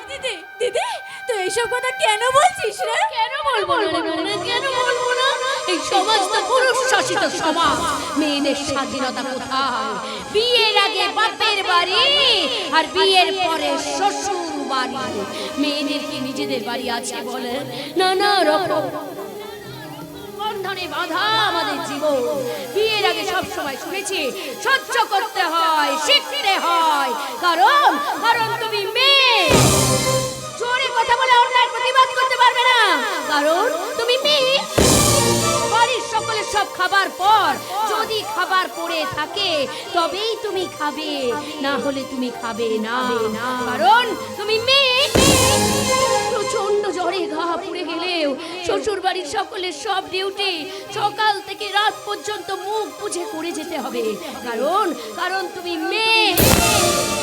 দিদি তুই এইসব কথা কেন বলছিস রে? কেন বলবো না রে বোনা, কেন বলবো না? এই সমাজ তো পুরুষ শাসিত সমাজ, মেয়েদের স্বাধীনতা কোথায়? বিয়ের আগে বাপের বাড়ি আর বিয়ের পরে শ্বশুর বাড়ি। মেয়েদের কি নিজেদের বাড়ি আছে বলে? নানা রকম বন্ধনে বাঁধা আমাদের জীবন। বিয়ের আগে সব সময় শুনেছি সহ্য করতে হয়, শিখতে হয়, কারণ তুমি মেয়ে। জোরে কথা বলে অন্যায় প্রতিবাদ করতে পারবে না, কারণ তুমি মেয়ে। বাড়ির সকলের সব খাবার পর যদি খাবার পড়ে থাকে তবেই তুমি খাবে, না হলে তুমি খাবে না, কারণ তুমি মেয়ে। প্রচন্ড জ্বরে ঘা পুড়ে গেলেও শ্বশুর বাড়ির সকলের সব ডিউটি সকাল থেকে রাত পর্যন্ত মুখ বুঝে করে যেতে হবে, কারণ কারণ তুমি মেয়ে।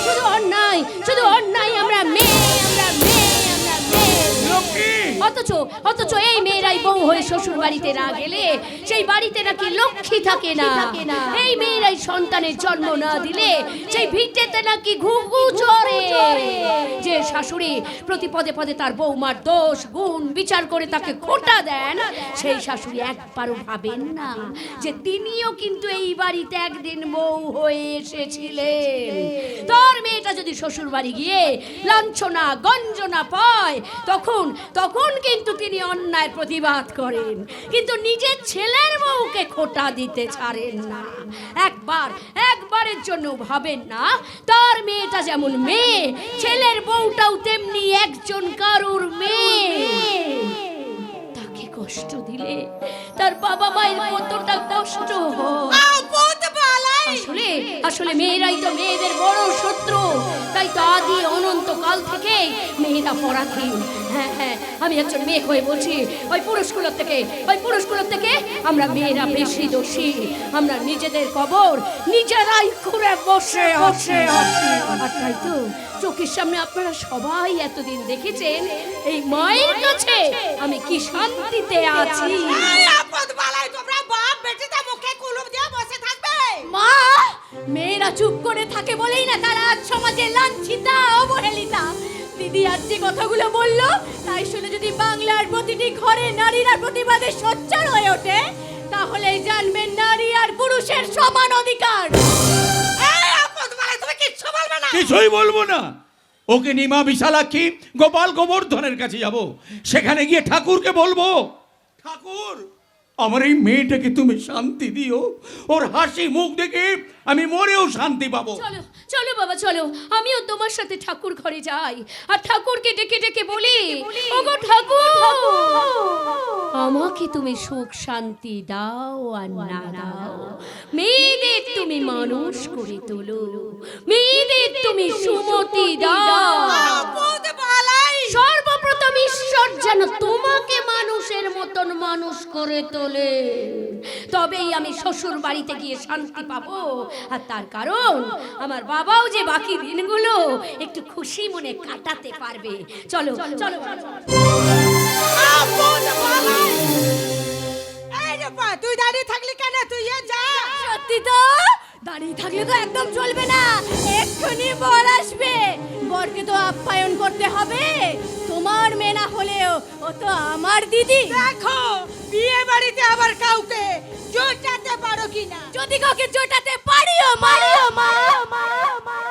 শুধু অন্যায়, শুধু অন্যায়, আমরা মেয়ে, আমরা মেয়ে, আমরা মেয়ে। লক্ষ্মী, অথচ অথচ এই মেয়েরাই বউ হয়ে শ্বশুর বাড়িতে না গেলে সেই বাড়িতে নাকি লক্ষ্মী থাকে না। এই মেয়েরাই সন্তানের জন্ম না দিলে সেই ভিটেতে নাকি ঘুঘু চড়ে। যে শাশুড়ি প্রতি পদে পদে তার বৌমার দোষ গুণ বিচার করে তাকে খোঁটা দেন, সেই শাশুড়ি একবারও ভাবেন না যে তিনিও কিন্তু এই বাড়িতে একদিন বউ হয়ে এসেছিলেন। তোর মেয়েটা যদি শ্বশুর বাড়ি গিয়ে লাঞ্ছনা গঞ্জনা পায় তখন তখন কিন্তু তিনি অন্যায় প্রতিবাদ করেন, কিন্তু নিজের ছেলের বউকে খোঁটা দিতে ছাড়েন না। একবারের জন্য ভাবেন না তার মেয়েটা যেমন মেয়ে, ছেলের বউটাও তেমনি একজন কারুর মেয়ে। তাকে কষ্ট দিলে তার বাবা মায়ের কতটা কষ্ট হয়। আসলে আসলে মেয়েরাই তো মেয়েদের বড় শত্রু, তাই তো আদি অনন্তকাল থেকে মেয়েরা পরাধীন। হ্যাঁ হ্যাঁ, আমি একজন মেয়ে হয়ে বলছি, ওই পুরুষগুলোর থেকে আমরা মেয়েরা বেশি দোষী। আমরা নিজেদের কবর নিজেরাই খুঁড়ে বসে বসে আছি। আর তাই তো চোখের সামনে আপনারা সবাই এতদিন দেখেছেন এই মায়ের কাছে আমি কি শান্তিতে আছি। মা, মেয়েরা চুপ করে থাকে বলেই না তারা আজ সমাজে লাঞ্ছিতা অবহেলিতা। দিদি আজ যে কথাগুলো বললো তাই শুনে যদি বাংলার প্রতিটি ঘরে নারীরা প্রতিবাদে সোচ্চার হয়ে ওঠে তাহলে জানবেন নারী আর পুরুষের সমান অধিকার। কিছুই বলবো না। ওকে নিমা বিশালাক্ষী গোপাল গোবর্ধনের কাছে যাব, সেখানে গিয়ে ঠাকুরকে বলবো, ঠাকুর আমার এই মেয়েটাকে তুমি শান্তি দিও, ওর হাসি মুখ দেখে আমি মরেও শান্তি পাবো। চলো চলো বাবা চলো, আমিও তোমার সাথে ঠাকুর ঘরে যাই আর ঠাকুরকে ডেকে ডেকে বলি, ওগো ঠাকুর আমাকে তুমি সুখ শান্তি দাও আর না দাও, মেয়েদের তুমি মানুষ করে তোলো, মেয়েদের তুমি সুমতি দাও। সর্বপ্রথম ঈশ্বর যেন তোমাকে মানুষের মতন মানুষ করে তোলে, তবেই আমি শ্বশুর বাড়িতে গিয়ে শান্তি পাবো। আর তার কারণ আমার বাবাও যে বাকি দিনগুলো একটু খুশি মনে কাটাতে পারবে। চলো চলো তুই দাঁড়িয়ে থাকলি কেন? তুই যা। সত্যি তো দাঁড়িয়ে থাকলে তো একদম চলবে না, এক্ষুনি বর আসবে, বরকে তো আপ্যায়ন করতে হবে। তোমার মেয়ে না হলেও ও তো আমার দিদি। দেখো বিয়ে বাড়িতে আবার কাউকে জোটাতে পারো কিনা। যদি কাউকে জোটাতে পারিও মা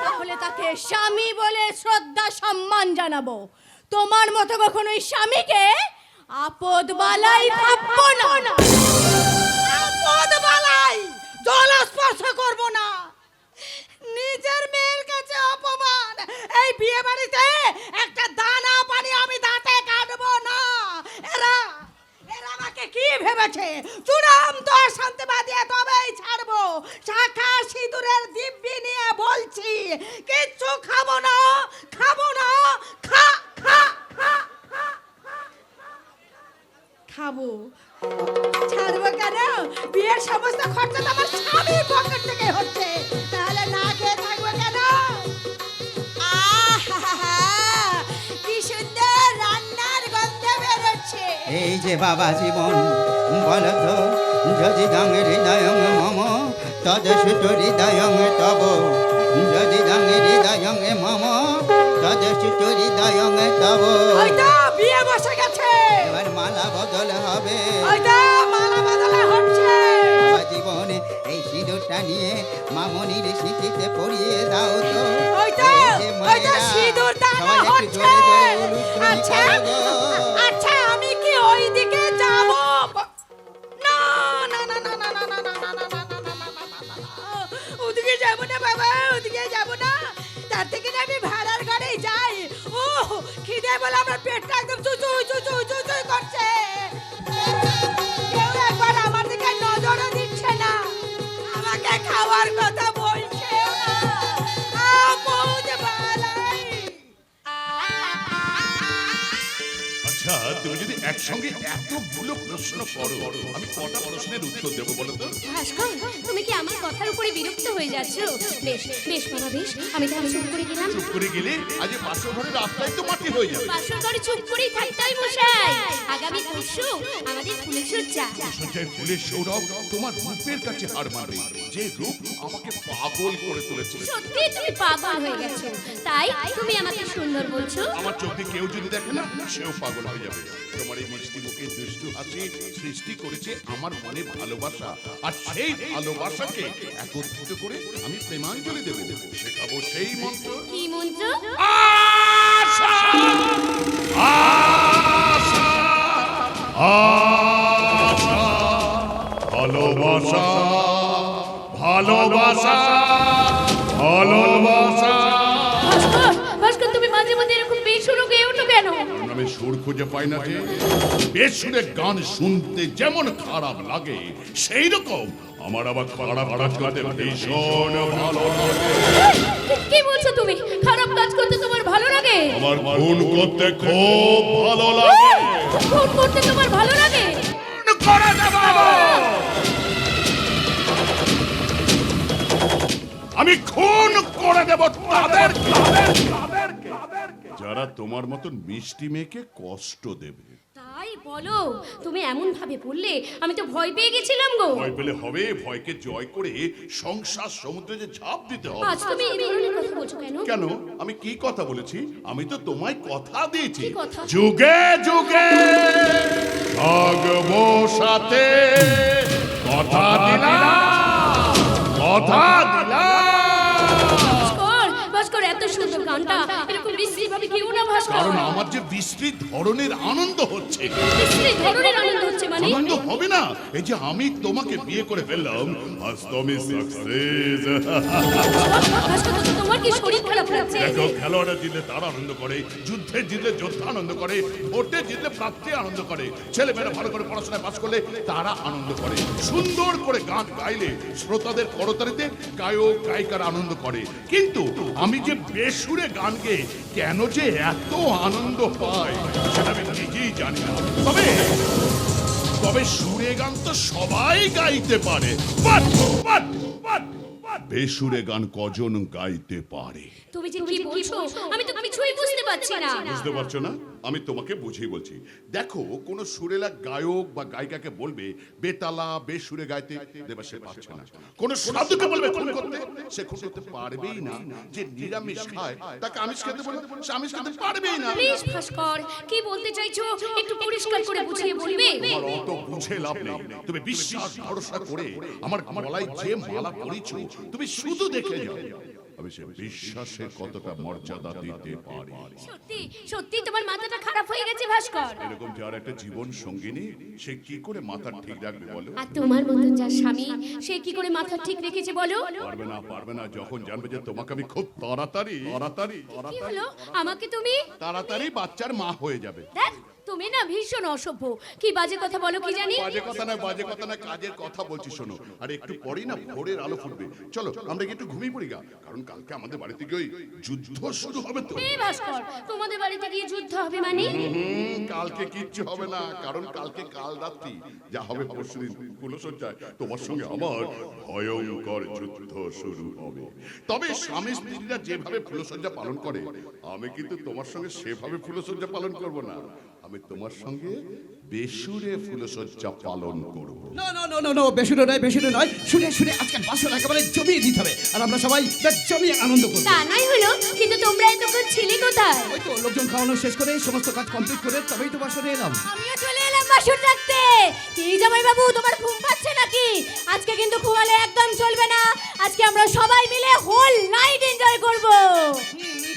তাহলে তাকে স্বামী বলে শ্রদ্ধা সম্মান জানাবো। তোমার মতো কখনোই স্বামীকে আপদ বালাই ভাববো না। আপদ বালাই জলস্পর্শ করবো না। নিজের মেয়ের কাছে অপমান। এই বিয়ে বাড়িতে একটা দানা পানি আমি দাঁতে কাটবো না। এরা আমাকে কি ভেবেছে? চূড়ান্ত শান্তিবাদী তবেই ছাড়বো। শাখা সিঁদুরের দিব্যি নিয়ে বলছি কিচ্ছু খাবো না, খাবো না। খাবো ছাড়বো কেন? বিয়ের সমস্ত খরচা তো আমার স্বামীর পকেট থেকে হচ্ছে, তাহলে না খেয়ে থাকবো কেন? কি সুন্দর রান্নার গন্ধে বেরোচ্ছে। এই যে বাবা জীবন বলো তো, যদি দাঙে হৃদয়ং মম তদসুত হৃদয়ং তব, যদি দাঙে হৃদয়ং মম তদসুত হৃদয়ং তব। হয়তো বিয়ে বসে গেছে, এবার মালা বদল হবে। হয়তো মালা বদলা হচ্ছে। বাবা জীবনে এই সিঁদুরটা নিয়ে মামনির স্মৃতিতে পরিয়ে দাও তো। হয়তো সিঁদুর দানা হচ্ছে। আচ্ছা আচ্ছা আমি কি ওই দিকে যাব? না না না না না না না না না না ওদিকে যাব না বাবা, ওদিকে যাব না। তার থেকে আমি ভাড়ার ঘরে যাই। ও খিদে বলে আমার পেটটা একদম চুচুই করছে। কেউ একবার আমার দিকে নজর একসঙ্গে এতগুলো প্রশ্ন করো, আমি কটা প্রশ্নের উত্তর দেবো বলো তো? ভাস্কর, তুমি কি আমার কথার উপরে বিরক্ত হয়ে যাচ্ছ? বেশ বেশ বাবা বেশ, আমি তাহলে চুপ করে গেলাম। চুপ করে গেলে আজ বাসর ঘরের রাস্তায় তো মাটি হয়ে যাবে। বাসর ঘরে চুপ করেই থাকতে হয় মশাই। আগামী পরশু আমাদের ফুলের সজ্জা। সজ্জায় ফুলের সৌরভ তোমার রূপের কাছে হার মারবে, যে রূপ আমাকে পাগল করে তুলেছে। সত্যি তুমি পাগল হয়ে গেছো, তাই তুমি আমাকে সুন্দর বলছো? আমার চোখে কেউ যদি দেখে না, সেও পাগল হয়ে যাবে। তোমার এই মিষ্টি মুখে দুষ্টু হাসি সৃষ্টি করেছে আমার মনে ভালোবাসা, আর সেই ভালোবাসাকে একত্রিত করে আমি প্রেমাঞ্জলি দেব। শেখাবো সেই মন্ত্র। কি মন্ত্র? আশা আশা আশা ভালোবাসা ভালোবাসা ভালোবাসা। ভাস্কর, ভাস্কর, তুমি মাঝে মাঝে এরকম বেসুরো গেয়ে ওঠো কেন? আমি সুর খুঁজে পাই না যে। বেসুরে গান শুনতে যেমন খারাপ লাগে, সেই রকম আমার আবার খারাপ কাজ করতে ভীষণ ভালো লাগে। কি বলছো তুমি? খারাপ কাজ করতে তোমার ভালো লাগে? আমার খুন করতে খুব ভালো লাগে। খুন করতে তোমার ভালো লাগে? করে দেব। আমি খুন করে দেব তাদের যারা তোমার মতন মিষ্টি মেয়েকে কষ্ট দেবে। তাই বলো? তুমি এমন ভাবে বললে আমি তো ভয় পেয়ে গেছিলাম গো। ভয় পেলে হবে? ভয়কে জয় করে সংসার সমুদ্রে যে ঝাঁপ দিতে হবে। আজ তুমি এই ধরনের কথা বলছো কেন? কেন? আমি কি কথা বলেছি? আমি তো তোমায় কথা দিয়েছি, কি কথা? যুগে যুগে থাকবো সাথে। কথা দিলাম, কথা দিলাম। ভাস্কর, ভাস্কর, এত সুন্দর গানটা এরকম বিশ্রী ভাবে কেউ না ভাস্কর। কারণ আমার যে বিশ্রী ধরনের আনন্দ হচ্ছে। বিশ্রী ধরনের আনন্দ হচ্ছে মানে? আনন্দ হবে না? এই যে আমি তোমাকে বিয়ে করে ফেললাম, আজ তো আমি সাকসেস। ভাস্কর, তোমার কি শরীর খারাপ লাগছে? দেখো, খেলোয়াড়রা জিতলে তারা আনন্দ করে, যুদ্ধে জিতলে যোদ্ধা আনন্দ করে, ভোটে জিতলে প্রার্থী আনন্দ করে, ছেলেমেয়েরা ভালো করে পড়াশোনায় পাস করলে তারা আনন্দ করে, সুন্দর করে গান গাইলে শ্রোতাদের করতালিতে গায়ক গায়িকারা আনন্দ করে। কিন্তু আমি যে বেসুরে গান গেয়ে কেন যে এত আনন্দ পাই সেটা আমি নিজেই জানি না। তবে সুরে গান তো সবাই গাইতে পারে, বেসুরে গান কজন গাইতে পারে? তুমি যে কি বলছো আমি তো কিছুই বুঝতে পারছি না। বুঝতে পারছো না? আমি তোমাকে বুঝিয়ে বলছি। দেখো, কোন সুরেলা গায়ক বা গায়িকাকে বলবে বেতালা বেসুরে গাইতে, দেবা সে পারছে না। কোন সাধুকে বলবে খুন করতে, সে খুন করতে পারবেই না। যে নিরামিষ খায় তাকে আমিষ খেতে বলবে, সে আমিষ খেতে পারবেই না। প্লিজ ভাস্কর, কি বলতে চাইছো একটু পরিষ্কার করে বুঝিয়ে বলবে? আমার অত বুঝে লাভ নেই। তুমি বিশ্বাস ভরসা করে আমার গলায় যে মালা পরিছো, তুমি শুধু দেখে যাও আমি সে বিশ্বাসের কতটা মর্যাদা দিতে পারি। সত্যি সত্যি তোমার মাথাটা খারাপ হয়ে গেছে ভাস্কর। এরকম যার একটা জীবন সঙ্গিনী, সে কি করে মাথা ঠিক রাখবে বলো? আর তোমার মতন যার স্বামী, সে কি করে মাথা ঠিক রেখেছে বলো? পারবে না। যখন জানবে যে তোমাকে আমি খুব তাড়াতাড়ি কি হলো? আমাকে তুমি তাড়াতাড়ি বাচ্চার মা হয়ে যাবে। দেখ, তুমি না ভীষণ অসভ্য। কি বাজে কথা বলো কি জানি? বাজে কথা না, কাজের কথা বলছি শোনো। আর একটু পরেই না ভোরের আলো ফুটবে। চলো আমরা একটু ঘুমিয়ে পড়ি গা, কারণ কালকে আমাদের বাড়িতে গিয়ে যুদ্ধ শুরু হবে তো। এই ভাস্কর, তোমাদের বাড়িতে গিয়ে যুদ্ধ হবে মানে? কালকে কিচ্ছু হবে না, কারণ কালকে কাল রাত্রি যা হবে পরশুদিন ফুলসজ্জায় তোমার সঙ্গে আমার ভয়ঙ্কর যুদ্ধ শুরু হবে। তবে স্বামী স্ত্রীরা যেভাবে ফুলসজ্জা পালন করে, আমি কিন্তু তোমার সঙ্গে সেভাবে ফুলসজ্জা পালন করব না। আমি তোমার সঙ্গে বেসুরে ফুলসজ্জা পালন করব। না না না না না, বেসুরে নয়, শুনে শুনে আজকের বাসর একেবারে জমিয়ে দিতে হবে, আর আমরা সবাই বেশ জমিয়ে আনন্দ করব। তা নাই হলো, কিন্তু তোমরা এতক্ষণ ছিলে কোথায়? ওই তো লোকজন খাওয়ানো শেষ করে সমস্ত কাজ কমপ্লিট করে তবেই তো বাসরে এলাম। আমিও চলে এলাম বাসর থাকতে। কি জামাই বাবু, তোমার ঘুম পাচ্ছে নাকি? আজকে কিন্তু ঘুমালে একদম চলবে না। আজকে আমরা সবাই মিলে হোল নাইট এনজয় করব।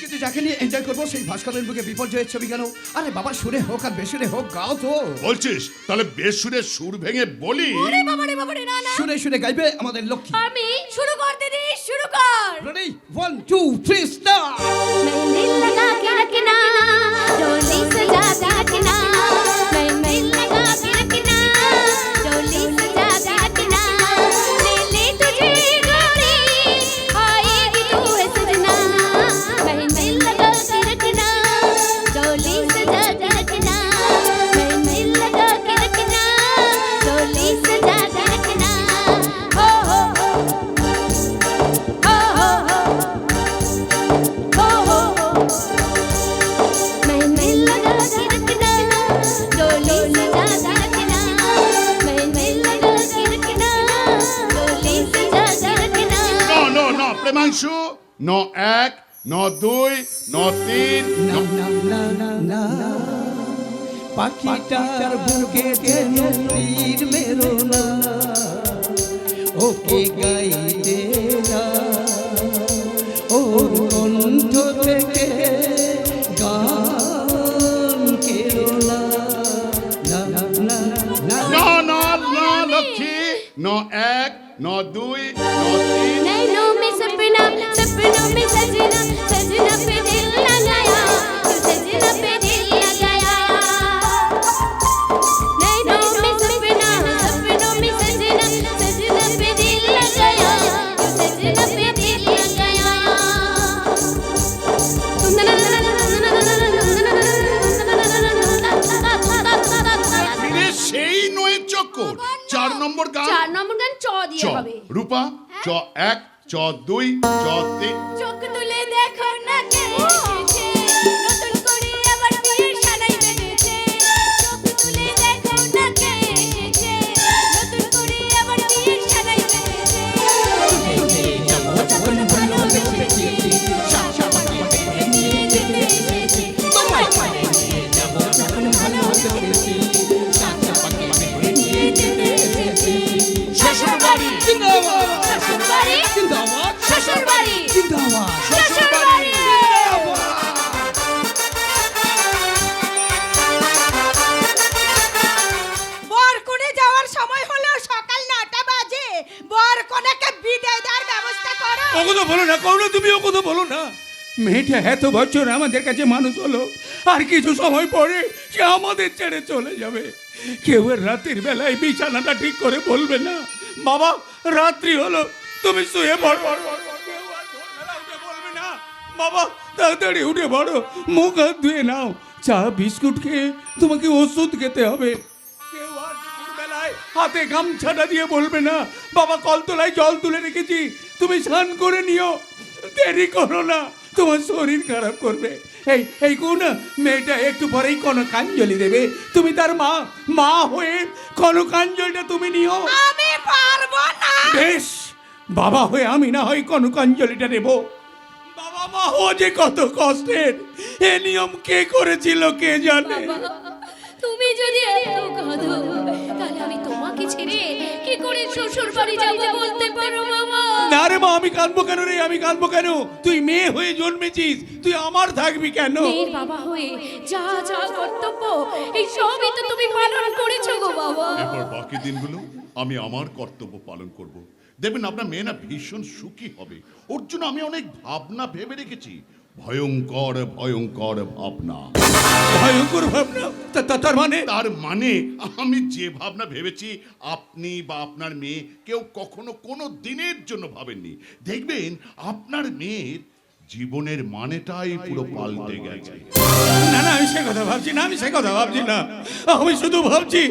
কিন্তু যাকে নিয়ে এনজয় করবো সেই ভাস্করের বুকে বিপর্যয়ের ছবি কেন? আরে বাবা, সুরে হোক আর বেসুরে হোক, গাও তো। বলছিস তাহলে বেসুরে সুর ভেঙে বলি? ওরে বাবারে, না না, সুরে সুরে গাইবে আমাদের লক্ষ্মী। আমি শুরু কর দিদি, শুরু কর। Ready, 1 2 3 start. मैं दिल लगा के रखना, डोली सजा के रखना, मैं लगा के रखना, डोली सजा के रखना, ले ले तुझे गोरी, आएगी तू है सजना, मैं लगा के रखना, डोली सजा के रखना, मैं लगा প্রেমাংশু, ন 1, ন 2, ন 3, না না না না না পাখিটার বুকে যেন তীর মেরো না, ওকে গাইতে না, ওর কণ্ঠ থেকে গান কেরো না। না না না না ন লক্ষ্মী, ন 1, ন 2, ন 3। नैनों में सपना, सपनों में सजना, सजना पे दिल लगाया, सजना पे दिल लगाया। नैनों में सपना, सपनों में सजना, सजना पे दिल लगाया, सजना पे दिल लगाया। ফিরে সেই নয় চক্কর। 4 নম্বর গান। 4 নম্বর গান চ দিয়ে চ হবে। রূপা, চ 1, চ 2, চ 3। চোখ তুলে দেখো না কে এসেছে, নতুন করে আবার বিয়ের সানাই বেঁধেছে। চোখ তুলে দেখো না কে এসেছে, নতুন করে আবার বিয়ের সানাই বেঁধেছে। যখন ভালোবেসেছি, শাশাবাকে নিয়ে যেতে এসেছি। তোমায় পারে নিয়ে যাব, যখন ভালোবেসেছি, শাশাবাকে নিয়ে যেতে এসেছি। শ্বশুর বাড়ি জিন্দাবাদ, শ্বশুর বাড়ি জিন্দাবাদ, শ্বশুর বাড়ি জিন্দাবাদ। শ্বশুর বাড়ি। বর কোণে যাওয়ার সময় হলো, সকাল 9টা বাজে। বর কোণাকে বিদায় দেওয়ার ব্যবস্থা করো। ও কথা বলো না, কখনো তুমি ও কথা বলো না। মেয়েটা এত বছর আমাদের কাছে মানুষ হলো, আর কিছু সময় পরে সে আমাদের ছেড়ে চলে যাবে। কেউ এর রাতের বেলায় বিছানাটা ঠিক করে বলবে না, বাবা রাত্রি হলো তুমি শুয়ে পড়ো। কেউ আর ভোরবেলা উঠে বলবে না, বাবা তাড়াতাড়ি উঠে পড়ো, মুখ হাত ধুয়ে নাও, চা বিস্কুট খেয়ে তোমাকে ওষুধ খেতে হবে। কেউ আর দুপুরবেলায় হাতে গামছাটা দিয়ে বলবে না, বাবা কলতলায় জল তুলে রেখেছি, তুমি স্নান করে নিও, দেরি করো না, তোমার শরীর খারাপ করবে। এই কোন মেয়েটা একটু পরেই কনকাঞ্জলি দেবে, তুমি তার মা হয়ে কনকাঞ্জলিটা তুমি নিও। আমি পারবো না। বেশ, বাবা হয়ে আমি না হয় কনকাঞ্জলিটা নেব। বাবা মা হওয়া যে কত কষ্টের, এ নিয়ম কে করেছিল কে জানে। বাবা, তুমি যদি এত কাঁদো, তাহলে আমি তোমাকে ছেড়ে কি করে শ্বশুর বাড়ি যাবো বলতে পারো বাবা? না রে মা, আমি কাঁদবো কেন রে, আমি কাঁদবো কেন? তুই মেয়ে হয়ে জন্মেছিস, তুই আমার থাকবি কেন? মেয়ের বাবা হয়ে যা যা কর্তব্য, এই সবই তো তুমি পালন করেছো গো বাবা। এরপর বাকি দিনগুলো আমি আমার কর্তব্য পালন করব। দেখবেন আপনার মেয়ে না ভীষণ সুখী হবে। ওর জন্য আমি অনেক ভাবনা ভেবে রেখেছি, ভয়ঙ্কর ভয়ঙ্কর ভাবনা। ভয়ঙ্কর ভাবনা? তার মানে? তার মানে আমি যে ভাবনা ভেবেছি আপনি বা আপনার মেয়ে কেউ কখনো কোনো দিনের জন্য ভাবেননি। দেখবেন আপনার মেয়ের জীবনের মানেটাই পুরো পাল্টে গেছে। না না, আমি সে কথা ভাবছি না, আমি সে কথা ভাবছি না। আমি শুধু ভাবছি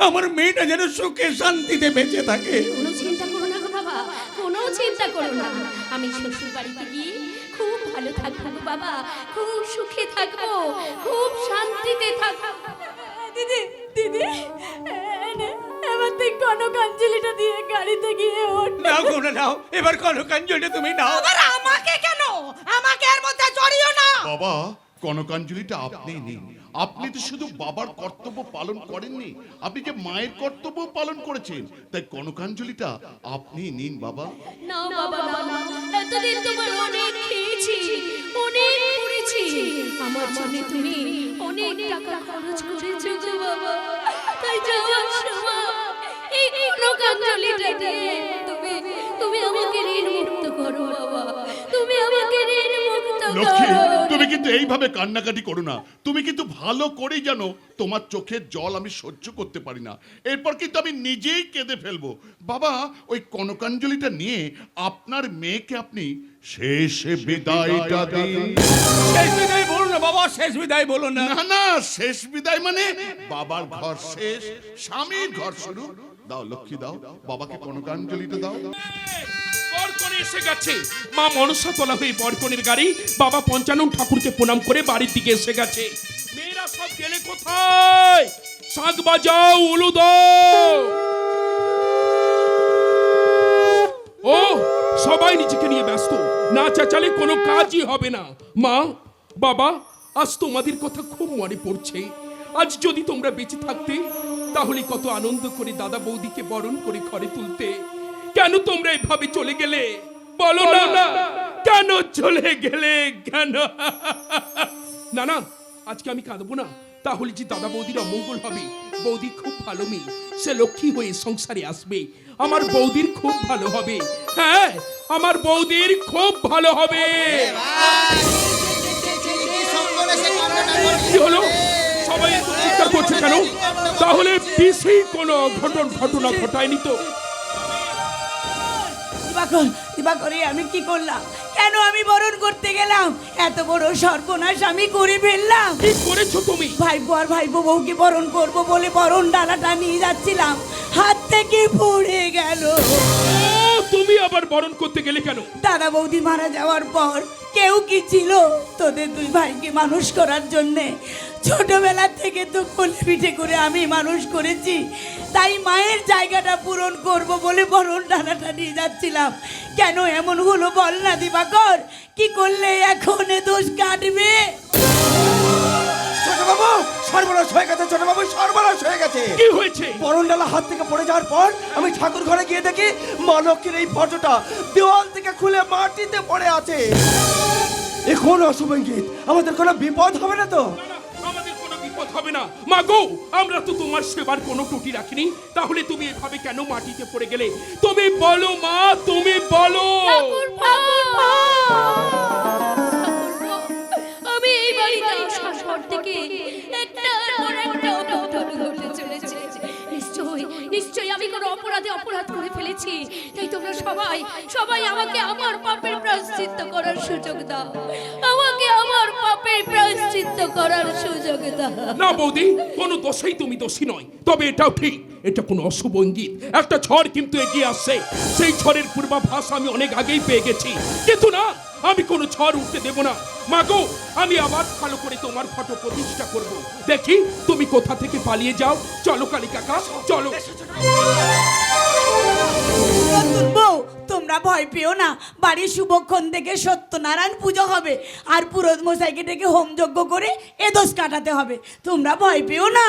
আমার মেয়েটা যেন সুখে শান্তিতে বেঁচে থাকে। কোনো চিন্তা করো না গো বাবা, কোনো চিন্তা করো না। আমি শ্বশুর বাড়িতে গিয়ে খুব ভালো থাকবো গো বাবা, খুব সুখে থাকবো, খুব শান্তিতে থাকবো। দিদি দিদি, এবার তুই কনকাঞ্জলিটা দিয়ে গাড়িতে গিয়ে ওঠ। নাও গো না, নাও এবার কনকাঞ্জলিটা তুমি নাও। আবার আমাকে কেন? আমাকে এর মধ্যে জড়িও না। বাবা, কনকাঞ্জলিটা আপনি নিন। আপনি তো শুধু বাবার কর্তব্য পালন করেননি, আপনি যে মায়ের কর্তব্য পালন করেছেন, তাই কনকাঞ্জলিটা আপনি নিন বাবা। না বাবা না, এতদিন তোমার অনেক খেয়েছি, অনেক পড়েছি, আমার জন্য তুমি অনেক টাকা খরচ করেছো গো বাবা। তাই যাওয়ার সময় এই কনকাঞ্জলিটা দিয়ে তুমি আমাকে ঋণ মুক্ত করো বাবা, তুমি আমাকে ঋণ মুক্ত লক্ষ্মী, করো। তুমি কিন্তু এইভাবে কান্নাকাটি করো না। তুমি কিন্তু ভালো করেই জানো তোমার চোখের জল আমি সহ্য করতে পারি না। এরপর কিন্তু আমি নিজেই কেঁদে ফেলবো। বাবা, ওই কনকাঞ্জলিটা নিয়ে আপনার মেয়েকে আপনি শেষ বিদায়টা দিন। শেষ বিদায় বলো না বাবা, শেষ বিদায় বলো না। না না, শেষ বিদায় মানে বাবার ঘর শেষ, স্বামীর ঘর শুরু। দাও লক্ষ্মী, দাও বাবাকে কনকাঞ্জলিটা দাও। বরকনে এসে গেছে। মা মনসা তোলা হয়ে বরকনের গাড়ি, বাবা পঞ্চানন ঠাকুরকে প্রণাম করে বাড়ির দিকে এসে গেছে। মেয়েরা সব গেলে কোথায়? শাক বাজাও, উলু দাও। ও সবাই নিজেকে নিয়ে ব্যস্ত, না চেঁচালে কোনো কাজই হবে না। মা, বাবা, আজ তোমাদের কথা খুব মনে পড়ছে। আজ যদি তোমরা বেঁচে থাকতে, তাহলে কত আনন্দ করে দাদা বৌদিকে বরণ করে ঘরে তুলতে। কেন তোমরা এভাবে চলে গেলে বলো না, কেন চলে গেলে কেন? না না, আজকে আমি কাঁদবো না, তাহলে যে দাদা বৌদির অমঙ্গল হবে। বৌদি খুব ভালো মেয়ে, সে লক্ষ্মী হয়ে সংসারে আসবে। আমার বৌদির খুব ভালো হবে, হ্যাঁ আমার বৌদির খুব ভালো হবে। কি হলো, সবাই এত চিন্তা করছে কেন? তাহলে বেশি কোনো ঘটনা ঘটায়নি তো? দিবাকর, দিবাকরে আমি কি করলাম? কেন আমি বরণ করতে গেলাম? এত বড় সর্বনাশ আমি করে ফেললাম। কি করেছো তুমি? ভাইপো আর ভাইপো বউকে বরণ করব বলে বরণ ডালাটা নিয়ে যাচ্ছিলাম, হাত থেকে পড়ে গেল। তুমি আবার বরণ করতে গেলে কেন? দাদা বৌদি মারা যাওয়ার পর কেউ কি ছিল তোদের দুই ভাইকে মানুষ করার জন্যে? ছোটবেলা থেকে তো কোলে পিঠে করে আমি মানুষ করেছি, তাই মায়ের জায়গাটা পূরণ করব বলে বরণ ডানাটা নিয়ে যাচ্ছিলাম। কেন এমন হলো বল না দিবাকর? কি করলে এখন এ দোষ কাটবে? ছোট বাবু, সর্বনাশ হয়ে গেছে। ছোট বাবু, সর্বনাশ হয়ে গেছে। কি হয়েছে? বরণডালা হাত থেকে পড়ে যাওয়ার পর আমি ঠাকুর ঘরে গিয়ে দেখি মা লক্ষ্মীর এই ফটোটা দেওয়াল থেকে খুলে মাটিতে পড়ে আছে। এখন অশুভ ইঙ্গিত, আমাদের কোনো বিপদ হবে না তো? আমাদের কোনো বিপদ হবে না। মা গো, আমরা তো তোমার সেবার কোনো ত্রুটি রাখিনি, তাহলে তুমি এভাবে কেন মাটিতে পড়ে গেলে? তুমি বলো মা, তুমি বলো। আমি এই বাড়িতে আসার পর থেকে একটার পর একটা অঘটন ঘটে চলেছে। নিশ্চয়ই আমি কোনো অপরাধ করে ফেলেছি। তাই তোমরা সবাই আমাকে আমার পাপের প্রায়শ্চিত্ত করার সুযোগ দাও। আমাকে আমার পাপের প্রায়শ্চিত্ত করার সুযোগ দাও। না বৌদি, কোনো দোষেই তুমি দোষী নয়। তবে এটাও ঠিক, এটা কোনো অশুভ ইঙ্গিত। একটা ঝড় কিন্তু এগিয়ে আসছে, সেই ঝড়ের পূর্বাভাস আমি অনেক আগেই পেয়ে গেছি। কিন্তু না, আমি কোনো ঝড় উঠতে দেব না। মা গো, আমি আবার ভালো করে তোমার ফটো প্রতিষ্ঠা করব। দেখি তুমি কোথা থেকে পালিয়ে যাও। চলো কালী কাকা, চলো। নতুন বউ, তোমরা ভয় পেও না। বাড়ির শুভক্ষণ থেকে সত্যনারায়ণ পুজো হবে, আর পুরোহিত মশাইকে ডেকে হোম যজ্ঞ করে এ দোষ কাটাতে হবে। তোমরা ভয় পেও না।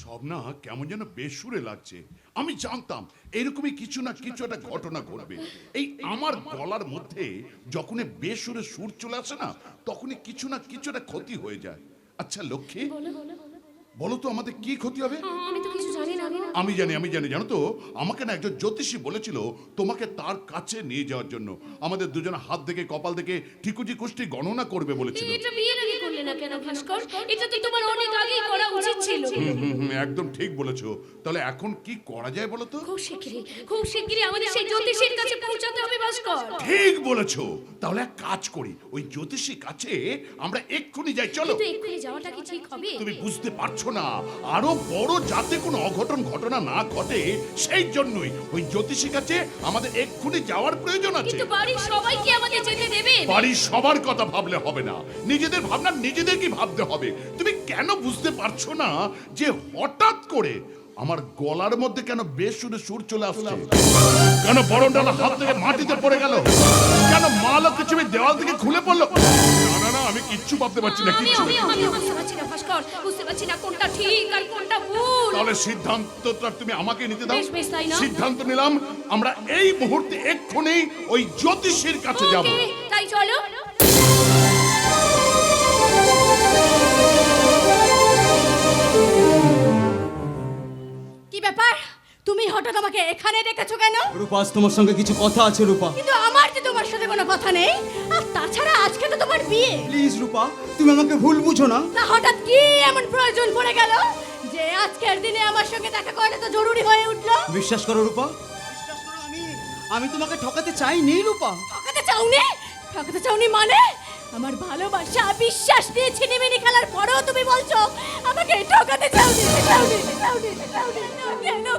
সব না কেমন যেন বেসুরে লাগছে। আমি জানতাম এরকমই কিছু না কিছু একটা ঘটনা ঘটবে। এই আমার গলার মধ্যে যখনই বেসুরে সুর চলে আসে না, তখনই কিছু না কিছু একটা ক্ষতি হয়ে যায়। আচ্ছা লক্ষ্মী, বলো তো আমাদের কি ক্ষতি হবে? আমি তো কিছু জানি না। আমি জানি। জানো তো, আমাকে না একজন জ্যোতিষী বলেছিল তোমাকে তার কাছে নিয়ে যাওয়ার জন্য। আমাদের দুজনের হাত দেখে কপাল দেখে ঠিকুজি কুষ্টি গণনা করবে বলেছিল। এটা বিয়ের আগে করলে না কেন ভাস্কর? এটা তো তোমার অনেক আগেই করা উচিত ছিল। একদম ঠিক বলেছো। তাহলে এখন কি করা যায় বলো তো? খুব শিগগিরই আমাদের সেই জ্যোতিষীর কাছে পৌঁছাতে হবে ভাস্কর। ঠিক বলেছো। তাহলে এক কাজ করি, ওই জ্যোতিষীর কাছে আমরা এক্ষুনি যাই। চলো। কিন্তু এক্ষুনি যাওয়াটা কি ঠিক হবে? তুমি বুঝতে পারছো না, আরো বড় যাতে কোনো ঘটনা না ঘটে, সেই জন্যই ওই জ্যোতিষীর কাছে আমাদের এক্ষুনি যাওয়ার প্রয়োজন আছে। কিন্তু বাড়ির সবাই কি আমাদের যেতে দেবে? বাড়ির সবার কথা ভাবলে হবে না, নিজেদের ভাবনা নিজেদের কি ভাবতে হবে। তুমি কেন বুঝতে পারছো না যে হঠাৎ করে আমার গলার মধ্যে কেন বেসুরে সুর চলে আসছে? কেন বরণডালা হাত থেকে মাটিতে পড়ে গেল? কেন মা লক্ষ্মী ছবি দেওয়াল থেকে খুলে পড়লো? না, আমি কিচ্ছু ভাবতে পারছি না। আমি বুঝতে পারছি না ভাস্কর, বুঝতে পারছি না কোনটা ঠিক আর কোনটা ভুল। তাহলে সিদ্ধান্তটা তুমি আমাকে নিতে দাও। বেশ, তাই না? সিদ্ধান্ত নিলাম, আমরা এই মুহূর্তে এক্ষুনি ওই জ্যোতিষীর কাছে যাব। ওকে, তাই চলো। কি ব্যাপার? তুমি হঠাৎ আমাকে এখানে ডেকেছো কেন? রূপা, আজ তোমার সঙ্গে কিছু কথা আছে রূপা। কিন্তু আমার তো তোমার সাথে কোনো কথা নেই। আর তাছাড়া আজকে তো তোমার বিয়ে। প্লিজ রূপা, তুমি আমাকে ভুল বুঝো না। তা হঠাৎ কি এমন প্রয়োজন পড়ে গেল যে আজকের দিনে আমার সঙ্গে দেখা করাটা তো জরুরি হয়ে উঠলো? বিশ্বাস করো রূপা, বিশ্বাস করো, আমি তোমাকে ঠকাতে চাইনি রূপা। ঠকাতে চাওনি মানে? আমার ভালোবাসা বিশ্বাস দিয়ে ছিনিমিনি খেলার পরেও তুমি বলছো আমাকে ঠকাতে চাওনি।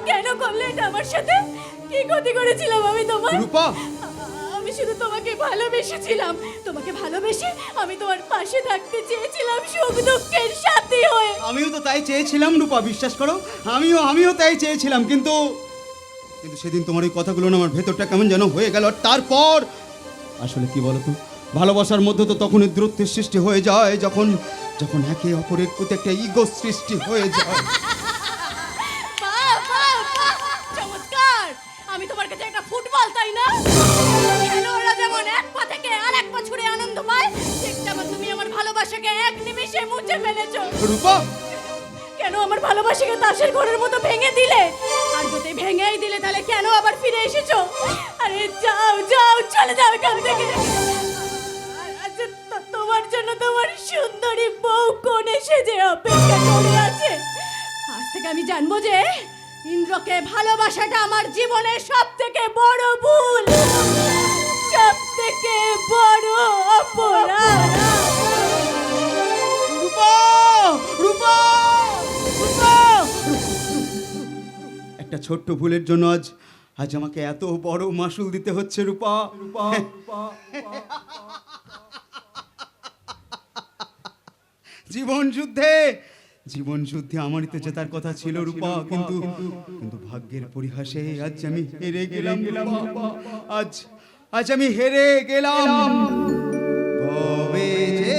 কেন করলে এটা আমার সাথে? কি ক্ষতি করেছিলাম আমি তোমার? রূপা, আমি শুধু তোমাকে ভালোবেসেছিলাম। তোমাকে ভালোবেসে আমি তোমার পাশে থাকতে চেয়েছিলাম, সুখ দুঃখের সাথী হয়ে। আমিও তো তাই চেয়েছিলাম রূপা, বিশ্বাস করো, আমিও তাই চেয়েছিলাম। কিন্তু সেদিন তোমার ওই কথাগুলো না আমার ভেতরটা কেমন যেন হয়ে গেল। আর তারপর আসলে কি বলতো, ভালোবাসার মধ্যে তো তখনই দূরত্বের সৃষ্টি হয়ে যায় যখন যখন একে অপরের প্রতি একটা ইগো সৃষ্টি হয়ে যায়। বাহ, বাহ, বাহ, চমৎকার! আমি তোমার কাছে একটা ফুটবল, তাই না? খেলোয়াড়রা যেমন এক পা থেকে আরেক পা ছুড়ে আনন্দ পায়, ঠিক তেমন তুমি আমার ভালোবাসাকে এক নিমেষে মুছে ফেলেছো। রূপা, কেন আমার ভালোবাসাকে তাসের ঘরের মতো ভেঙে দিলে? আর যদি ভেঙেই দিলে তাহলে কেন আবার ফিরে এসেছো? আরে যাও যাও, চলে যাও এখান থেকে। আচ্ছা, তোমার জন্য তোমার সুন্দরী বউ কোণে সেজে অপেক্ষা করে আছে। আজ থেকে আমি জানবো যে ইন্দ্রকে ভালোবাসাটা আমার জীবনের সব থেকে বড় ভুল, সব থেকে বড় অপরাধ। রূপা, রূপা, রূপা! একটা ছোট্ট ভুলের জন্য আজ আজ আমাকে এত বড় মাসুল দিতে হচ্ছে রূপা। জীবন যুদ্ধে আমারই তো জেতার কথা ছিল রূপা, কিন্তু কিন্তু ভাগ্যের পরিহাসে আজ আমি হেরে গেলাম। আজ আমি হেরে গেলাম। কবে যে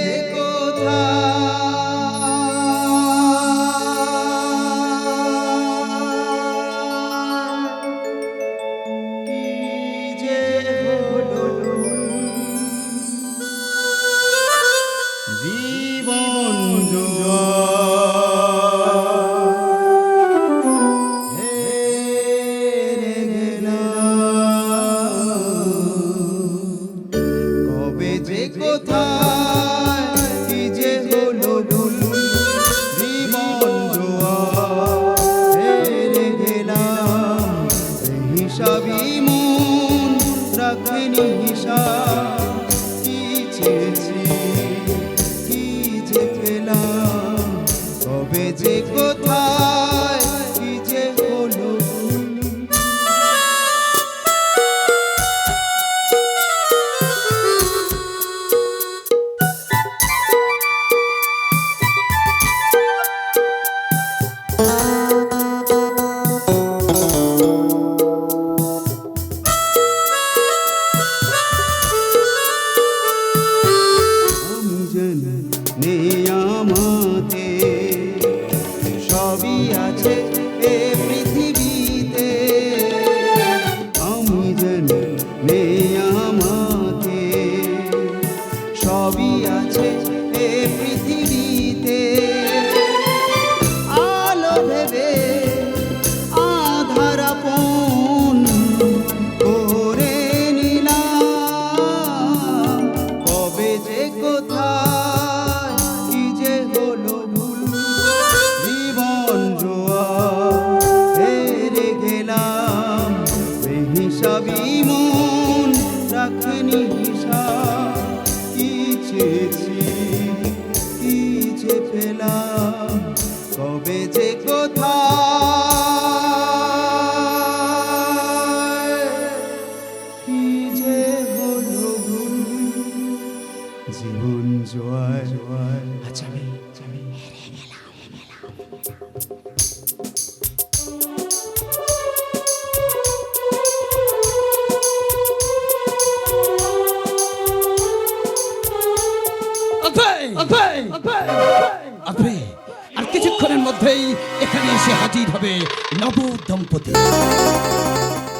আর কিছুক্ষণের মধ্যেই এখানে এসে হাজির হবে নব দম্পতি।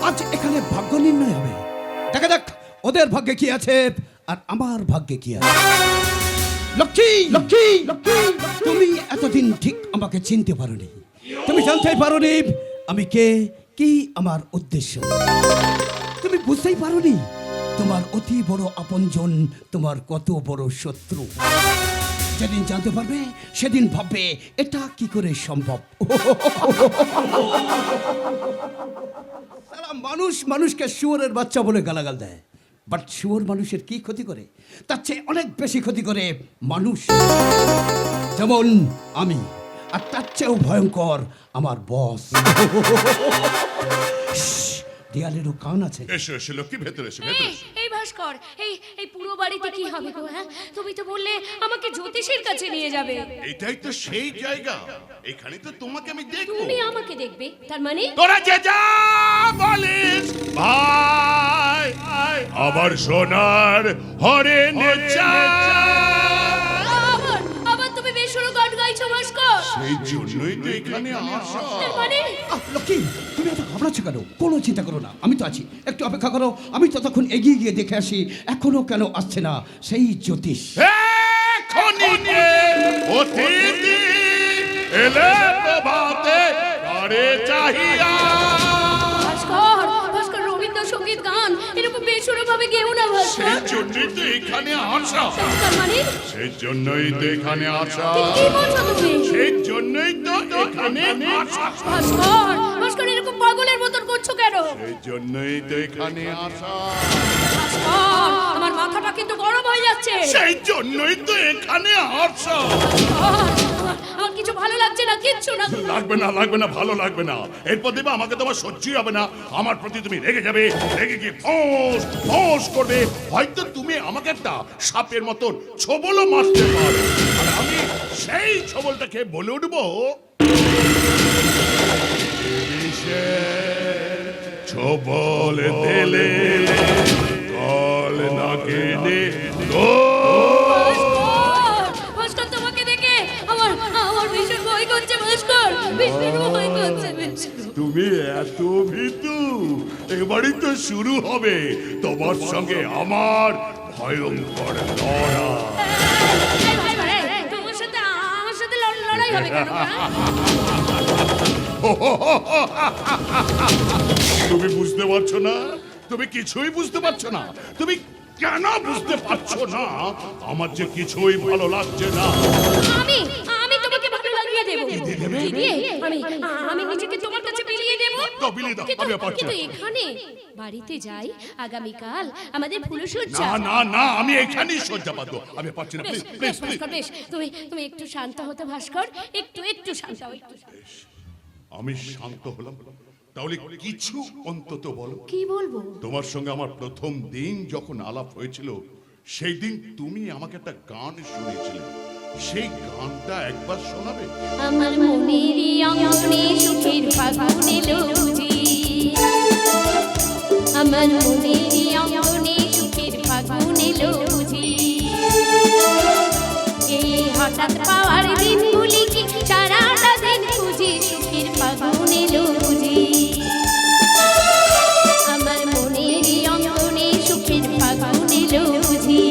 আজ এখানে ভাগ্য নির্ণয় হবে। দেখা যাক ওদের ভাগ্যে কি আছে আর আমার ভাগ্যে কি আছে। লক্ষ্মী, লক্ষ্মী, তুমি এতদিন ঠিক আমাকে চিনতে পারোনি, তুমি জানতে পারোনি আমি কে, কি আমার উদ্দেশ্য। তুমি বুঝতেই পারোনি তোমার অতি বড় আপনজন তোমার কত বড় শত্রু। যেদিন জানতে পারবে সেদিন ভাববে এটা কি করে সম্ভব। মানুষ মানুষকে শুয়োরের বাচ্চা বলে গালাগাল দেয়, বাট শুয়োর মানুষের কি ক্ষতি করে তার চেয়ে অনেক বেশি ক্ষতি করে মানুষ। যেমন আমি, আর তার চেয়েও ভয়ঙ্কর আমার বস। দেয়ালেরও কান আছে। এসো এসো লক্ষ্মী, ভেতরে এসো, ভেতরে এসো। এই ভাস্কর, এই পুরো বাড়িতে কি হবে গো? হ্যাঁ, তুমি তো বললে আমাকে জ্যোতিষীর কাছে নিয়ে যাবে। এটাই তো সেই জায়গা, এখানে তো তোমাকে আমি দেখবো। তুমি আমাকে দেখবে, তার মানে তোরা যে যা বলিস ভাই আবার সোনার হরেনের আবার আবার তুমি বেসুরো গান গাইছো ভাস্কর। সেই জন্যই তো এখানে আসা। তার মানে লক্ষ্মী তুমি এত ঘাবড়াচ্ছ কেন? কোনো চিন্তা করো না, আমি তো আছি, একটু অপেক্ষা করো। আমি ততক্ষণ এগিয়ে গিয়ে দেখে আসি এখনো কেন আসছে না সেই জ্যোতিষ। এখনিতে অতিথি এলে প্রভাতে করে চাহিয়া। ভাস্কর ভাস্কর রবীন্দ্রসঙ্গীত গান এরকম বেসুরো ভাবে গেও না ভাস্কর। সেই জন্যই তো এখানে আসা। তার মানে সেই জন্যই তো এখানে আসা। কি বলছো তুমি? সেই জন্যই তো এখানে আসা। ভাস্কর ভাস্কর এরকম পাগলের মতন করছো কেন? সেই জন্যই তো এখানে আসা। ভাস্কর আমার মাথাটা কিন্তু গরম হয়ে যাচ্ছে। সেই জন্যই তো এখানে আসা। আমার কিছু ভালো লাগছে না, কিচ্ছু না। লাগবে না, ভালো লাগবে না। এরপর দেবে আমাকে তোমার সহ্যই হবে না। আমার প্রতি তুমি রেগে যাবে, রেগে গিয়ে ফোঁস ফোঁস করবে। হয়তো তুমি আমাকে একটা সাপের মতন ছোবলও মারতে পারো, আর আমি সেই ছোবলটাকে বলে উঠবো বিষের ছোবল দিলে কল না কেনে ভাস্কর তোমাকে দেখে আমার আমার ভীষণ ভয় করছে ভাস্কর, ভীষণ ভয় করছে ভীষণ। তুমি এত ভীতু, এবারই তো শুরু হবে তোমার সঙ্গে আমার ভয়ঙ্কর লড়াই। তোমার সাথে আমার সাথে লড়াই হবে কেন? তুমি বুঝতে পারছো না, তুমি কিছুই বুঝতে পারছো না। তুমি কেন বুঝতে পারছো না আমার যে কিছুই ভালো লাগছে না? আমি আমি তোমাকে ভালো লাগিয়ে দেব। কি দিয়ে? আমি আমি নিজেকে তোমার কাছে বিলিয়ে দেব। দাও, বিলিয়ে দাও, আমি আর পারছি না। কিন্তু এখানে বাড়িতে যাই আগামীকাল আমাদের ফুলসজ্জা। না না না, আমি এখানেই সজ্জা পাবো, আমি পারছি না। বেশ, প্লিজ বেশ, প্লিজ প্লিজ। ভাস্কর, বেশ। তুমি তুমি একটু শান্ত হতে ভাস্কর, একটু শান্ত হও, একটু শান্ত। আমি শান্ত হলাম, তাহলে কিছু অন্তত বলো। কি বলবো? তোমার সঙ্গে আমার প্রথম দিন যখন আলাপ হয়েছিল, সেই দিন তুমি আমাকে একটা গান শুনিয়েছিলে। সেই গানটা একবার শোনাবে? আমার মনেরই অঙ্গনে সুখের ফাগুন এলো বুঝি, আমার মনেরই অঙ্গনে সুখের ফাগুন এলো বুঝি, এই হঠাৎ পাওয়ার দিনগুলি কি সারাটা দিন বুঝি, সুখের ফাগুন এলো বুঝি, আমার মনেরই অঙ্গনে সুখের ফাগুন এলো বুঝি।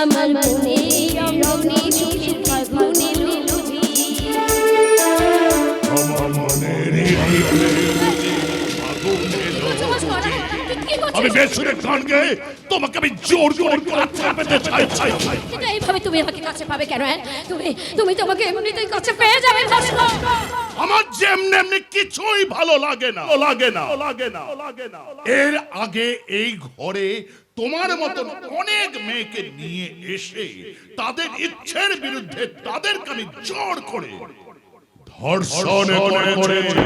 আমার মনে অঙ্গনে সুখের ফাগুন এলো বুঝি, আমার মনেরই অঙ্গনে ফাগুন এলো বুঝি। আমি বেসুরে গান গেয়ে তোমাকে আমি জোর করে কাছে পেতে চাই। কিন্তু এইভাবে তুমি আমাকে কাছে পাবে কেন? তুমি তুমি তোমাকে এমনিতেই কাছে পেয়ে যাবে ভাস্কর। আমার যেমনি এমনি কিছুই ভালো লাগে না, লাগে না, লাগে না, লাগে না। এর আগে এই ঘরে তোমার মতন অনেক মেয়েকে নিয়ে এসে তাদের ইচ্ছের বিরুদ্ধে তাদেরকে আমি জোর করে ধর্ষণ করেছি।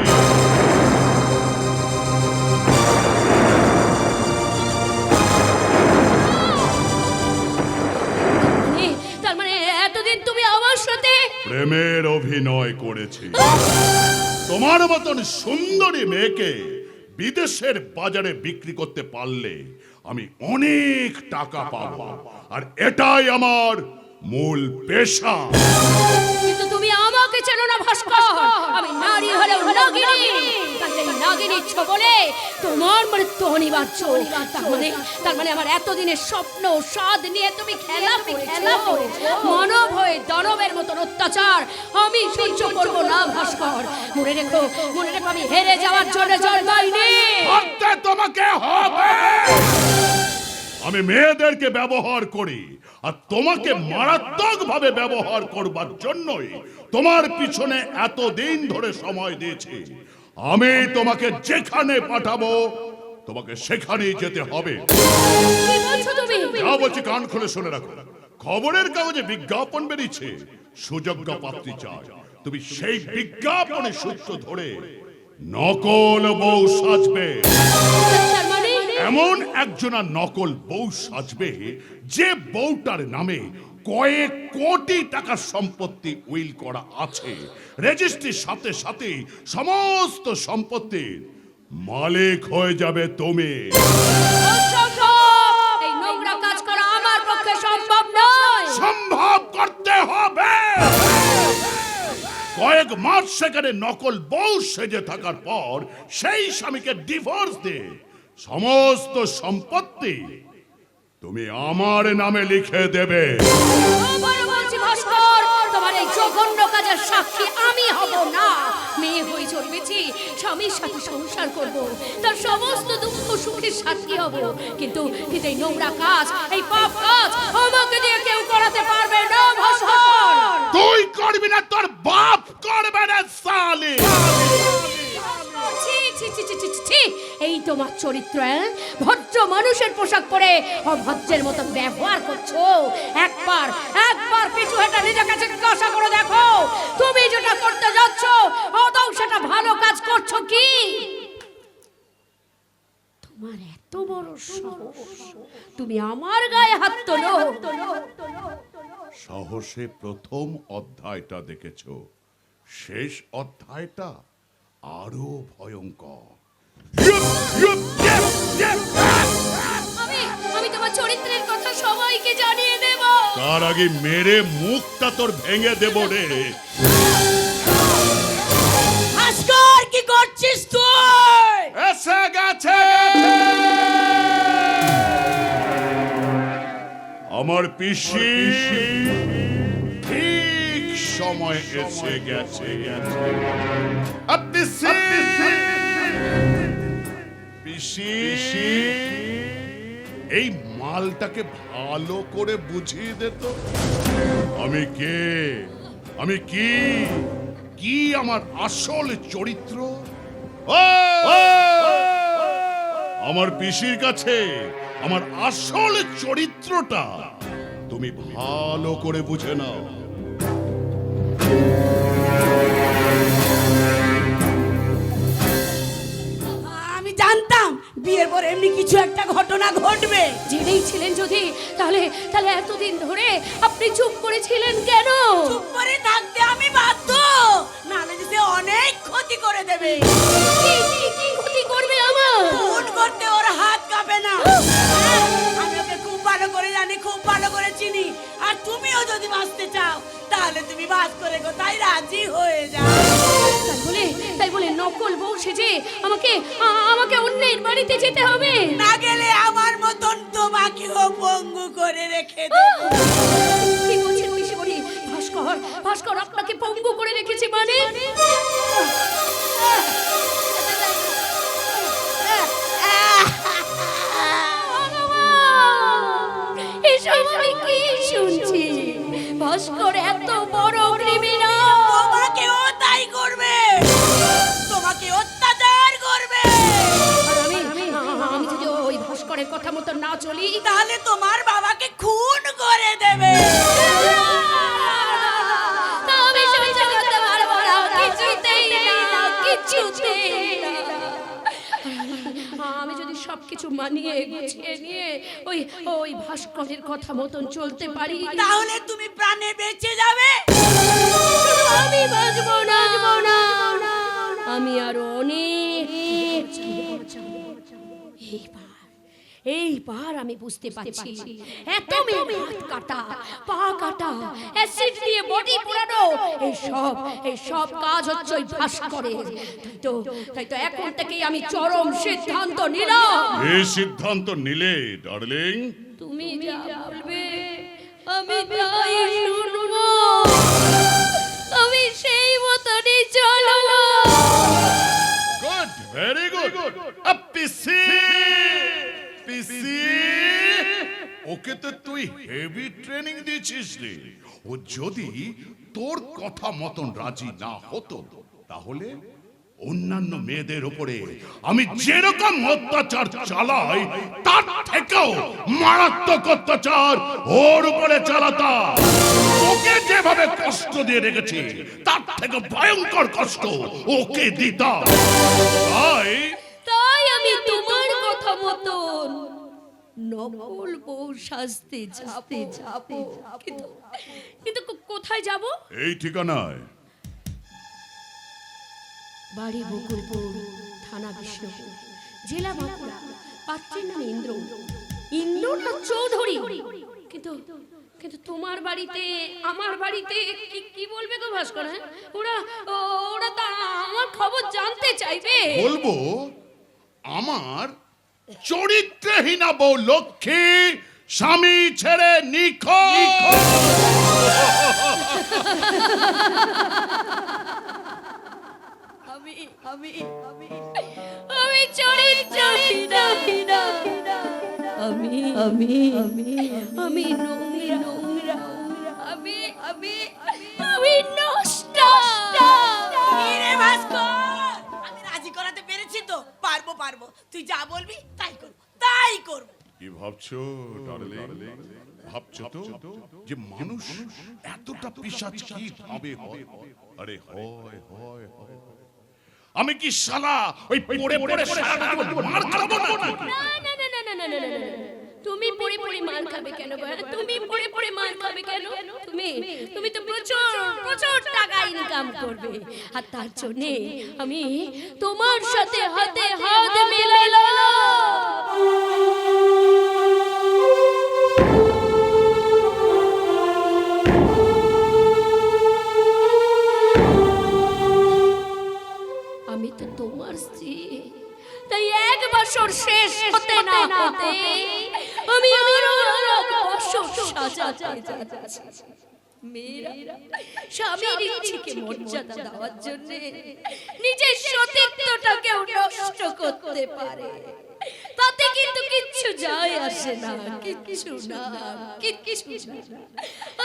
তার মানে এতদিন তুমি আমার সাথে প্রেমের অভিনয় করেছি। তোমার মতন সুন্দরী মেয়েকে বিদেশের বাজারে বিক্রি করতে পারলে আমি অনেক টাকা পাবো, আর এটাই আমার মূল পেশা। কিন্তু তুমি আমাকে চেনো না ভাস্কর, আমি নারী হলেও নাগিনী, নাগিনী বলে তোমার মৃত্যু অনিবার্য। তার মানে আমার এতদিনের স্বপ্ন স্বাদ নিয়ে তুমি খেলা করেছো। মানব হয়ে দানবের মতন অত্যাচার আমি সহ্য করবো না ভাস্কর। মনে রেখো আমি হেরে যাওয়ার জন্য জন্মাইনি। করতে তোমাকে হবে, আমি মেয়েদেরকে ব্যবহার করি, আর তোমাকে মারাত্মক ভাবে ব্যবহার করবার জন্যই তোমার পিছনে এতদিন ধরে সময় দিয়েছি। আমি তোমাকে যেখানে পাঠাবো তোমাকে সেখানেই যেতে হবে। কি বলছো তুমি? যা বলছি কান খুলে শুনে রাখো। খবরের কাগজে বিজ্ঞাপন বেরিয়েছে, সুযোগ্য পাত্রী চাই। তুমি সেই বিজ্ঞাপনের সূত্র ধরে নকল বউ সাজবে। তার মানে এমন একজনা নকল বউ সাজবে যে বউটার নামে কয়েক কোটি টাকার সম্পত্তি উইল করা আছে। রেজিস্ট্রির সাথে সাথে সমস্ত সম্পত্তির মালিক হয়ে যাবে তুমি। অসম্ভব! এই নোংরা কাজ করা আমার পক্ষে সম্ভব নয়। সম্ভব করতে হবে। কয়েক মাস সেখানে নকল বউ সেজে থাকার পর সেই স্বামীকে ডিভোর্স দিয়ে সমস্ত সম্পত্তি তুমি আমার নামে লিখে দেবে। আবার বলছি ভাস্কর, তোমার এই জঘন্য কাজের সাক্ষী আমি হব না। মেয়ে হয়ে জন্মেছি, স্বামীর সাথে সংসার করব, তার সমস্ত দুঃখ সুখের সাথী হব, কিন্তু এই নোংরা কাজ, এই পাপ কাজ আমাকে দিয়ে কেউ করাতে পারবে না ভাস্কর। তুই করবি না, তোর বাপ করবে না সালি। ছি, ছি, ছি, ছি, ছি, ছি, ছি। এই তোমার চরিত্র, ভদ্র মানুষের পোশাক পরে অভদ্রের মতো ব্যবহার করছো। একবার পিছু হেঁটে নিজের কাছে জিজ্ঞাসা করে দেখো, তুমি যেটা করতে যাচ্ছ আদৌ সেটা ভালো কাজ করছো কি? তোমার এত বড় সাহস, তুমি আমার গায়ে হাত তোলো। সাহসে প্রথম অধ্যায়টা দেখেছো, শেষ অধ্যায়টা আরো ভয়ঙ্কর। আমি তোমার চরিত্রের কথা সবাইকে জানিয়ে দেব। তার আগে মেরে মুখটা তোর ভেঙে দেব রে। ভাস্কর, কি করছিস তুই? এসে গেছে আমার পিসি, ঠিক সময় এসে গেছে। পিসি, এই মালটাকে ভালো করে বুঝিয়ে দে তো, আমি কে, আমি কি কি আমার আসল চরিত্র। আমার পিসির কাছে আমার আসল চরিত্রটা তুমি ভালো করে বুঝে নাও। আমি জানতাম বিয়ের পর এমনি কিছু একটা ঘটনা ঘটবে। জেনেই ছিলেন যদি, তাহলে এতদিন ধরে আপনি চুপ করেছিলেন কেন? চুপ করে থাকতে আমি বাধ্য, নাহলে যে অনেক ক্ষতি করে দেবে। কি ক্ষতি করবে আমার? ফোন করতে ওর হাত কাঁপে না। আমি ওকে খুব ভালো করে জানি, খুব ভালো করে চিনি। আর তুমিও যদি বাঁচতে চাও তাহলে তুমি বাস করে কোথায় রাজি হয়ে যাও। তাই বলে নকল বউ সেজে আমাকে অন্যের বাড়িতে যেতে হবে? না গেলে আমার মতন তোমাকেও পঙ্গু করে রেখে দেব। কি বলছেন পিসিমণি? ভাস্কর আপনাকে পঙ্গু করে রেখেছে মানে? এসব আমি কি শুনছি? ভাস্কর এত বড় ক্রিমিনাল। তোমাকেও তাই করবে, তোমাকে অত্যাচার করবে। আর আমি যদি ওই ভাস্করের কথা মতো না চলি, তাহলে তোমার বাবাকে খুন করে দেবে। আমি সহ্য করতে পারবো না, কিছুতেই না, কিছুতেই না। আমি যদি সবকিছু মানিয়ে গুছিয়ে নিয়ে ওই ভাস্করের কথা মতন চলতে পারি, তাহলে তুমি প্রাণে বেঁচে যাবে। আমি বাঁচবো না, আমি আরো অনেক এইবার আমি বুঝতে পারছি, এত মেয়ে হাত কাটা, পা কাটা, অ্যাসিড দিয়ে বডি পোড়ানো, এইসব কাজ হচ্ছে ওই ভাস্করের। তাই তো এখন থেকেই আমি চরম সিদ্ধান্ত নিলাম। এই সিদ্ধান্ত নিলে ডার্লিং, তুমি যা বলবে আমি তাই শুনবো, আমি সেই মতনই চলবো। Good, very good. পিসি, পিসি, ওকে তো তুই হেভি ট্রেনিং দিয়েছিস রে। ও যদি তোর কথা মতন রাজি না হতো তাহলে অন্যান্য মেয়েদের উপরে আমি যেরকম অত্যাচার চালাই তার থেকেও মারাত্মক অত্যাচার ওর উপরে চালাতাম। ওকে যেভাবে কষ্ট দিয়ে রেখেছি তার থেকে ভয়ঙ্কর কষ্ট ওকে দিতাম। তাই আমি তোমার কথা মতন নকল বউ সাজতে যাব। কিন্তু কোথায় যাব? এই ঠিকানায়। বাড়ি বকুলপুর, থানা বিষ্ণুপুর, জেলা বাঁকুড়া, পাত্রের নাম ইন্দ্র না চৌধুরী। কিন্তু কিন্তু তোমার বাড়িতে আমার বাড়িতে কি বলবে গো ভাস্কর? হ্যাঁ, ওরা তো আমার খবর জানতে চাইবে। বলবো আমার চরিত্রহীনা বউ লক্ষ্মী স্বামী ছেড়ে নিখোঁজ। আমি চরিত্রহীনা, আমি নোংরা, আমি নষ্ট। রে ভাস্কর, আমি রাজি করাতে পেরেছি তো। পারবো। তুই যা বলবি তাই করব। কি ভাবছো ডার্লিং? ভাবছো তো যে মানুষ এতটা পিশাচ কি ভাবে হয়? আরে হয়। আমি কি শালা ওই পড়ে সারা জীবন মার খাবো নাকি? না। তুমি পড়ে মার খাবে কেন? তুমি পড়ে মার খাবে কেন? তুমি তো প্রচুর টাকা ইনকাম করবে, আর তার জন্য আমি তোমার সাথে হাতে হাত মেলালাম। আমি তো তোমার স্ত্রী, তাই এক বছর শেষ হতে না হতে আমি আরো এক বছর সাজাতে যাচ্ছি। মেয়েরা স্বামীর ইচ্ছেকে মর্যাদা দেওয়ার জন্য নিজের সতীত্বটাকেও নষ্ট করতে পারে, তাতে কিন্তু কিচ্ছু যায় আসে না, কিচ্ছু না।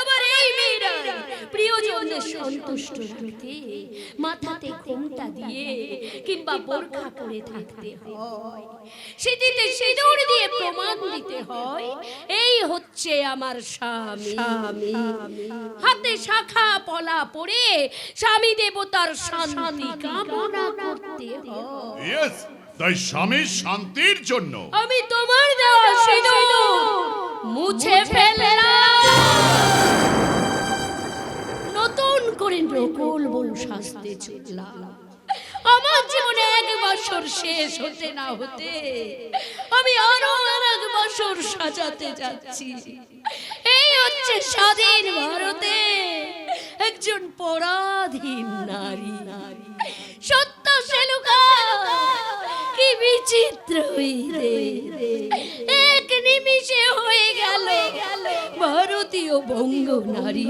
আবার এই মেয়েরা প্রিয়জনদের সন্তুষ্ট করতে মাথাতে ঘোমটা দিয়ে কিংবা বোরখা পরে থাকতে হয়, সেদিতে সিঁদুর দিয়ে প্রমাণ দিতে হয় এই হচ্ছে আমার স্বামী। হাতে শাখা পলা পরে স্বামী দেবতার শান্তি কামনা করতে হয়। ইয়েস, তাই স্বামীর শান্তির জন্য আমি তোমার দেওয়া সিঁদুর মুছে ফেললাম, নতুন করে নকল বউ সাজতে চললাম। আমার জীবনে এক বছর শেষ হতে না হতে আমি আরো এক বছর সাজাতে যাচ্ছি। এই হচ্ছে স্বাধীন ভারতে একজন পরাধীন নারী। সত্য সেলুকা কি বিচিত্র এক নিমিষে হয়ে গেল ভারতীয় বঙ্গ নারী।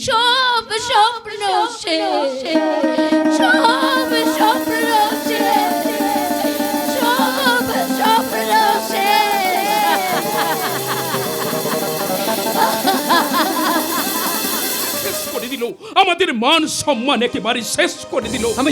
সব স্বপ্ন শেষ, সব স্বপ্ন শেষ, সব স্বপ্ন শেষ করে দিল আমাদের মান সম্মান, একেবারে শেষ করে দিল। আমি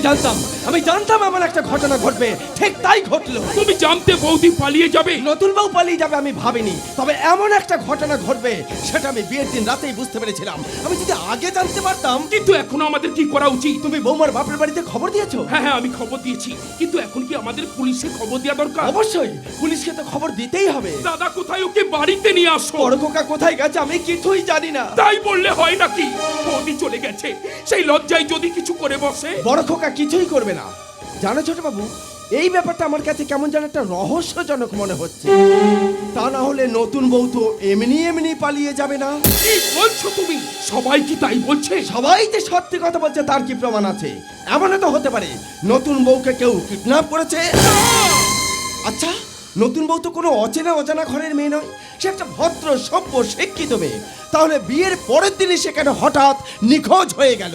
জানতাম এমন একটা ঘটনা ঘটবে, ঠিক তাই ঘটলো। তুমি জানতে বৌদি পালিয়ে যাবে? নতুন বউ পালিয়ে যাবে আমি ভাবিনি, তবে এমন একটা ঘটনা ঘটবে সেটা আমি বিয়ের দিন রাতেই বুঝতে পেরেছিলাম। আমি যদি আগে জানতে পারতাম। কিন্তু এখন আমাদের কি করা উচিত? তুমি বৌমার বাপের বাড়িতে খবর দিয়েছো? হ্যাঁ, আমি খবর দিয়েছি, কিন্তু এখন কি আমাদের পুলিশে খবর দেওয়া দরকার? অবশ্যই, পুলিশকে তো খবর দিতেই হবে। দাদা কোথায়? ওকে বাড়িতে নিয়ে আসো। বড় খোকা কোথায় গেছে আমি কিছুই জানি না। তাই বললে হয় নাকি? বৌদি চলে গেছে, সেই লজ্জায় যদি কিছু করে বসে। বড় খোকা কিছুই করবে না। জানো ছোট বাবু, এই ব্যাপারটা আমার কাছে কেমন যেন একটা রহস্যজনক মনে হচ্ছে। তা না হলে নতুন বউ তো এমনি পালিয়ে যাবে না। কি বলছো তুমি? সবাই কি তাই বলছে? সবাই যে সত্যি কথা বলছে তার কি প্রমাণ আছে? এমনও তো হতে পারে নতুন বউকে কেউ কিডন্যাপ করেছে। আচ্ছা, নতুন বউ তো কোনো অজানা ঘরের মেয়ে নয়, সে একটা ভদ্র সভ্য শিক্ষিত মেয়ে। তাহলে বিয়ের পরের দিনই সে কেন হঠাৎ নিখোঁজ হয়ে গেল?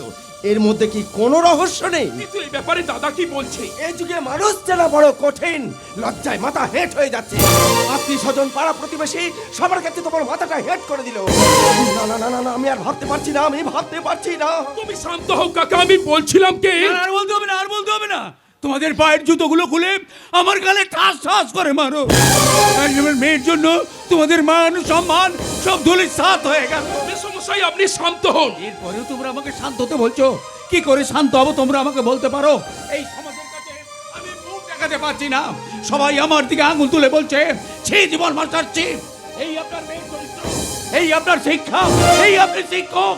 এর মধ্যে কি কোনো রহস্য নেই? কিন্তু এই ব্যাপারে দাদা কি বলছে? এই যুগে মানুষ জানা বড় কঠিন, লজ্জায় মাথা হেট হয়ে যাচ্ছে। আত্মীয় স্বজন পাড়া প্রতিবেশী সবার কাছে তোমার মাথাটা হেট করে দিল। না না না না না, আমি আর ভাবতে পারছি না, আমি ভাবতে পারছি না। তুমি শান্ত হও কাকা, আমি বলছিলাম কি আর বলতে হবে না, আর বলতে হবে না। তোমাদের পায়ের জুতোগুলো খুলে আমার গালে ঠাস ঠাস করে মারো। একজনের মেয়ের জন্য তোমাদের মান সম্মান সব ধুলি সাত হয়ে গেল। মেসোমশাই আপনি শান্ত হন। এরপরেও তোমরা আমাকে শান্ত হতে বলছো। কি করে শান্ত হবো তোমরা আমাকে বলতে পারো? এই সমাজের কাছে আমি মুখ দেখাতে পারছি না। সবাই আমার দিকে আঙুল তুলে বলছে, ছি জীবন মাস্টার ছি। এই আপনার মেয়ের চরিত্র, এই আপনার শিক্ষা, এই আপনি শিক্ষক।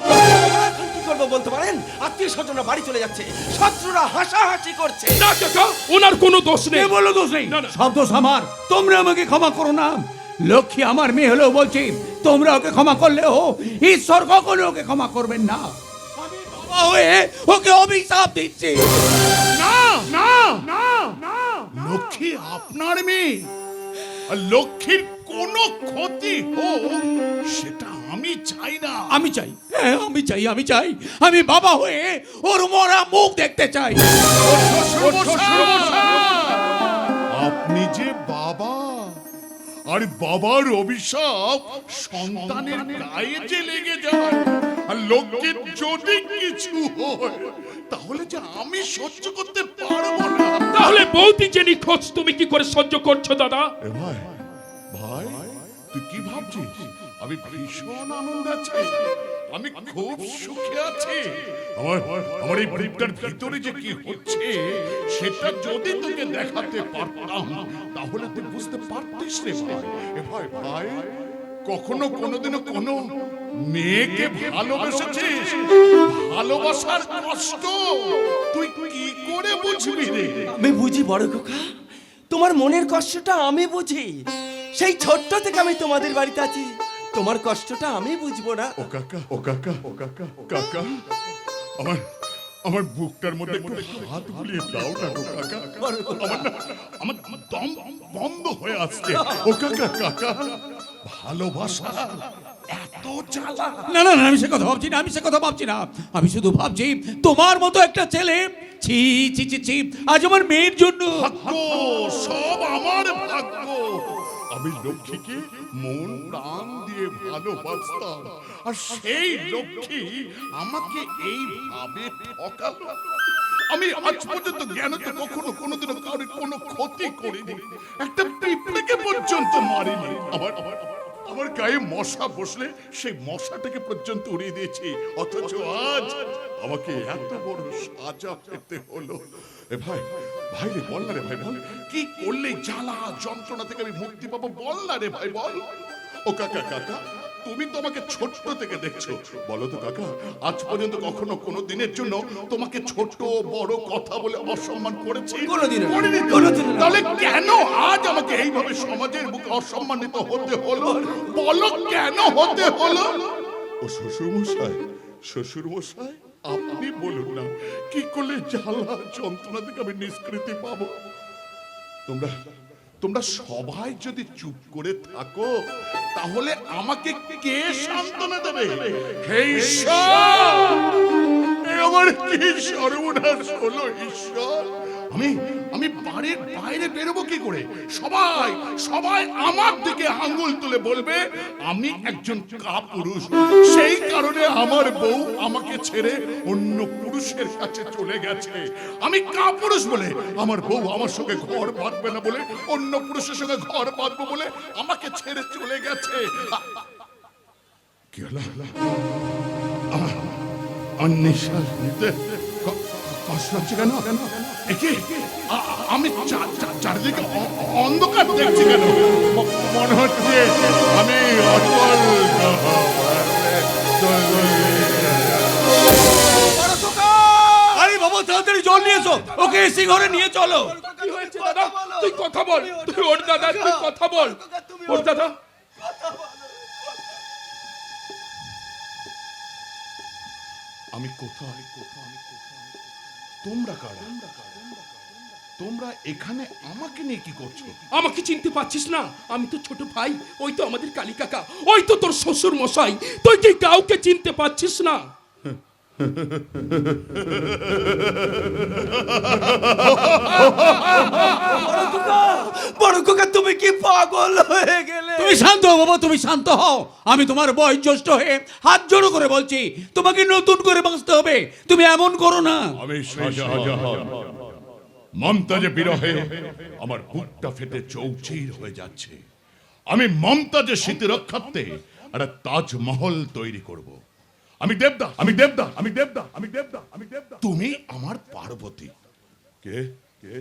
এখন কি করবো বলতে পারেন? আত্মীয় স্বজনরা বাড়ি চলে যাচ্ছে, শত্রুরা হাসাহাসি করছে। না কাকা, ওনার কোনো দোষ কে নেই। বললো দোষ নেই? না, না। সব দোষ আমার। তোমরা আমাকে ক্ষমা করো না। লক্ষ্মী আমার মেয়ে হলেও বলছি, তোমরা ওকে ক্ষমা করলেও ঈশ্বর কখনো ওকে ক্ষমা করবেন না। আমি বাবা হয়ে ওকে অভিশাপ দিচ্ছি। না না না না, লক্ষ্মী আপনার মেয়ে, আর লক্ষ্মীর কোনো ক্ষতি হোক সেটা আমি চাই না। আমি চাই, হ্যাঁ আমি চাই, আমি চাই। আমি বাবা হয়ে ওর মরা মুখ দেখতে চাই। আপনি যে বাবা, আর বাবার অভিশাপ সন্তানের গায়ে যে লেগে যায়, আর লোকের যদি কিছু হয় তাহলে যে আমি সহ্য করতে পারবো না। তাহলে বৌদি যে নিখোঁজ তুমি কি করে সহ্য করছো দাদা? এ ভাই, ভাই তুই কি ভাবছিস? আমি ভীষণ আনন্দ আছি, আমি খুব সুখে আছি। আমার এই বুকটার ভিতরে যে কি হচ্ছে সেটা যদি তোকে দেখাতে পারতাম তাহলে তুই বুঝতে পারতিস রে ভাই। এ ভাই ভাই, কখনো কোনোদিনও কোনো মেয়েকে ভালোবেসেছিস? ভালোবাসার কষ্ট তুই কি করে বুঝবি রে? আমি বুঝি বড় খোকা, তোমার মনের কষ্টটা আমি বুঝি। সেই ছোট্ট থেকে আমি তোমাদের বাড়িতে আছি, তোমার কষ্টটা আমি বুঝবো না? ও কাকা, ও কাকা, ও কাকা, কাকা, আমার আমার বুকটার মধ্যে একটু হাত বুলিয়ে দাও না গো কাকা। আমার দম বন্ধ হয়ে আসছে। ও কাকা, কাকা, ভালোবাসা এত জ্বালা। না না না, আমি সে কথা ভাবছি না, আমি সে কথা ভাবছি না। আমি শুধু ভাবছি তোমার মতো একটা ছেলে, ছি ছি ছি ছি, আজ আমার মেয়ের জন্য। ভাগ্য, সব আমার ভাগ্য। আমি লক্ষ্মীকে মন প্রাণ দিয়ে ভালোবাসতাম, আর সেই লক্ষ্মী আমাকে এইভাবে ঠকালো। আমি আজ পর্যন্ত জ্ঞানত কখনো কোনোদিনও কারোর কোনো ক্ষতি করিনি, একটা পিঁপড়েকে পর্যন্ত মারিনি। আমার গায়ে মশা বসলে সেই মশাটাকে পর্যন্ত উড়িয়ে দিয়েছি, অথচ আজ আমাকে এত বড় সাজা পেতে হলো। এ ভাই, ভাই রে বল না রে ভাই, বল কি করলে জ্বালা যন্ত্রণা থেকে আমি মুক্তি পাবো? বল না রে ভাই, বল। ও কাকা, কাকা, তুমি তো আমাকে ছোট্ট থেকে দেখছো, বলো তো কাকা, আজ পর্যন্ত কখনো কোনো দিনের জন্য তোমাকে ছোট বড় কথা বলে অসম্মান করেছি? কোনোদিনও না, করিনি তো। কোনোদিনও না। তাহলে কেন আজ আমাকে এইভাবে সমাজের বুকে অসম্মানিত হতে হলো? বলো কেন হতে হলো? ও শ্বশুর মশাই, শ্বশুর মশাই, আপনি বলুন না, কি করলে জ্বালা যন্ত্রণা থেকে আমি নিষ্কৃতি পাবো? তোমরা সবাই যদি চুপ করে থাকো তাহলে আমাকে কে সান্ত্বনা দেবে? হে ঈশ্বর, এ আমার কি সর্বনাশ হলো ঈশ্বর! আমি বাড়ির বাইরে বেরোবো কি করে? সবাই আমার দিকে আঙ্গুল তুলে বলবে আমি একজন কাপুরুষ। সেই কারণে আমার বউ আমাকে ছেড়ে অন্য পুরুষের কাছে চলে গেছে। আমি কাপুরুষ বলে আমার বউ আমার সঙ্গে ঘর বাঁধবে না বলে, অন্য পুরুষের সঙ্গে ঘর বাঁধবো বলে আমাকে ছেড়ে চলে গেছে। কি হলো? আমার নিঃশ্বাস নিতে কষ্ট হচ্ছে কেন? আমি চারিদিকে অন্ধকার দেখছি কেন? মনে হচ্ছে আমি অটল। আরে বাবা, তাড়াতাড়ি জল নিয়ে এসো, ওকে এসি ঘরে নিয়ে চলো। কি হয়েছে দাদা? তুই কথা বল, তুই ওর দাদা, তুই কথা বল। ওর দাদা, আমি কোথায়? তোমরা কারা? তোমরা এখানে আমাকে নিয়ে কি করছো? আমাকে চিনতে পারছিস না? আমি তো ছোট ভাই, ওই তো আমাদের কালী কাকা, ওই তো তোর শ্বশুর মশাই। তুই কি কাউকে চিনতে পারছিস না? বড় খোকা তুমি কি পাগল হয়ে গেলে? তুমি শান্ত হও বাবা, তুমি শান্ত হও। আমি তোমার বয়োজ্যেষ্ঠ হয়ে হাত জোড়ো করে বলছি, তোমাকে নতুন করে বাঁচতে হবে। তুমি এমন করো না। আমি শাহজাহান, মমতাজে বিরহে আমার বুকটা ফেটে চৌচির হয়ে যাচ্ছে। আমি মমতাজের স্মৃতি রক্ষার্থে একটা তাজমহল তৈরি করব। আমি দেবদা, আমি দেবদা, আমি দেবদা, আমি দেবদা, আমি দেবদা। তুমি আমার পার্বতী। কে কে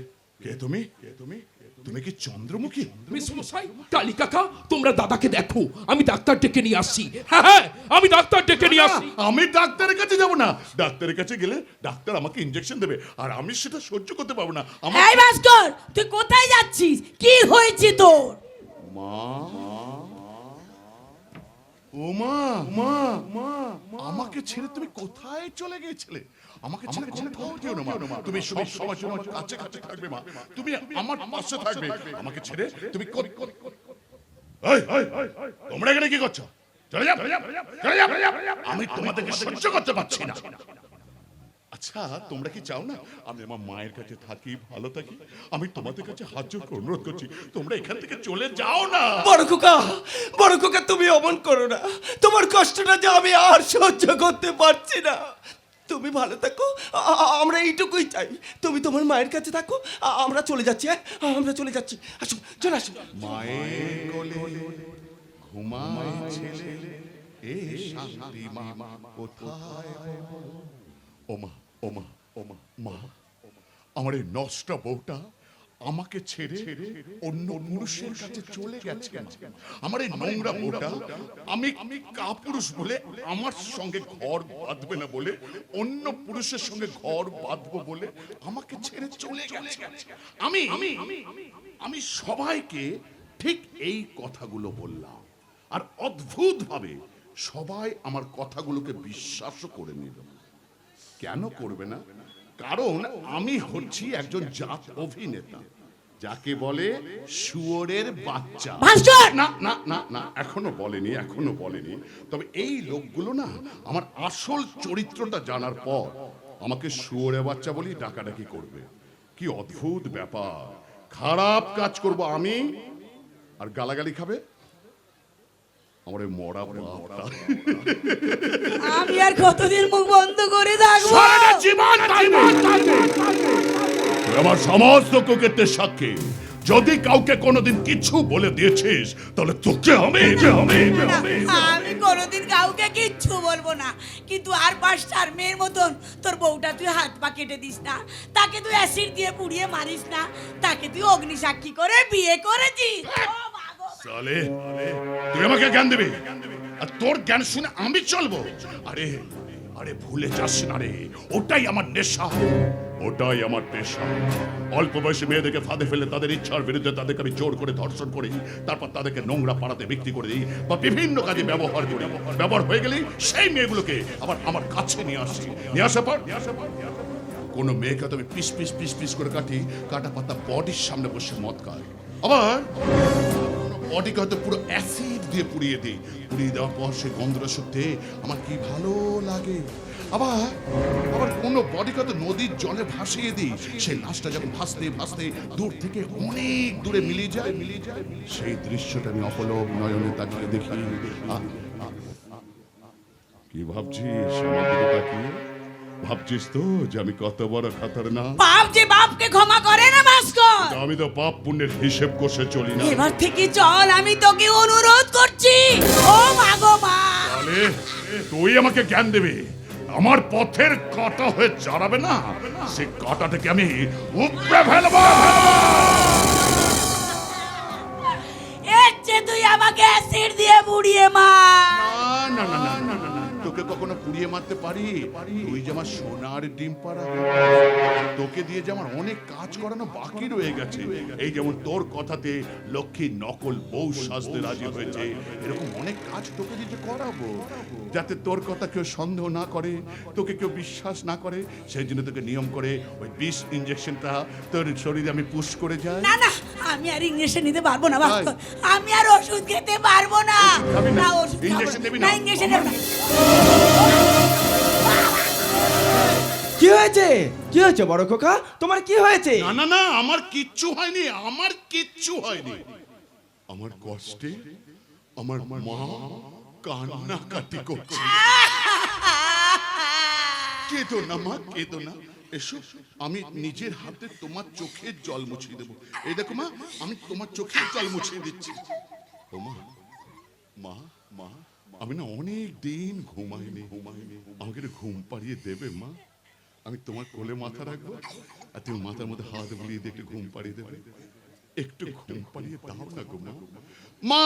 কে তুমি? কে তুমি? তুমি কি চন্দ্রমুখী? মেসমশাই, কালী কাকা, তোমরা দাদাকে দেখো, আমি ডাক্তার ডেকে নিয়ে আসছি। হ্যাঁ হ্যাঁ, আমি ডাক্তার ডেকে নিয়ে আসছি। আমি ডাক্তারের কাছে যাব না। ডাক্তারের কাছে গেলে ডাক্তার আমাকে ইনজেকশন দেবে, আর আমি সেটা সহ্য করতে পারবো না। আমার এই ভাস্কর, তুই কোথায় যাচ্ছিস? কি হয়েছে তোর? মা, ও মা, মা, মা, আমাকে ছেড়ে তুমি কোথায় চলে গিয়েছিলে? আমাকে ছেড়ে কোথাও যেও না মা। তুমি সব সময় জন্য আমার কাছে কাছে থাকবে মা। তুমি আমার পাশে থাকবে। আমাকে ছেড়ে তুমি এই, এই, তোমরা এখানে কি করছো? চলে যাও, চলে যাও, চলে যাও, চলে যাও। আমি তোমাদেরকে সহ্য করতে পারছি না। আচ্ছা, তোমরা কি চাও না আমি আমার মায়ের কাছে থাকি, ভালো থাকি? আমি তোমাদের কাছে হাত জোড় করে অনুরোধ করছি, তোমরা এখান থেকে চলে যাও না। বড় খোকা তুমি অমন করো না। তোমার কষ্টটা যে আমি আর সহ্য করতে পারছি না। তুমি ভালো থাকো, আমরা এইটুকুই চাই। তুমি তোমার মায়ের কাছে থাকো, আমরা চলে যাচ্ছি। হ্যাঁ, আমরা চলে যাচ্ছি। আসো, চলে আসো। মায়ের কোলে ঘুমায় ছেলে, এ শান্তি মা কোথায়? ওমা, ওমা, ওমা, মা, আমার এই নষ্ট বউটা আমাকে ছেড়ে অন্য পুরুষের কাছে চলে গেছে। আমার এই নোংরা বউটা আমি কাপুরুষ বলে আমার সঙ্গে ঘর বাঁধবে না বলে, অন্য পুরুষের সঙ্গে ঘর বাঁধবো বলে আমাকে ছেড়ে চলে গেছে। আমি আমি সবাইকে ঠিক এই কথাগুলো বললাম, আর অদ্ভুত ভাবে সবাই আমার কথাগুলোকে বিশ্বাসও করে নিল। কেন করবে না? কারণ আমি হচ্ছি একজন জাত অভিনেতা, যাকে বলে শুয়োরের বাচ্চা। না না না না, এখনো বলেনি, এখনো বলেনি। তবে এই লোকগুলো না আমার আসল চরিত্রটা জানার পর আমাকে শুয়োরের বাচ্চা বলি ডাকাডাকি করবে। কি অদ্ভুত ব্যাপার! খারাপ কাজ করব আমি, আর গালাগালি খাবে আমার এই মরা বাপটা। আমি আর কতদিন মুখ বন্ধ করে থাকবো? আমার সমস্ত কুকীর্তির সাক্ষী। যদি কাউকে কোনোদিন কিছু বলে দিয়েছিস তাহলে তোকে আমি আমি কোনোদিন কাউকে কিচ্ছু বলবো না, কিন্তু আর 5টার মেয়ের মতন তোর বউটা তুই হাত পা কেটে দিস না, তাকে তুই অ্যাসিড দিয়ে পুড়িয়ে মারিস না, তাকে তুই অগ্নিসাক্ষী করে বিয়ে করেছিস। চলে তুই আমাকে জ্ঞান দিবি, আর তোর জ্ঞান শুনে আমি চলবো? আরে আরে ভুলে যাস না রে, ওটাই আমার নেশা, ওটাই আমার পেশা। অল্প বয়সী মেয়েদেরকে ফাঁদে ফেলে তাদের ইচ্ছার বিরুদ্ধে তাদেরকে আমি জোর করে ধর্ষণ করি, তারপর তাদেরকে নোংরা পাড়াতে বিক্রি করে দিই বা বিভিন্ন কাজে ব্যবহার করি। ব্যবহার হয়ে গেলেই সেই মেয়েগুলোকে আবার আমার কাছে নিয়ে আসি। নিয়ে আসার পর কোনো মেয়েকে তো আমি পিস পিস পিস পিস করে কাটি, কাটা পাতা বডির সামনে বসে মদ খায়। আবার বডিকে হয়তো পুরো অ্যাসিড দিয়ে পুড়িয়ে দিই। পুড়িয়ে দেওয়ার পর সেই গন্ধটা সত্যি আমার কি ভালো লাগে। আবার আবার কোনো বডিকে হয়তো নদীর জলে ভাসিয়ে দিই। সেই লাশটা যখন ভাসতে ভাসতে দূর থেকে অনেক দূরে মিলিয়ে যায়, সেই দৃশ্যটা আমি অপলক নয়নে তাকিয়ে দেখি। কি ভাবছিস আমার দিকে তাকিয়ে? ভাবছিস তো যে আমি কত বড় খতরনাক? বাপ যে বাপকে ক্ষমা করে না ভাস্কর। আমি তো পাপ পুণ্যের হিসেব কষে চলি না। এবার থেকে চল, আমি তোকে অনুরোধ করছি। ও মা গো মা, তাহলে তুই আমাকে জ্ঞান দেবে, আমার পথের কাঁটা হয়ে দাঁড়াবে না, সে কাঁটাটাকে আমি উপড়ে ফেলবো। এর চেয়ে তুই আমাকে অ্যাসিড দিয়ে পুড়িয়ে মার। না না না না না না, তোকে কখনো পুড়িয়ে মারতে পারি? তুই যে আমার সোনার ডিম পাড়া, তোকে দিয়ে যে আমার অনেক কাজ করানো বাকি রয়ে গেছে। এই যেমন তোর কথাতে লক্ষ্মী নকল বউ সাজতে রাজি হয়েছে, এরকম অনেক কাজ তোকে দিয়ে করাবো, যাতে তোর কথা কেউ সন্দেহ না করে, তোকে কেউ বিশ্বাস না করে। সেই জন্য তোকে নিয়ম করে ওই বিষ ইঞ্জেকশনটা তোর শরীরে আমি পুশ করে যাই। না না, আমি আর ইঞ্জেকশন নিতে পারবো না ভাস্কর, আমি আর ওষুধ খেতে পারবো না। খাবি না? না ওষুধ ইঞ্জেকশন খাবো নেবি না, না? ইঞ্জেকশন নেব না। হয়েছে? কি হয়েছে বড় খোকা, তোমার কি হয়েছে? না না না, আমার কিচ্ছু হয়নি, আমার কিচ্ছু হয়নি। আমার কষ্টে আমার মা কান্নাকাটি করছে। কেঁদো না মা, কেঁদো না। এসো, আমি নিজের হাতে তোমার চোখের জল মুছিয়ে দেবো। এই দেখো মা, আমি তোমার চোখের জল মুছিয়ে দিচ্ছি। ও মা, মা মা, আমি না অনেক দিন ঘুমাইনি। আমাকে একটু ঘুম পাড়িয়ে দেবে মা? আমি তোমার কোলে মাথা রাখবো, আর তুমি মাথার মধ্যে হাত বুলিয়ে দিয়ে একটু ঘুম পাড়িয়ে দেবে। একটু ঘুম পাড়িয়ে দাও না গো মা। মা